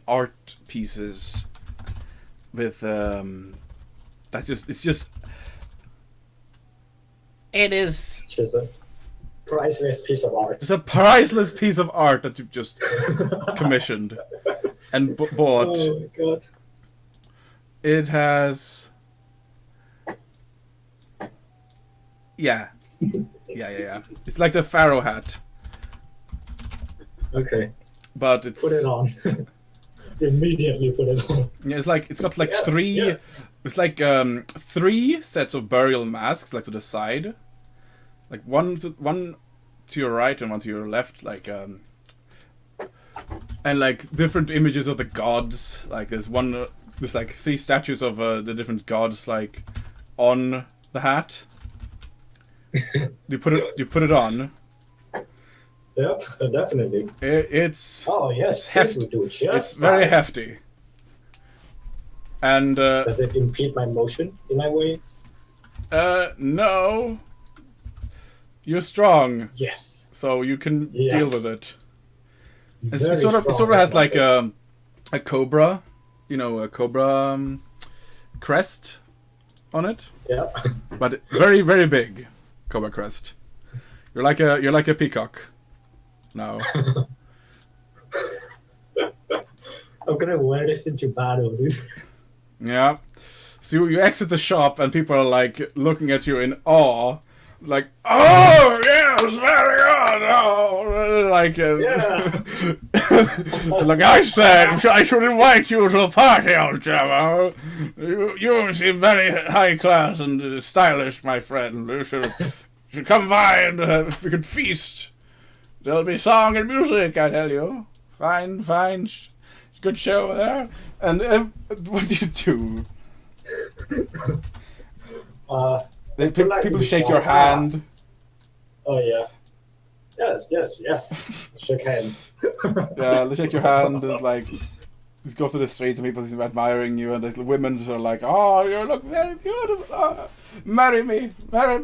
art pieces with that's just it is Just a priceless piece of art. it's a priceless piece of art that you've just commissioned and bought. Oh my god. It has yeah. It's like the pharaoh hat, Okay. but it's Put it on. Immediately put it on. yeah, it's got like Yes, three. yes. It's like 3 sets of burial masks, like to the side, like one to your right and one to your left, like and like different images of the gods. Like there's like 3 statues of the different gods, like on the hat. You put it on. Yep, definitely. It's Oh yes, heft- this would do just it's very fine. hefty. And Does it impede my motion in my ways? no, you're strong, Yes. so you can Yes. deal with it. It Very sort of strong has like muscles. a cobra, a cobra crest on it, Yep. but very very big cobra crest. You're like a peacock now. I'm gonna wear this into battle, dude. Yeah. So you exit the shop and people are like looking at you in awe, like, oh yes, very good. Oh, like like I said, I should invite you to a party, old chap. You seem very high class and stylish, my friend. You should come by and we could feast. There'll be song and music, I tell you. Fine, good show there. And what do you do? People shake your hand. Oh yeah. Yes. Shake hands. Yeah, they shake your hand. And, like, just go through the streets and people are admiring you, and the women are like, "Oh, you look very beautiful. Oh, marry me." Like,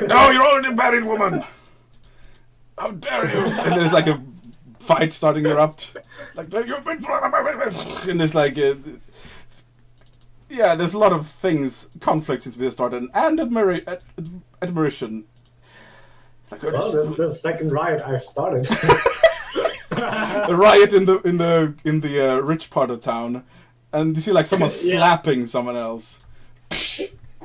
no, you're already a married woman. How dare you? And there's like a fight starting to erupt. Like, you've been, and there's like, yeah, there's a lot of things, conflicts since we started, and admiration. It's like, Well, this is the second riot I've started. a riot in the rich part of town, and you see like someone Yeah. slapping someone else.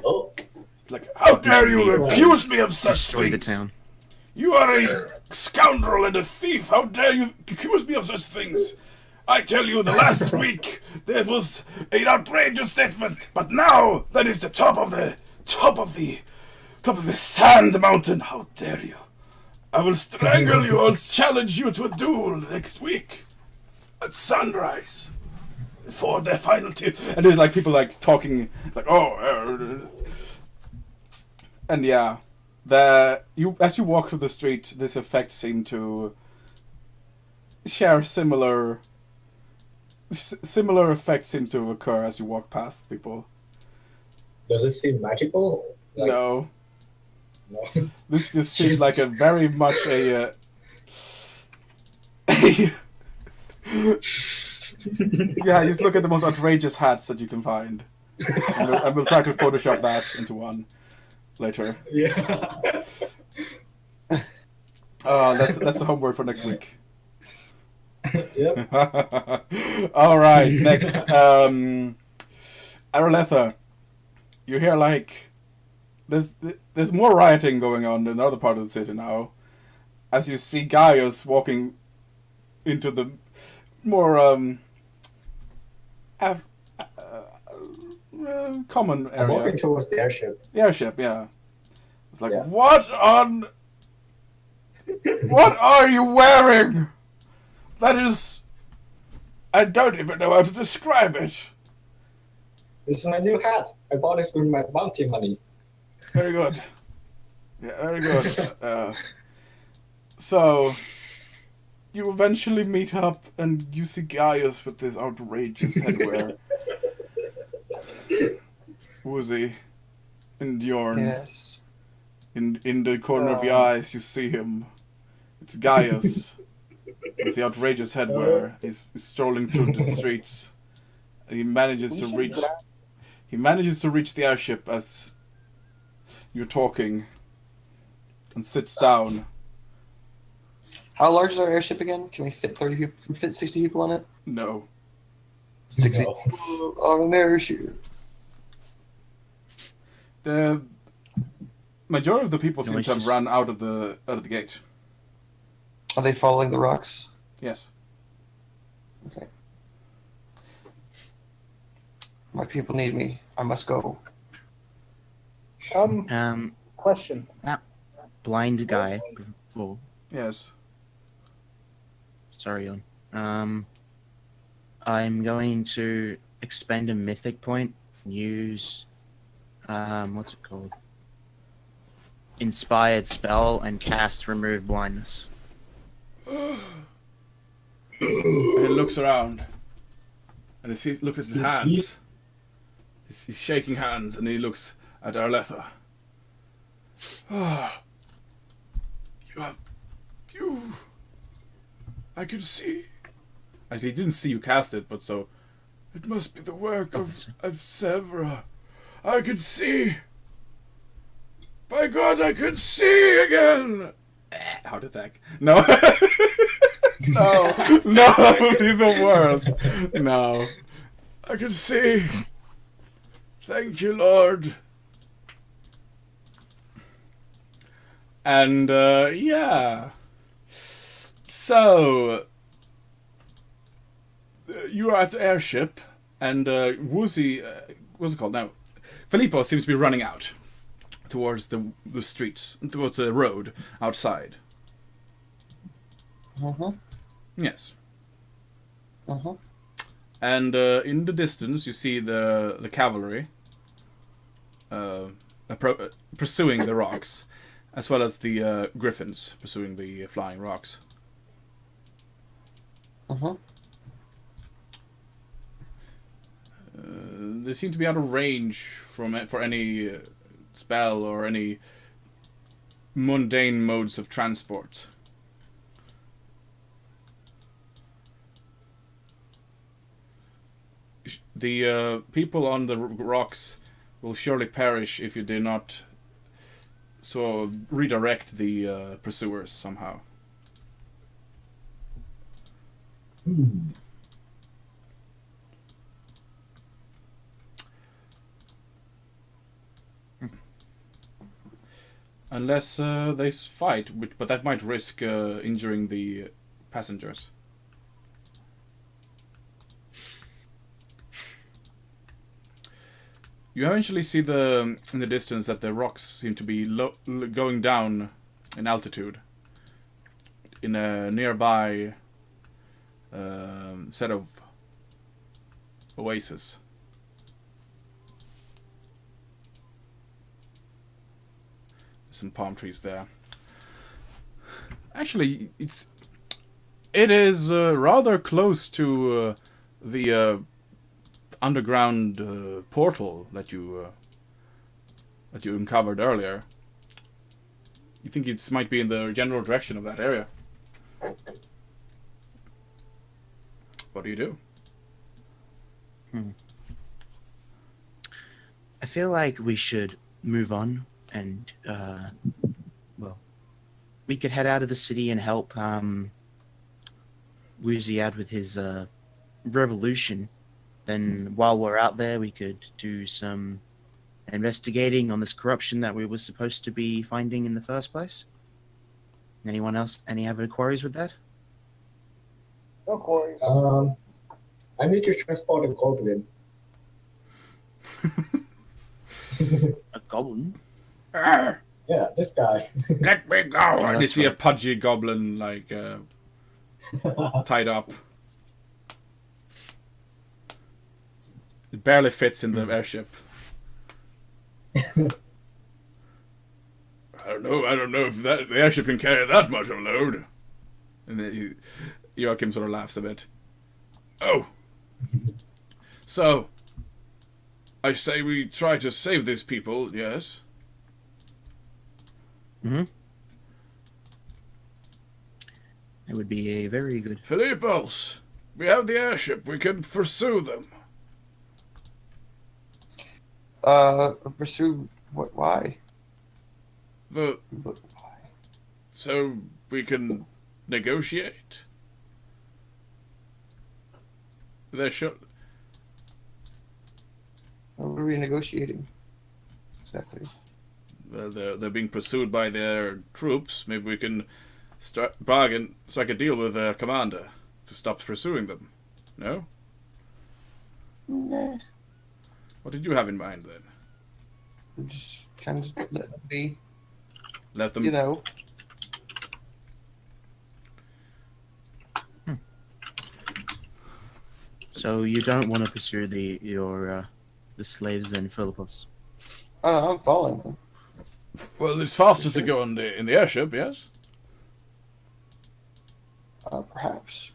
Oh. It's like, how dare you accuse me of such Destroy the things? town. You are a scoundrel and a thief. How dare you accuse me of such things? I tell you, the last week there was an outrageous statement, but now that is the top of the sand mountain. How dare you? I will strangle you. I'll challenge you to a duel next week at sunrise for the final tip. And there's like people like talking like, and yeah, as you walk through the street, this effect seemed to share similar effects seem to occur as you walk past people. Does it seem magical? Like, No. No. This just seems like a very much a yeah, just look at the most outrageous hats that you can find. And we'll try to Photoshop that into one later. Yeah. That's the homework for next week. Yep. All right, next. Aroletha, you hear like there's more rioting going on in another part of the city now, as you see Gaius walking into the more common I'm area. walking towards the airship. The airship, yeah. It's like, Yeah. what are you wearing? That is, I don't even know how to describe it. This is my new hat. I bought it with my bounty money. Very good. Yeah, very good. So, you eventually meet up and you see Gaius with this outrageous headwear. Woozy and Bjorn. Yes. In the corner of your eyes, you see him. It's Gaius with the outrageous headwear. He's strolling through the streets. He manages to reach. He manages to reach the airship as you're talking, and sits down. How large is our airship again? Can we fit 30 people? Can we fit 60 people on it? No. 60 No. people on an airship. The majority of the people No, seem it's to have just- run out of the gate. Are they following the rocks? Yes. Okay. My people need me. I must go. Question. Blind guy. Before. Yes. Sorry, on. I'm going to expend a mythic point. Use. What's it called? Inspired spell and cast remove blindness. He looks around, and he sees, looks at his hands. He's shaking hands, and he looks at Arletha. You. I can see. Actually, he didn't see you cast it, but so it must be the work of Severa. I could see. By God, I could see again. Heart attack. No. No, that would be the worst. No. I can see. Thank you, Lord. And, yeah. So, you are at the airship, and Woozy, what's it called now? Filippo seems to be running out towards the streets, towards the road outside. Uh-huh. Yes. Uh-huh. And in the distance, you see the cavalry pursuing the rocks, as well as the griffins pursuing the flying rocks. Uh-huh. They seem to be out of range for any spell or any mundane modes of transport. The people on the rocks will surely perish if you do not redirect the pursuers somehow. Unless they fight, but that might risk injuring the passengers. You eventually see in the distance that the rocks seem to be going down in altitude in a nearby set of oases. Some palm trees there. Actually, it is rather close to the underground portal that you uncovered earlier. You think it might be in the general direction of that area? What do you do? I feel like we should move on and, we could head out of the city and help Woozy out with his revolution. Then while we're out there, we could do some investigating on this corruption that we were supposed to be finding in the first place. Anyone else? Any other queries with that? No queries. I need to transport a goblin. A goblin? Yeah, this guy. Let me go! And you see a pudgy goblin, like, tied up. It barely fits in the airship. I don't know if the airship can carry that much of a load. And Joachim sort of laughs a bit. Oh. So, I say we try to save these people, yes? Mm-hmm. It would be a very good... Philippos, we have the airship. We can pursue them. Pursue... What? Why? Why? So we can negotiate? There should... What are we negotiating? Exactly. Well, they're being pursued by their troops. Maybe we can strike a deal with their commander to stop pursuing them. No? Nah. What did you have in mind then? Just kind of let them be. Let them... You know. So you don't want to pursue the slaves then, Philippos? I'm following them. Well, it's fastest to go in the airship, yes? Perhaps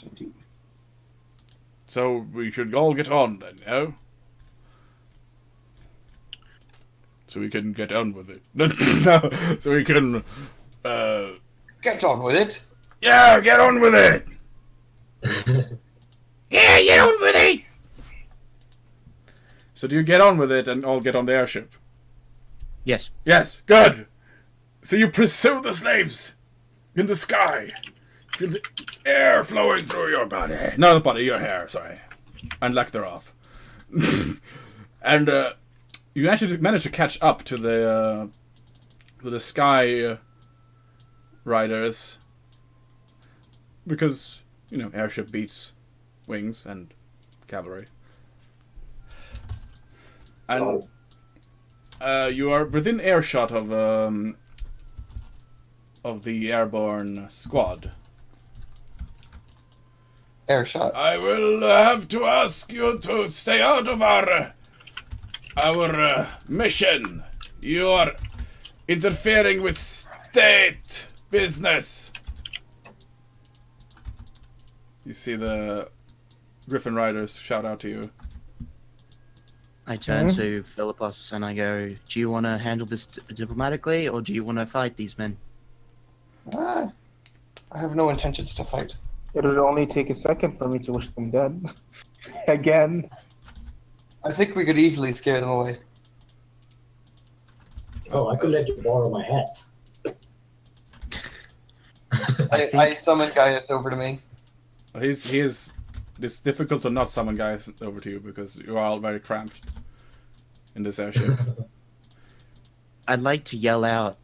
indeed. So we should all get on then, no? So we can get on with it. No, so we can... Get on with it! Yeah, get on with it! Yeah, get on with it! So do you get on with it and all get on the airship? Yes. Yes, good! So you pursue the slaves in the sky. Feel the air flowing through your body. Not the body, your hair, sorry. And lack thereof. And you actually managed to catch up to the sky riders. Because, you know, airship beats wings and cavalry. And you are within earshot of the airborne squad. Airshot. I will have to ask you to stay out of our mission. You are interfering with state business. You see the Griffin Riders shout out to you. I turn to Philippos and I go, do you want to handle this diplomatically, or do you want to fight these men? I have no intentions to fight. It would only take a second for me to wish them dead. Again. I think we could easily scare them away. Oh, I could let you borrow my hat. I summon Gaius over to me. It's difficult to not summon guys over to you because you are all very cramped in this airship. I'd like to yell out,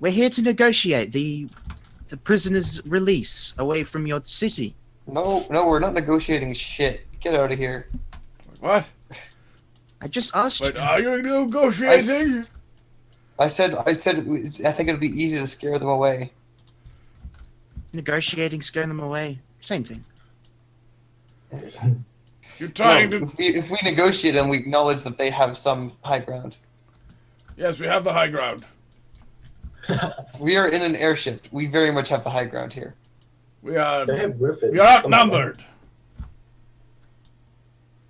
we're here to negotiate the prisoners' release away from your city. No, we're not negotiating shit. Get out of here. What? I just asked Wait, you. are you negotiating? I said I think it'd be easy to scare them away. Negotiating, scaring them away. Same thing. You're trying to... If we negotiate them, we acknowledge that they have some high ground. Yes, we have the high ground. We are in an airship. We very much have the high ground here. We are Griffins. outnumbered.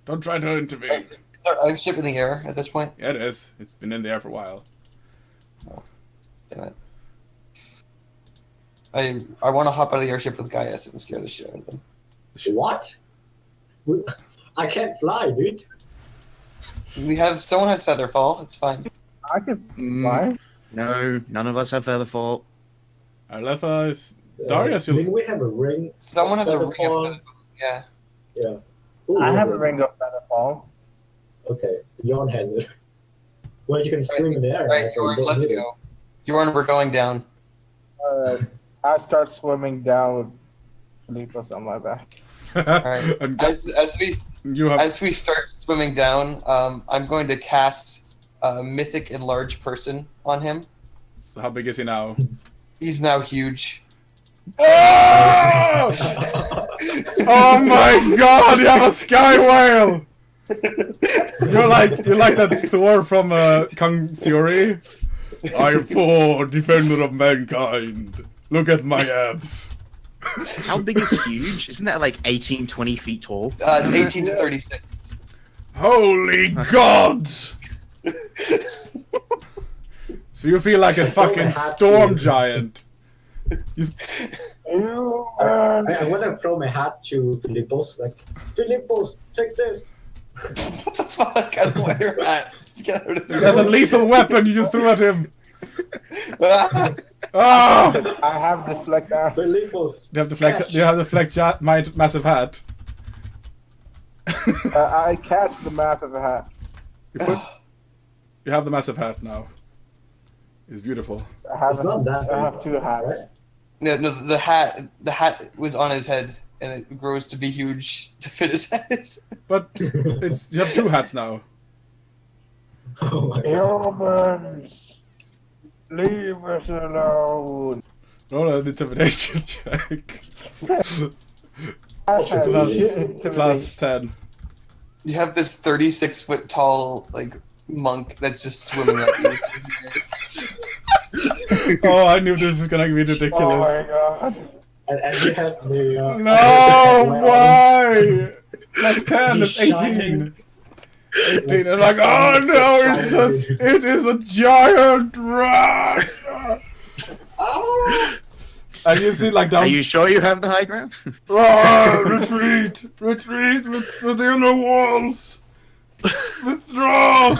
Don't try to intervene. Is our airship in the air at this point? Yeah, it is. It's been in the air for a while. Oh, damn it. I want to hop out of the airship with Gaius and scare the shit out of them. What? I can't fly, dude. Someone has Featherfall. It's fine. I can fly. No, none of us have Featherfall. Aletha is... Darius, Didn't we have a ring? Someone has a ring of Featherfall? Featherfall. Yeah. Yeah. Who I was have it? a ring of Featherfall. Okay, John has it. Well, you can swim in the air. Right, so you Jordan, don't let's need it. go. Jordan, we're going down. I start swimming down with Philippos on my back. Alright. And As we start swimming down, I'm going to cast Mythic Enlarge Person on him. So how big is he now? He's now huge. Oh! Oh my god, you have a sky whale! You're like that Thor from Kung Fury. I am Thor, defender of mankind. Look at my abs. How big is huge? Isn't that like 18, 20 feet tall? It's 18 to 36. Holy god! So you feel like a fucking storm giant. I want to throw my hat to Philippos, like, Philippos, take this! What the fuck? I don't want your hat. Get out of here. There's a lethal weapon you just threw at him. Ah! I have deflect arrow. Philippos! Do you have the my massive hat? I catch the massive hat. You have the massive hat now. It's beautiful. I have, It's not that I have big, 2 hats. right? No, the hat was on his head, and it grows to be huge to fit his head. But you have 2 hats now. Oh my god. Humans, leave us alone. Roll an intimidation check. I have Plus 10. You have this 36-foot tall like monk that's just swimming at you. Oh, I knew this was gonna be Oh my ridiculous. god. And he has the... No, why? Plus 10 He's is 18. shining. 18. And like, oh no, it is a giant rat. And you see like down. Are you sure you have the high ground? Retreat within the walls. Withdraw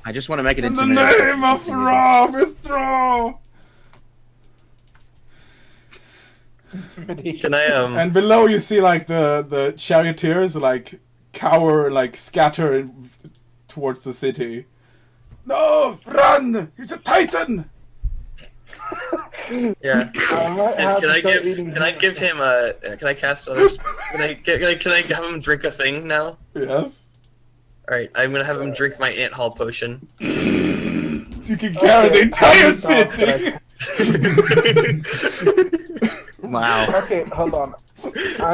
I just want to make it in the intimidating. name of Ra. Withdraw. Can I And below you see like the charioteers like cower, like scatter towards the city. No, run! He's a titan. Yeah. Can I give him a? Can I cast others? Can I have him drink a thing now? Yes. All right, I'm gonna have him drink my ant hall potion. You can carry the entire city. Wow. Okay, hold on.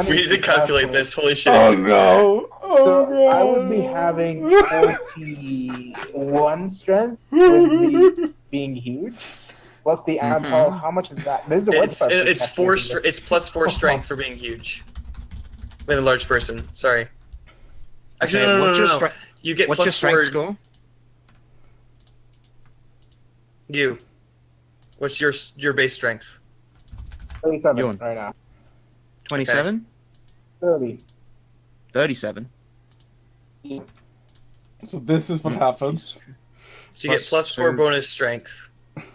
We need to calculate this. Holy shit! Oh no! Oh So I would be no! having 41 strength with me being huge. Plus the ant hall, how much is that? There's a website. It's it's plus 4 strength for being huge. With a large person. Sorry. Actually, Okay, no. what's your strength? You get What's your plus strength 4. score? You. What's your base strength? 37 Ewan. right now. 27? 30. 37. So this is what happens. So you get plus 4 bonus strength. That's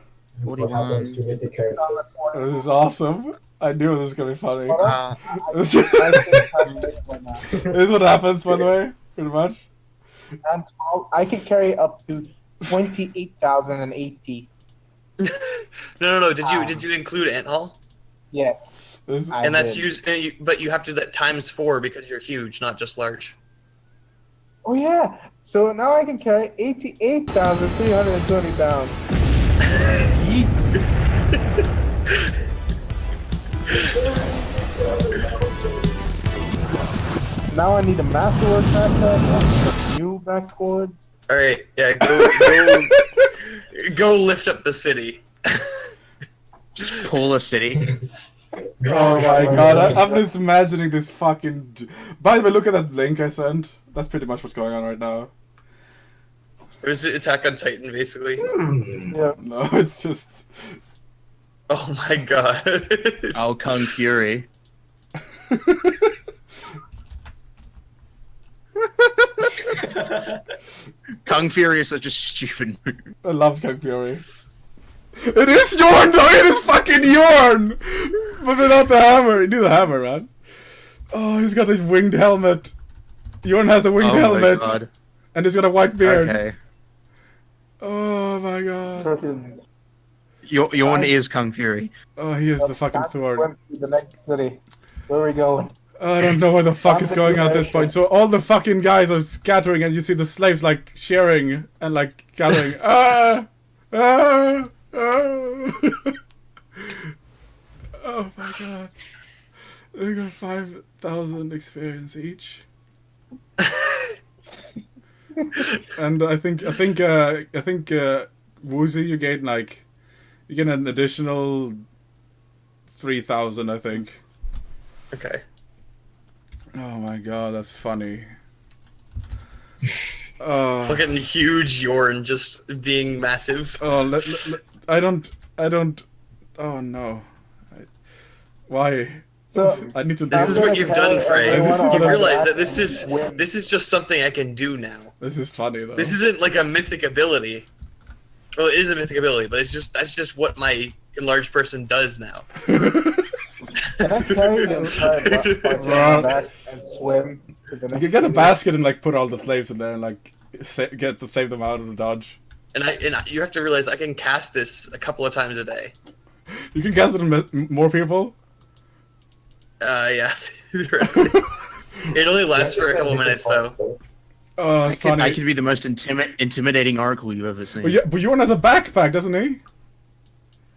what happens to mythic characters. This is awesome. I knew this was gonna be funny. This I can calculate right now. is what happens, by the way, pretty much. And 12, I can carry up to 28,080. No. Did you include ant hall? Yes. This, I And that's did. used, but you have to do that times 4 because you're huge, not just large. Oh yeah. So now I can carry 88,320 pounds. Now I need a masterwork backpack, new backboards. All right, yeah, go lift up the city. Pull a city. oh my god, I'm just imagining this fucking... By the way, look at that link I sent. That's pretty much what's going on right now. It was Attack on Titan, basically. Yeah. No, it's just... Oh my god. Oh, Kung Fury. Kung Fury is such a stupid move. I love Kung Fury. It is Yorn though! It is fucking Yorn! But without the hammer. You do the hammer, man. Oh, he's got this winged helmet. Yorn has a winged Oh my helmet. god. And he's got a white beard. Okay. Oh my god. Yorn is Kung Fury. Oh, he is the fucking Let's Thor. swim to the next city. Where are we going? I don't know where the fuck is going on at this point. So all the fucking guys are scattering and you see the slaves like sharing and like gathering. Oh my god. They got 5,000 experience each. And I think Woozy, you get an additional 3,000, I think. Okay. Oh my god, that's funny. Fucking huge Yorn just being massive. Oh, I don't. Oh no. Why? So I need to. This is what you've done, Frey. everyone You on realize that that this is just something I can do now. This is funny though. This isn't like a mythic ability. Well, it is a mythic ability, but that's just what my enlarged person does now. Can I carry the entire budget on my back and swim to the You next can get a city? basket and put all the slaves in there and save them out of the dodge. And you have to realize I can cast this a couple of times a day. You can cast it on more people. Yeah. It only lasts for a couple of minutes though. Oh, it's funny. I could be the most intimidating oracle you've ever seen. But Yorn has a backpack, doesn't he?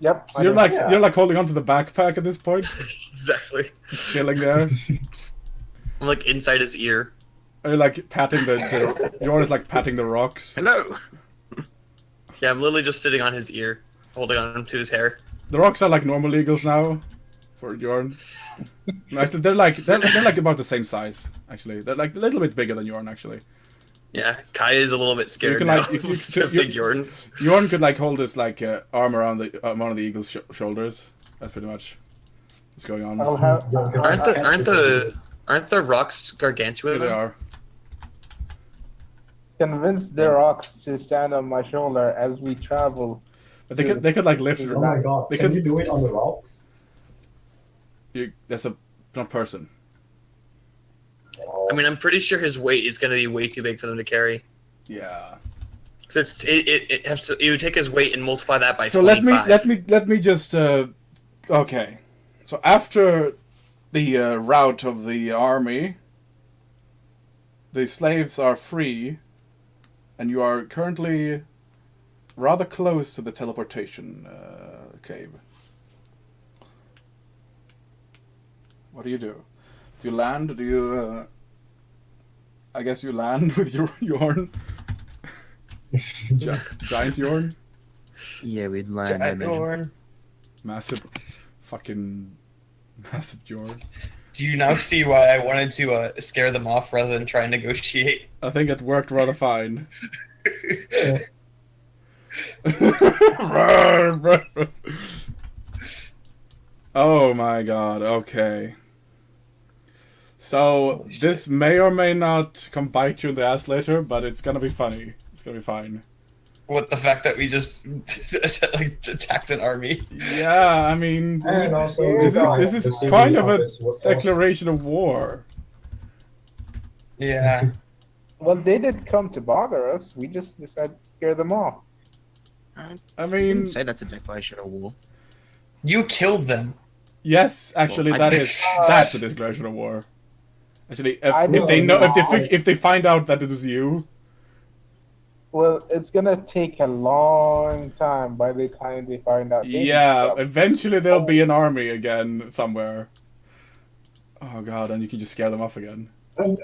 Yep. So you're like holding onto the backpack at this point, Exactly. chilling there. I'm like inside his ear. Are you like patting the Yorn is like patting the rocks. Hello. Yeah, I'm literally just sitting on his ear, holding on to his hair. The rocks are like normal eagles now, for Yorn. No, actually, they're like about the same size. Actually, they're like a little bit bigger than Yorn. Actually, Yeah, Kai is a little bit scared can, now. like, The big Yorn. Yorn could like hold his arm around one of the eagle's shoulders. That's pretty much what's going on. I'll have, Aren't the rocks gargantuan? Here they are. convince the rocks to stand on my shoulder as we travel. But they could like lift. Oh my god, They can could. you do it on the rocks? That's a not person. I mean, I'm pretty sure his weight is going to be way too big for them to carry. Yeah. Because it would take his weight and multiply that by So 25. let me just okay. So after the rout of the army, the slaves are free, and you are currently rather close to the teleportation cave. What do you do? Do you land? Do you? I guess you land with your Yorn. Giant Yorn. Yeah, we'd land. I imagine. Massive Yorn. Do you now see why I wanted to scare them off rather than try and negotiate? I think it worked rather fine. Oh my god, okay. So, this may or may not come bite you in the ass later, but it's gonna be funny. It's gonna be fine. What, the fact that we just like attacked an army? Yeah, I mean, And also, this is kind of a declaration of war. Yeah. Well, they did come to bother us. We just decided to scare them off. I I mean, wouldn't say that's a declaration of war. You killed them. yes, actually, Well, that's a declaration of war. Actually, I if don't they know, know. if they find out that it was you, Well, it's gonna take a long time by the time they find out. They yeah, suck. eventually there'll be an army again somewhere. Oh god, and you can just scare them off again. And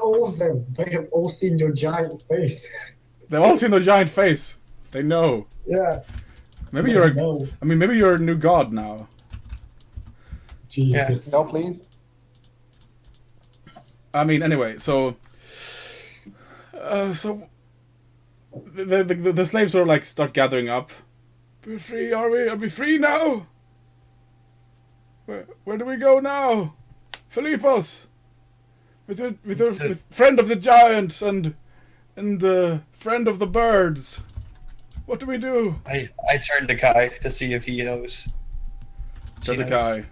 all of them, they have all seen your giant face. They've all seen the giant face. They know. Yeah. Maybe you're. No. Maybe you're a new god now. Jesus. No, please. I mean, anyway, so. The slaves sort of like start gathering up. We're free, are we? Are we free now? Where do we go now? Philippos! With friend of the giants and friend of the birds. What do we do? I turned to Kai to see if he knows. Turn to She knows. Kai.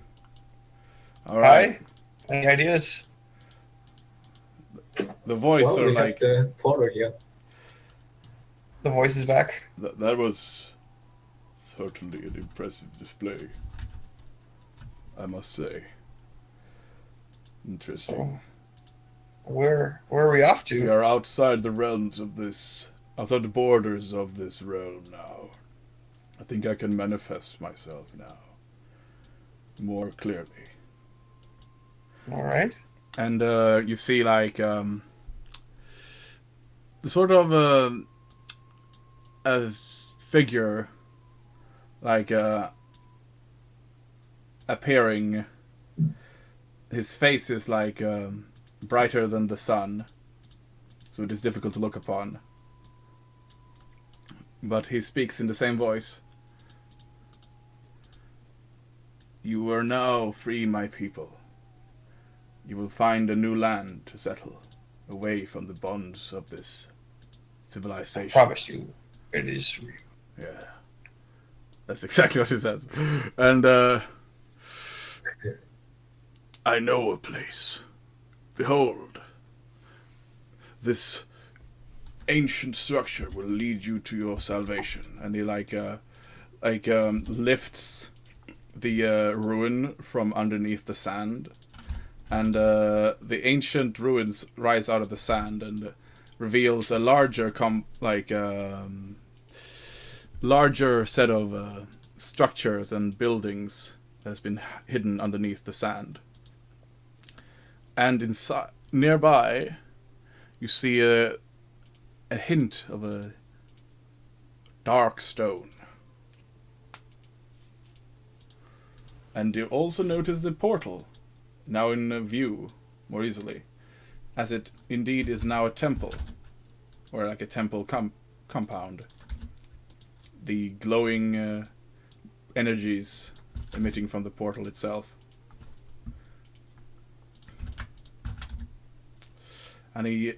Alright. Kai? Any ideas? The voice Well, sort we of have like. the porter here. The voice is back. That was certainly an impressive display, I must say. Interesting. Where are we off We to? are outside the realms of this, outside the borders of this realm now. I think I can manifest myself now more clearly. All right. And you see like the sort of a figure like appearing. His face is like brighter than the sun, so it is difficult to look upon. But he speaks in the same voice. You are now free, my people. You will find a new land to settle, away from the bonds of this civilization. I promise you, it is real. Yeah. That's exactly what he says. And I know a place. Behold, this ancient structure will lead you to your salvation. And he lifts the ruin from underneath the sand, and the ancient ruins rise out of the sand and reveals a larger larger set of structures and buildings that has been hidden underneath the sand. And inside, nearby, you see a hint of a dark stone. And you also notice the portal, now in view more easily, as it indeed is now a temple, or like a temple compound. The glowing energies emitting from the portal itself. And he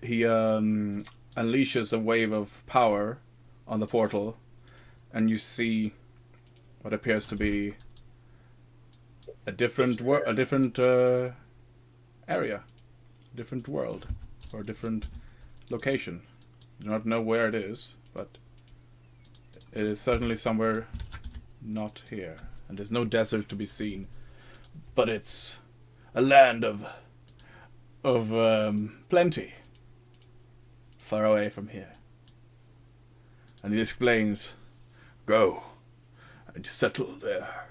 unleashes a wave of power on the portal, and you see what appears to be a different area, different world, or different location. You do not know where it is, but it is certainly somewhere not here. And there's no desert to be seen, but it's a land of plenty, far away from here. And he explains, go and settle there.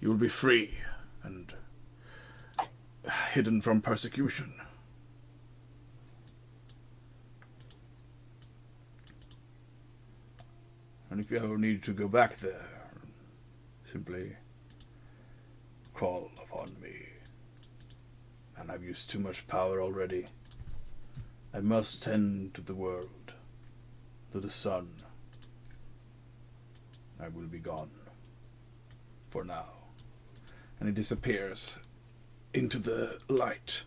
You will be free and hidden from persecution. And if you ever need to go back there, simply call upon me. And I've used too much power already. I must tend to the world, to the sun. I will be gone. For now. And he disappears into the light.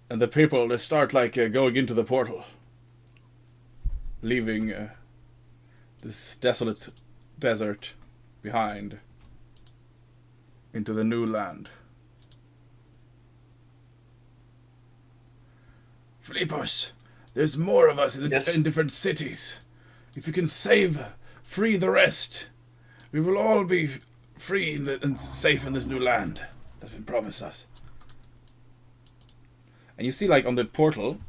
And the people, they start going into the portal, leaving this desolate desert behind into the new land. Philippos, there's more of us in different cities. If you can free the rest, we will all be free and safe in this new land that's been promised us. And you see, on the portal,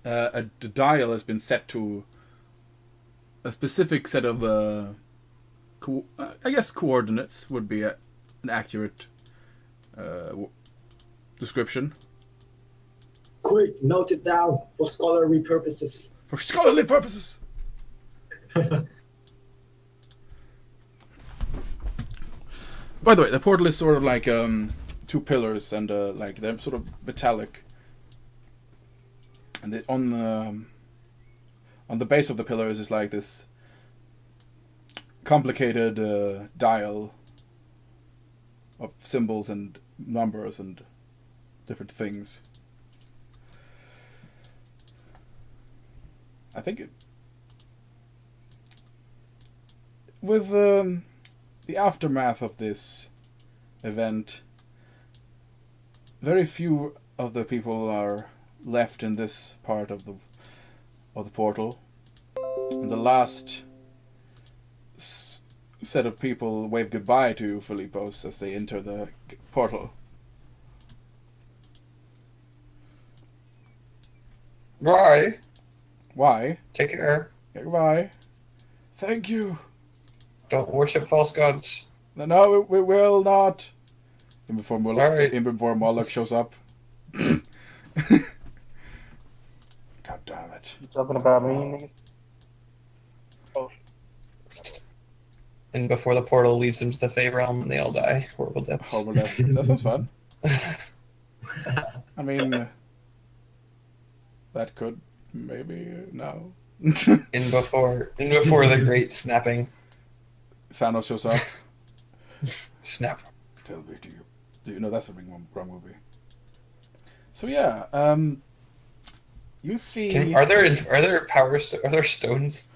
the dial has been set to a specific set of, coordinates would be an accurate description. Quick, note it down for scholarly purposes. For scholarly purposes! By the way, the portal is sort of like two pillars, and they're sort of metallic. And on the base of the pillars is like this complicated dial of symbols and numbers and different things. I think with the aftermath of this event, very few of the people are left in this part of the portal, and the last set of people wave goodbye to Philippos as they enter the portal. Bye. Why? Take care. Goodbye. Thank you. Don't worship false gods. No, we will not. Even before Alright. Moloch shows up. God damn it. You talking about me, nigga? Oh, And before the portal leads them to the Fey realm, and they all die horrible deaths. Horrible death. That sounds fun. I mean, that could maybe no. In before the great snapping. Thanos shows up. Snap. Tell me, do you know that's a wrong movie? So yeah, you see. Are there stones?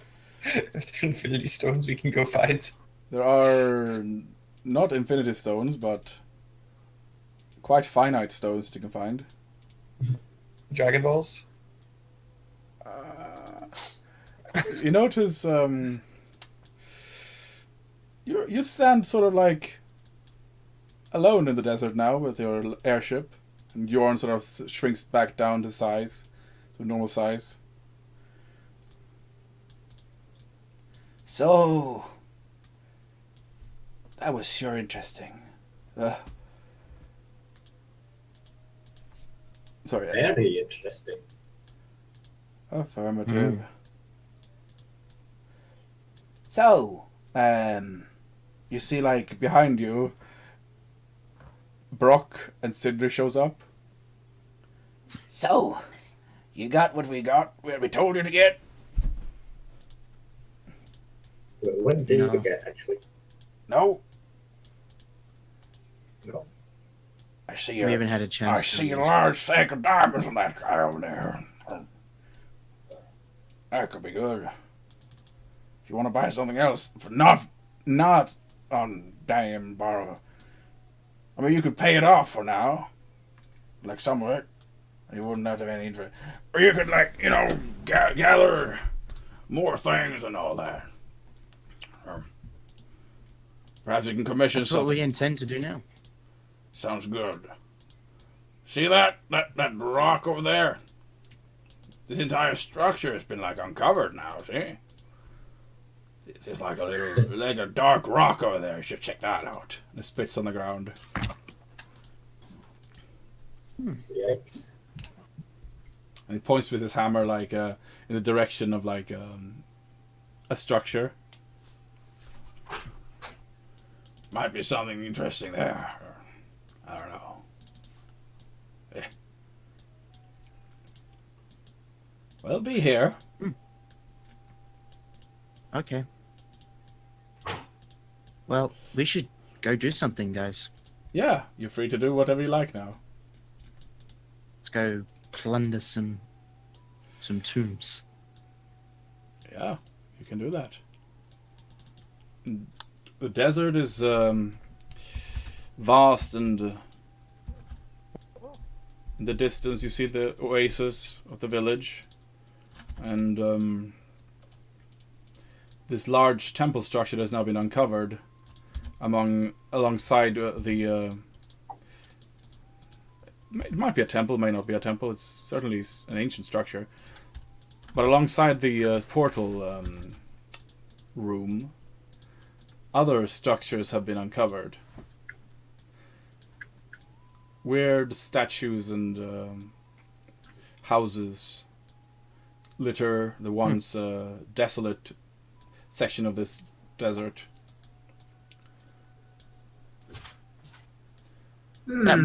Are there infinity stones we can go find? There are not infinity stones, but quite finite stones that you can find. Dragon balls? You notice, you stand sort of like alone in the desert now with your airship, and Yorn sort of shrinks back down to size, to normal size. So, that was sure interesting. Sorry. Very interesting. Affirmative. So, you see, like, behind you, Brock and Sindri shows up. So, you got what we got, where we told you to get? What did we get, actually? No. No. I see We haven't had a chance. I see a large stack of diamonds on that guy over there. That could be good. If you want to buy something else, for not on damn borrow. I mean, you could pay it off for now, like some of it. You wouldn't have to have any interest, or you could, like, you know, gather more things and all that. Or perhaps you can commission That's something. what we intend to do now. Sounds good. See that rock over there? This entire structure has been, like, uncovered now, see? It's just like a little, like a dark rock over there. You should check that out. And it spits on the ground. Yikes. And he points with his hammer, like, in the direction of, like, a structure. Might be something interesting there. I don't know. Well, be here. Okay. Well, we should go do something, guys. Yeah, you're free to do whatever you like now. Let's go plunder some tombs. Yeah, you can do that. The desert is vast, and in the distance you see the oasis of the village, and this large temple structure that has now been uncovered alongside the it might be a temple, may not be a temple. It's certainly an ancient structure, but alongside the portal room, other structures have been uncovered. Weird statues and houses litter the once desolate section of this desert. That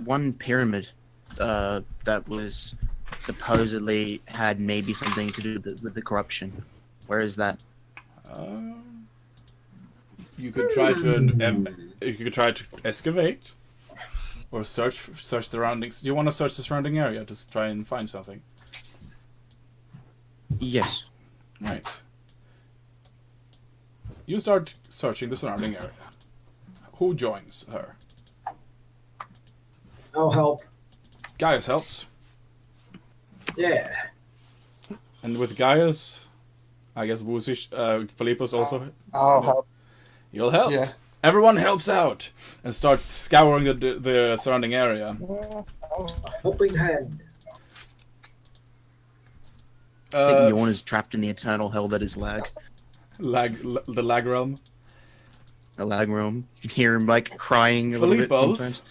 one pyramid that was supposedly had maybe something to do with the corruption. Where is that? You could try to excavate or search the surroundings. Do you want to search the surrounding area to try and find something? Yes. Right. You start searching the surrounding area. Who joins her? I'll help. Gaius helps. Yeah. And with Gaius, I guess Philippus also. I'll help. You'll help. Yeah. Everyone helps out and starts scouring the surrounding area. A helping hand. I think Yorn is trapped in the eternal hell that is lag. The lag realm. a lag room. You can hear him like crying a little bit Philippos, sometimes.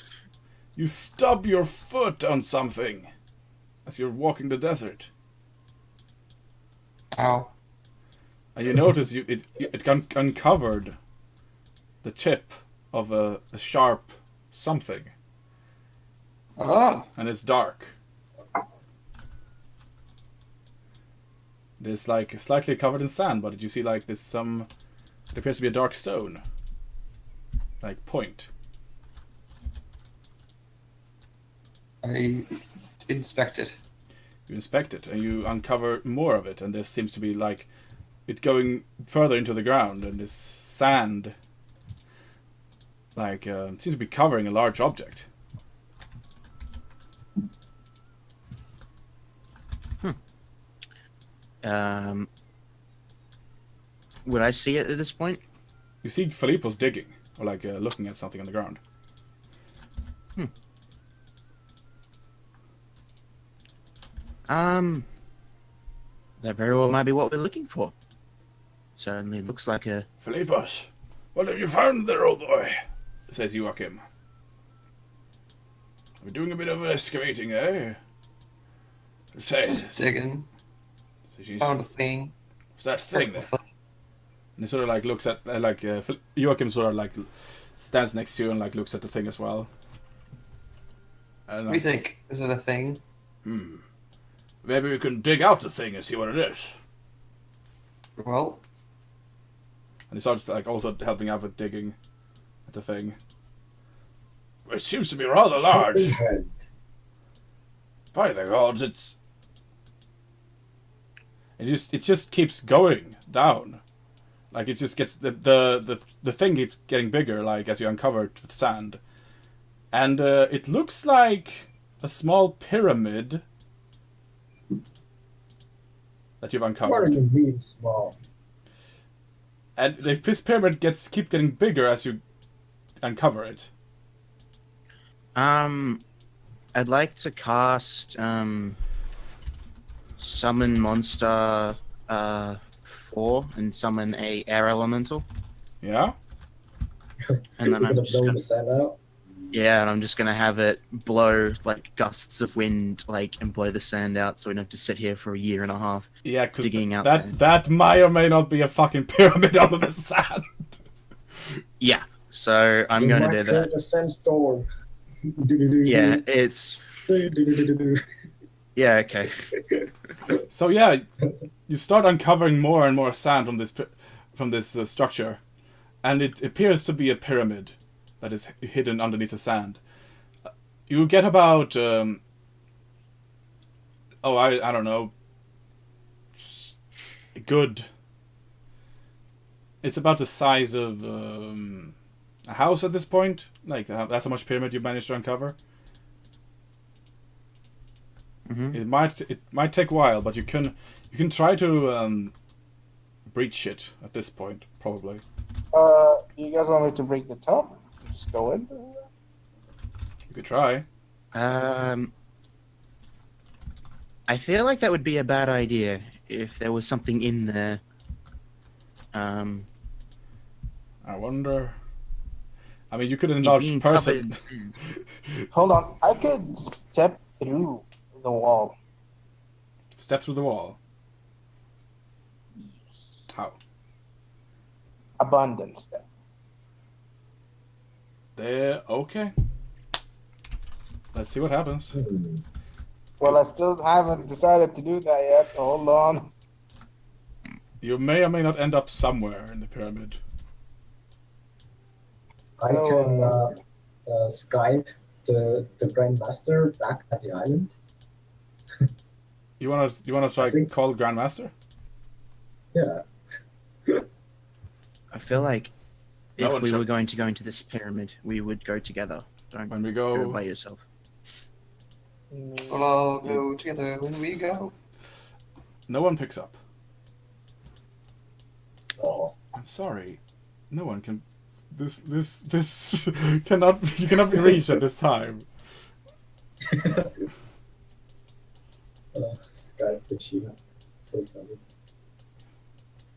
you stub your foot on something as you're walking the desert. Ow. And you notice it uncovered the tip of a sharp something. Ah. And it's dark. It's like slightly covered in sand, but you see like there's some... It appears to be a dark stone. Like point. I inspect it. You inspect it and you uncover more of it, and there seems to be like it going further into the ground, and this sand like seems to be covering a large object. Would I see it at this point? You see Filippo's digging, or like looking at something on the ground. That very well might be what we're looking for. Certainly looks like a... Philippos, what have you found there, old boy? Says Joachim. We're doing a bit of excavating, eh? It says. Just digging. Found a thing. What's that thing there? And he sort of like looks at Joachim sort of like stands next to you and like looks at the thing as well. What do you think? Is it a thing? Maybe we can dig out the thing and see what it is. Well. And he starts like also helping out with digging at the thing. It seems to be rather large. By the gods, it just keeps going down. Like it just gets the thing keeps getting bigger, like as you uncover it with sand. And it looks like a small pyramid that you've uncovered. What do you mean small? And this pyramid keep getting bigger as you uncover it. I'd like to cast summon monster 4 and summon a air elemental. Yeah. And then I'm just blow the sand out. Yeah, and I'm just gonna have it blow like gusts of wind, like, and blow the sand out, so we don't have to sit here for a year and a half. Yeah, because digging out sand. that may or may not be a fucking pyramid under the sand. Yeah, so I'm gonna do that. The sandstorm. Yeah, it's. Yeah, okay. So yeah, you start uncovering more and more sand from this structure, and it appears to be a pyramid that is hidden underneath the sand. You get about I don't know, good. It's about the size of a house at this point. Like that's how much pyramid you managed to uncover. Mm-hmm. It might take a while, but you can try to breach it at this point, probably. You guys want me to break the top? Just go in? You could try. I feel like that would be a bad idea if there was something in there. I wonder. I mean, you could enlarge person. Hold on, I could step through the wall. Step through the wall. Yes. How? Abundant step. There. Okay. Let's see what happens. Well, I still haven't decided to do that yet. Hold on. You may or may not end up somewhere in the pyramid. I can Skype the Grandmaster back at the island. You wanna try call Grandmaster? Yeah. I feel like No if one we shall- were going to go into this pyramid, we would go together. Don't When we go go, by yourself. We'll all go together when we go. no one picks up. Oh. I'm sorry, no one can. This cannot. You cannot be reached at this time. Skype the Cheetah. So funny.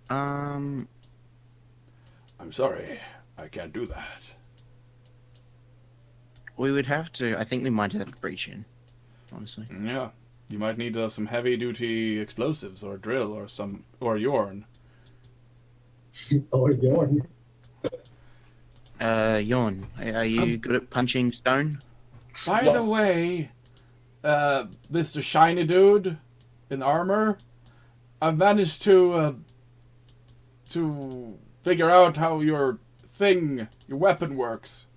I'm sorry. I can't do that. We would have to. I think we might have to breach in. Honestly. Yeah. You might need some heavy-duty explosives, or drill, or yarn. Or Yorn. Yorn, are you good at punching stone? By Yes. the way, Mr. Shiny Dude in armor, I've managed to figure out how your weapon works.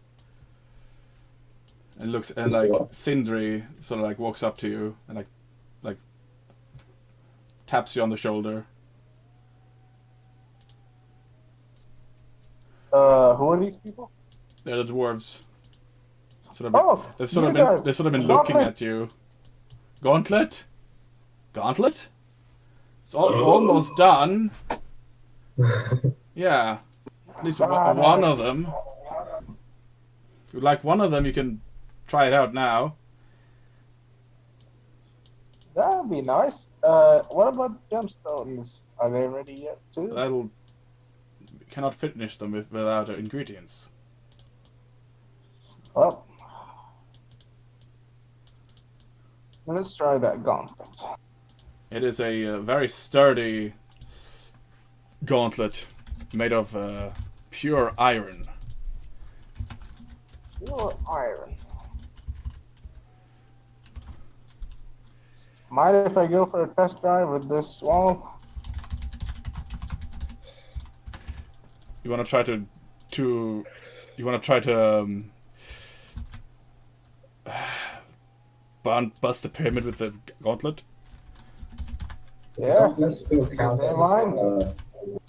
And looks, and like Sindri sort of like walks up to you and like taps you on the shoulder. Who are these people? They're the dwarves. They've you sort guys. of been looking Gauntlet. at you. Gauntlet? Gauntlet? It's almost done. Yeah. At least one of them. If you like one of them, you can try it out now. That'd be nice. What about gemstones? Are they ready yet too? Cannot finish them without ingredients. Well, let's try that gauntlet. It is a very sturdy gauntlet made of pure iron. Pure iron. Mind if I go for a test drive with this wall? You want to try to bust the pyramid with the gauntlet? Yeah. Let's still count Never as mind.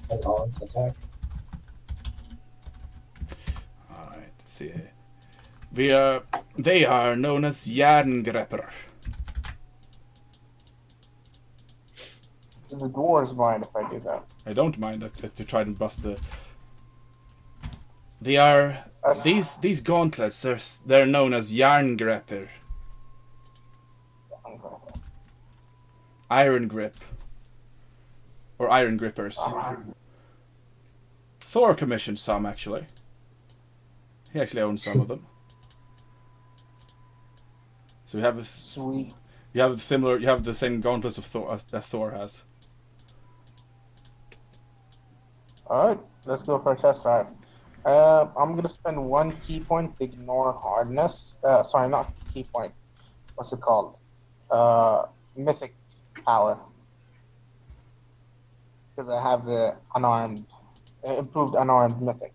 an armed attack. Alright, let's see. They are known as Jerngrepper. Do the dwarves mind if I do that? I don't mind to try and bust the. They are these gauntlets. They're known as Jerngrepper. Iron grip. Or iron grippers. Thor commissioned some, actually. He actually owns some of them. So you have Sweet. You have the same gauntlets of Thor that Thor has. Alright, let's go for a test drive. I'm gonna spend 1 key point to ignore hardness. Sorry, not key point. What's it called? Mythic power. Because I have the improved unarmed mythic.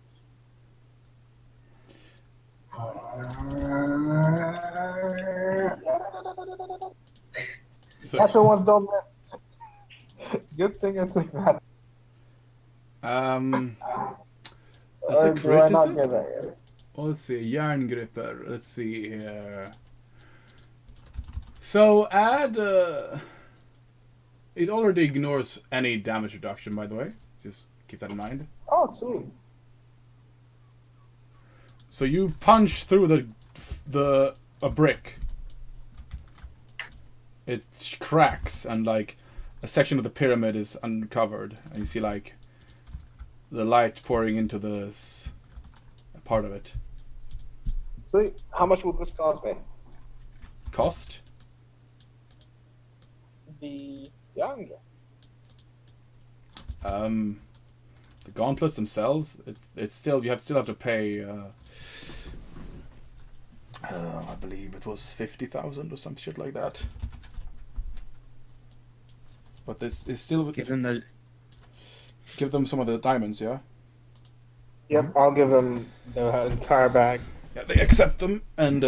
So, Natural ones don't miss. Good thing I took that. that's a Or do crit, I is not it? get that yet? Oh, let's see, Jerngripper. Let's see here. So add. It already ignores any damage reduction, by the way. Just keep that in mind. Oh, sweet. So you punch through a brick. It cracks, and like a section of the pyramid is uncovered, and you see like the light pouring into this part of it. Sweet. How much will this cost me? Cost? The younger. The gauntlets themselves, it's still you still have to pay. I believe it was 50,000 or some shit like that. But it's still Give them give them some of the diamonds, yeah. Yep, I'll give them the entire bag. Yeah, they accept them, and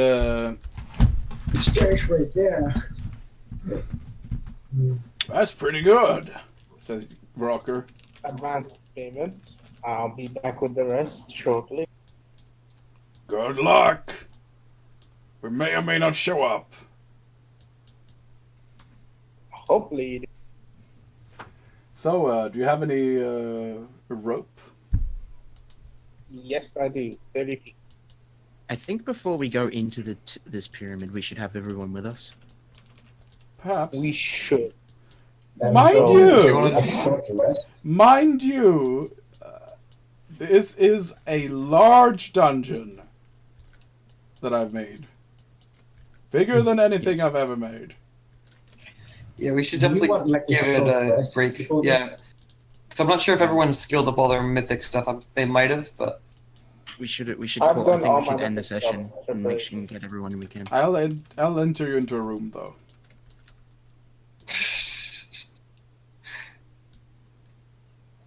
Exchange rate, yeah. that's pretty good, says Rocker. Advance payment. I'll be back with the rest shortly. Good luck. We may or may not show up. Hopefully. So, do you have any rope? Yes, I do. 30 feet. I think before we go into this pyramid, we should have everyone with us. Perhaps. We should. And Mind so, you. a short rest. Mind you, This is a large dungeon that I've made. Bigger than anything I've ever made. Yeah, we should Do you definitely want, like, give it short a rest break. before Yeah, this? because I'm not sure if everyone's skilled up all their mythic stuff. They might have, but We should I've call. I done think all we should my end the mythic stuff session and make preparation. sure we get everyone we can. I'll enter you into a room though.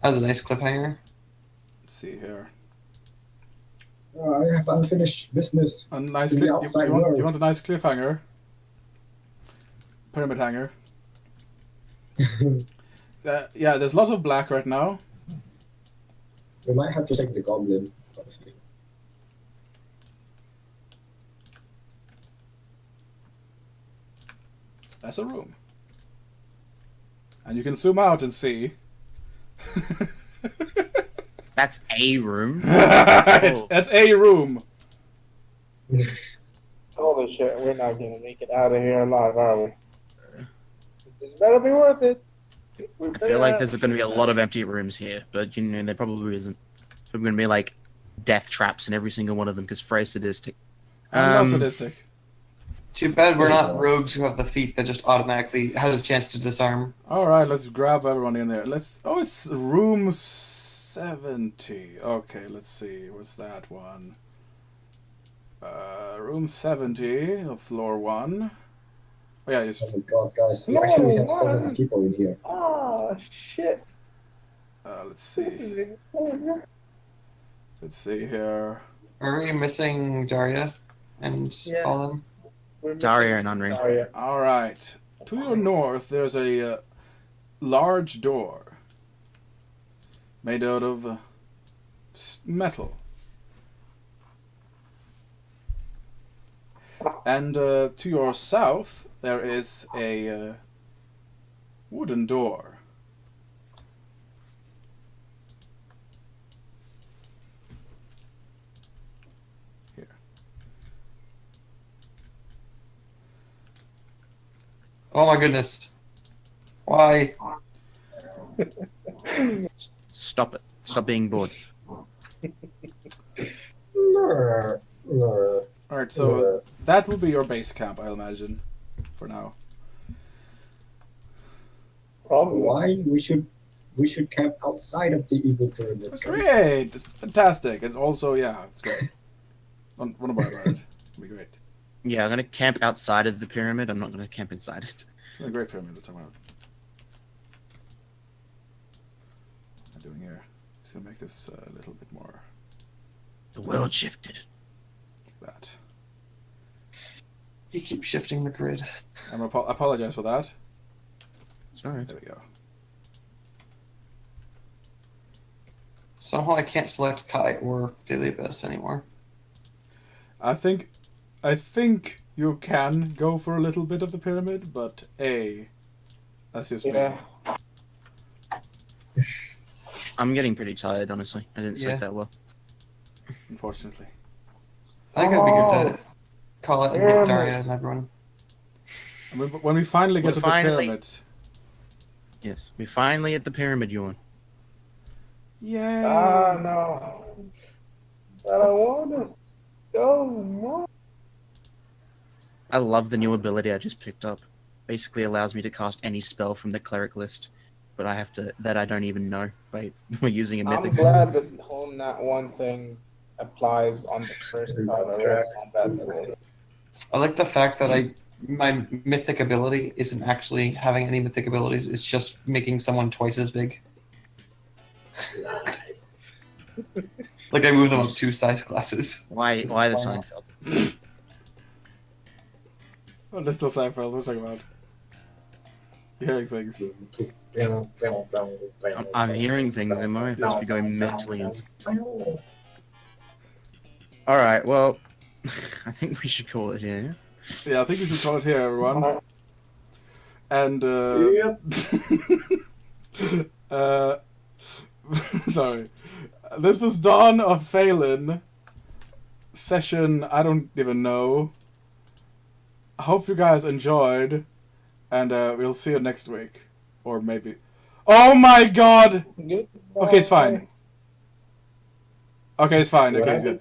that was a nice cliffhanger. Let's see here. I have unfinished business. A nice In the you outside want world. a nice cliffhanger? Pyramid hanger. Yeah, there's lots of black right now. We might have to take the goblin, honestly. That's a room. And you can zoom out and see. That's a room. That's a room. Holy shit, we're not gonna make it out of here alive, are we? This better be worth it. I feel like there's going to be a lot of empty rooms here, but you know there probably isn't. There's going to be like death traps in every single one of them because Frey's sadistic. I'm not sadistic. Too bad we're not rogues who have the feat that just automatically has a chance to disarm. All right, let's grab everyone in there. Oh, it's room 70. Okay, let's see. What's that one? Room 70 of floor 1. Oh yeah, it's, Oh my god, guys, we actually have so many people in here. Oh shit. let's see. Let's see here. Are we missing Daria and all them? Daria and Henri. All right. To your north, there's a large door made out of metal. And to your south, there is a wooden door. Here. Oh my goodness. Why? Stop it. Stop being bored. Alright, so that will be your base camp, I'll imagine, for now. Why we should camp outside of the evil pyramid? It's great! It's fantastic. It's also, yeah, it's great. Don't about it. It'll be great. Yeah, I'm gonna camp outside of the pyramid. I'm not gonna camp inside it. It's a great pyramid to talk about. What am I doing here? Just gonna make this a little bit more The world shifted. like that. You keep shifting the grid. I apologize for that. It's alright. There we go. Somehow I can't select Kai or Philippus anymore. I think you can go for a little bit of the pyramid, but that's just me. I'm getting pretty tired, honestly. I didn't sleep that well. Unfortunately. I think I'd be good to call it and get Daria and everyone. When we finally get to the pyramids. Yes, we finally at the pyramid, Ewan. Yay! Ah, no. But I want to go more. I love the new ability I just picked up. Basically allows me to cast any spell from the cleric list, but I don't even know. Wait, we're using a mythic. I'm glad that on that one thing applies on the first time I read combat. I like the fact that my mythic ability isn't actually having any mythic abilities. It's just making someone twice as big. Nice. Like I move them up 2 size classes. Why the Seinfeld? Oh, this still Seinfeld. What are you talking about? You're hearing things. I'm hearing things. I might just be going mentally insane. Alright, well, I think we should call it here. Yeah, I think we should call it here, everyone. And, sorry. This was Dawn of Faelin. Session, I don't even know. I hope you guys enjoyed. And, we'll see you next week. Or maybe... Oh my god! Okay, it's fine. Okay, it's fine. What Okay, it's happened? good.